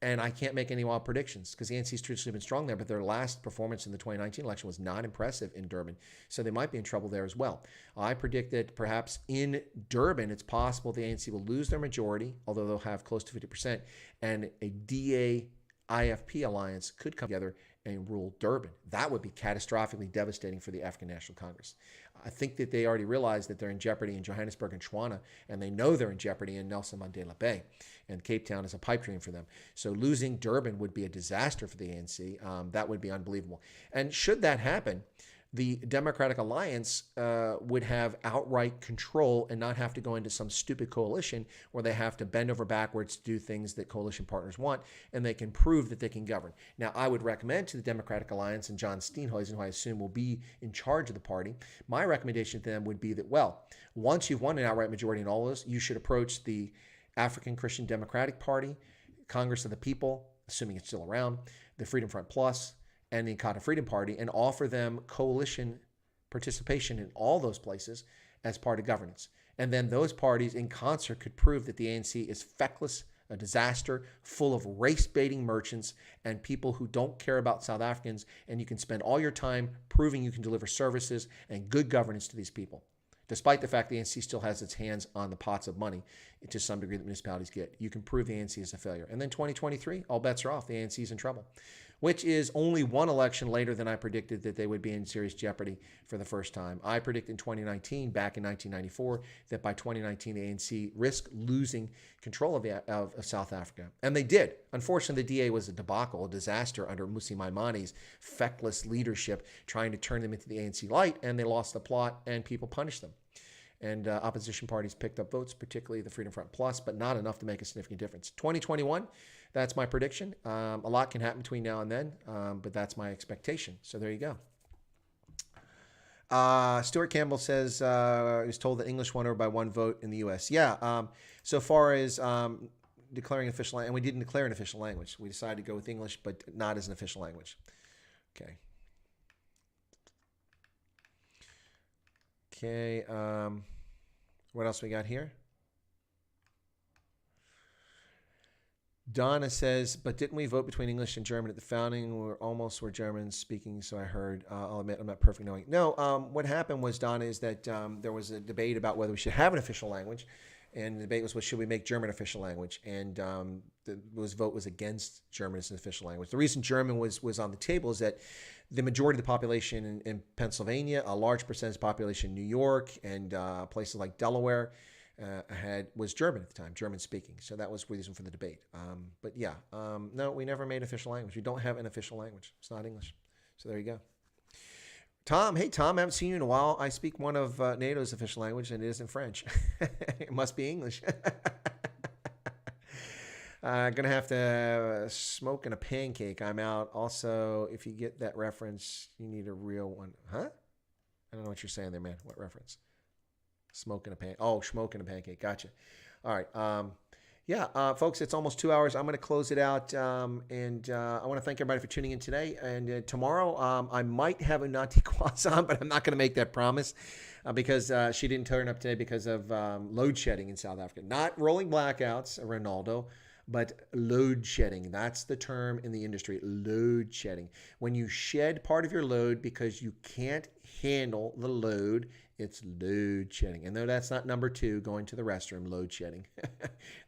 and I can't make any wild predictions because the ANC has traditionally been strong there, but their last performance in the 2019 election was not impressive in Durban, so they might be in trouble there as well. I predict that perhaps in Durban, it's possible the ANC will lose their majority, although they'll have close to 50%, and a DA-IFP alliance could come together and rule Durban. That would be catastrophically devastating for the African National Congress. I think that they already realize that they're in jeopardy in Johannesburg and Shwana, and they know they're in jeopardy in Nelson Mandela Bay, and Cape Town is a pipe dream for them. So losing Durban would be a disaster for the ANC. That would be unbelievable. And should that happen, the Democratic Alliance would have outright control and not have to go into some stupid coalition where they have to bend over backwards to do things that coalition partners want, and they can prove that they can govern. Now, I would recommend to the Democratic Alliance and John Steenhuisen, who I assume will be in charge of the party, my recommendation to them would be that, well, once you've won an outright majority in all those, you should approach the African Christian Democratic Party, Congress of the People, assuming it's still around, the Freedom Front Plus, and the Inkatha Freedom Party, and offer them coalition participation in all those places as part of governance. And then those parties in concert could prove that the ANC is feckless, a disaster, full of race-baiting merchants and people who don't care about South Africans, and you can spend all your time proving you can deliver services and good governance to these people, despite the fact the ANC still has its hands on the pots of money to some degree that municipalities get. You can prove the ANC is a failure. And then 2023, all bets are off. The ANC is in trouble, which is only one election later than I predicted that they would be in serious jeopardy for the first time. I predicted in 2019, back in 1994, that by 2019, the ANC risked losing control of South Africa. And they did. Unfortunately, the DA was a debacle, a disaster under Mmusi Maimani's feckless leadership, trying to turn them into the ANC light, and they lost the plot, and people punished them. And opposition parties picked up votes, particularly the Freedom Front Plus, but not enough to make a significant difference. 2021, that's my prediction. A lot can happen between now and then, but that's my expectation. So there you go. Stuart Campbell says he was told that English won over by 1 vote in the U.S. Yeah, so far as declaring official language, and we didn't declare an official language. We decided to go with English, but not as an official language. Okay. Okay, what else we got here? Donna says, but didn't we vote between English and German at the founding? We almost were German speaking, so I heard. I'll admit I'm not perfect knowing. No, what happened was, Donna, is that there was a debate about whether we should have an official language, and the debate was, well, should we make German official language? And the vote was against German as an official language. The reason German was on the table is that the majority of the population in Pennsylvania, a large percentage of the population in New York, and places like Delaware was German at the time, German speaking. So that was the reason for the debate. But yeah, no, we never made official language. We don't have an official language. It's not English. So there you go. Tom, hey Tom, I haven't seen you in a while. I speak one of NATO's official language, and it isn't French. It must be English. Gonna have to smoke in a pancake. I'm out. Also, if you get that reference, you need a real one. Huh? I don't know what you're saying there, man. What reference? Smoking a pancake. Oh, smoking a pancake. Gotcha. All right. Yeah, folks, it's almost 2 hours. I'm going to close it out. And I want to thank everybody for tuning in today. And tomorrow, I might have Unati Kwaz on, but I'm not going to make that promise because she didn't turn up today because of load shedding in South Africa. Not rolling blackouts, Ronaldo, but load shedding. That's the term in the industry, load shedding. When you shed part of your load because you can't handle the load, it's load shedding. And though that's not number 2, going to the restroom, load shedding.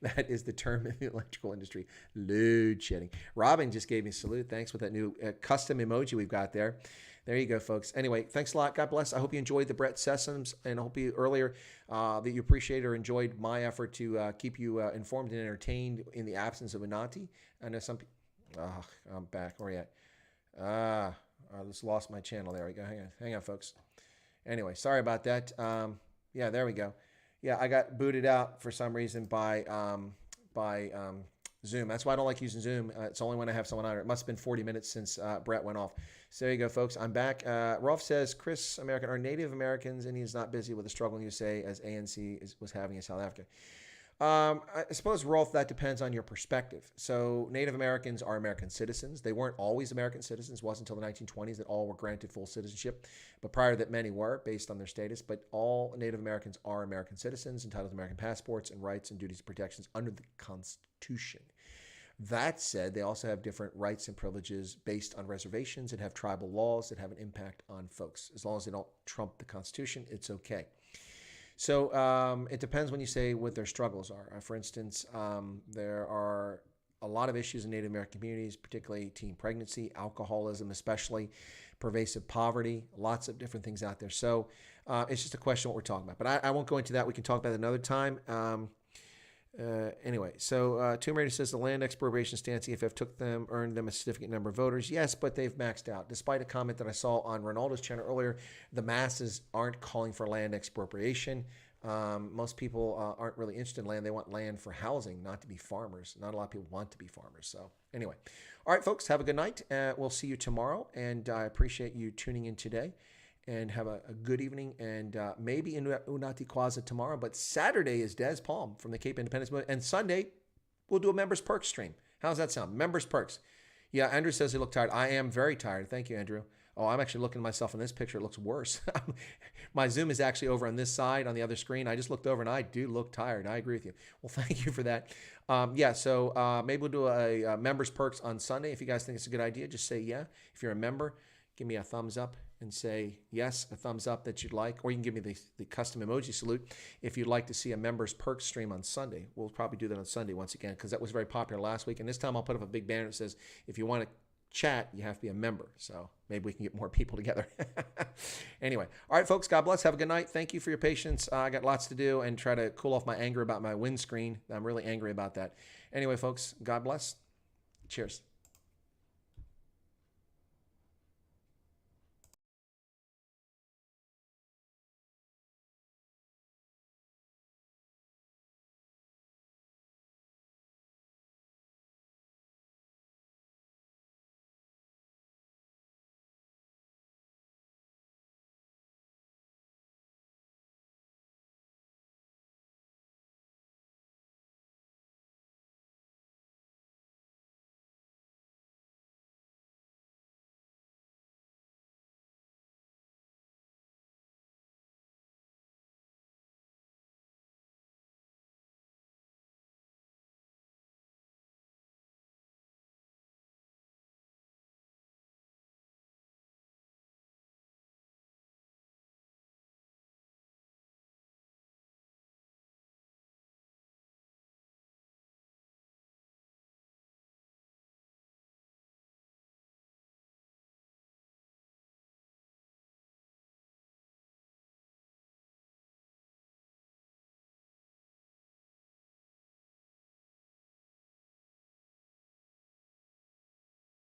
That is the term in the electrical industry, load shedding. Robin just gave me a salute. Thanks with that new custom emoji we've got there. There you go, folks. Anyway, thanks a lot. God bless. I hope you enjoyed the Brett Sessums, and I hope you earlier that you appreciated or enjoyed my effort to keep you informed and entertained in the absence of Unati. I know some people. Oh, I'm back. Where are you at? I just lost my channel. There we go. Hang on, folks. Anyway, sorry about that. Yeah, there we go. Yeah, I got booted out for some reason by Zoom. That's why I don't like using Zoom. It's only when I have someone on it. It must have been 40 minutes since Brett went off. So there you go, folks. I'm back. Rolf says, Chris American are Native Americans, and he's not busy with the struggle you say as ANC was having in South Africa. I suppose, Rolf, that depends on your perspective. So Native Americans are American citizens. They weren't always American citizens. It wasn't until the 1920s that all were granted full citizenship. But prior to that, many were based on their status. But all Native Americans are American citizens entitled to American passports and rights and duties and protections under the Constitution. That said, they also have different rights and privileges based on reservations and have tribal laws that have an impact on folks. As long as they don't trump the Constitution, it's okay. So it depends when you say what their struggles are. For instance, there are a lot of issues in Native American communities, particularly teen pregnancy, alcoholism, especially pervasive poverty, lots of different things out there. So it's just a question of what we're talking about. But I won't go into that. We can talk about it another time. Anyway, so Tomb Raider says the land expropriation stance EFF took them, earned them a significant number of voters. Yes, but they've maxed out. Despite a comment that I saw on Ronaldo's channel earlier, the masses aren't calling for land expropriation. Most people aren't really interested in land. They want land for housing, not to be farmers. Not a lot of people want to be farmers. So anyway, all right, folks, have a good night. We'll see you tomorrow, and I appreciate you tuning in today. And have a good evening, and maybe in Unati Kwaza tomorrow. But Saturday is Des Palm from the Cape Independence Movement, and Sunday we'll do a Members Perks stream. How's that sound? Members Perks. Yeah, Andrew says he looked tired. I am very tired. Thank you, Andrew. Oh, I'm actually looking at myself in this picture. It looks worse. My Zoom is actually over on this side on the other screen. I just looked over, and I do look tired. I agree with you. Well, thank you for that. Yeah, so maybe we'll do a Members Perks on Sunday. If you guys think it's a good idea, just say yeah. If you're a member, give me a thumbs up and say yes, a thumbs up that you'd like, or you can give me the custom emoji salute if you'd like to see a Members Perks stream on Sunday. We'll probably do that on Sunday once again because that was very popular last week. And this time I'll put up a big banner that says, if you want to chat, you have to be a member. So maybe we can get more people together. Anyway, all right, folks, God bless. Have a good night. Thank you for your patience. I got lots to do and try to cool off my anger about my windscreen. I'm really angry about that. Anyway, folks, God bless. Cheers.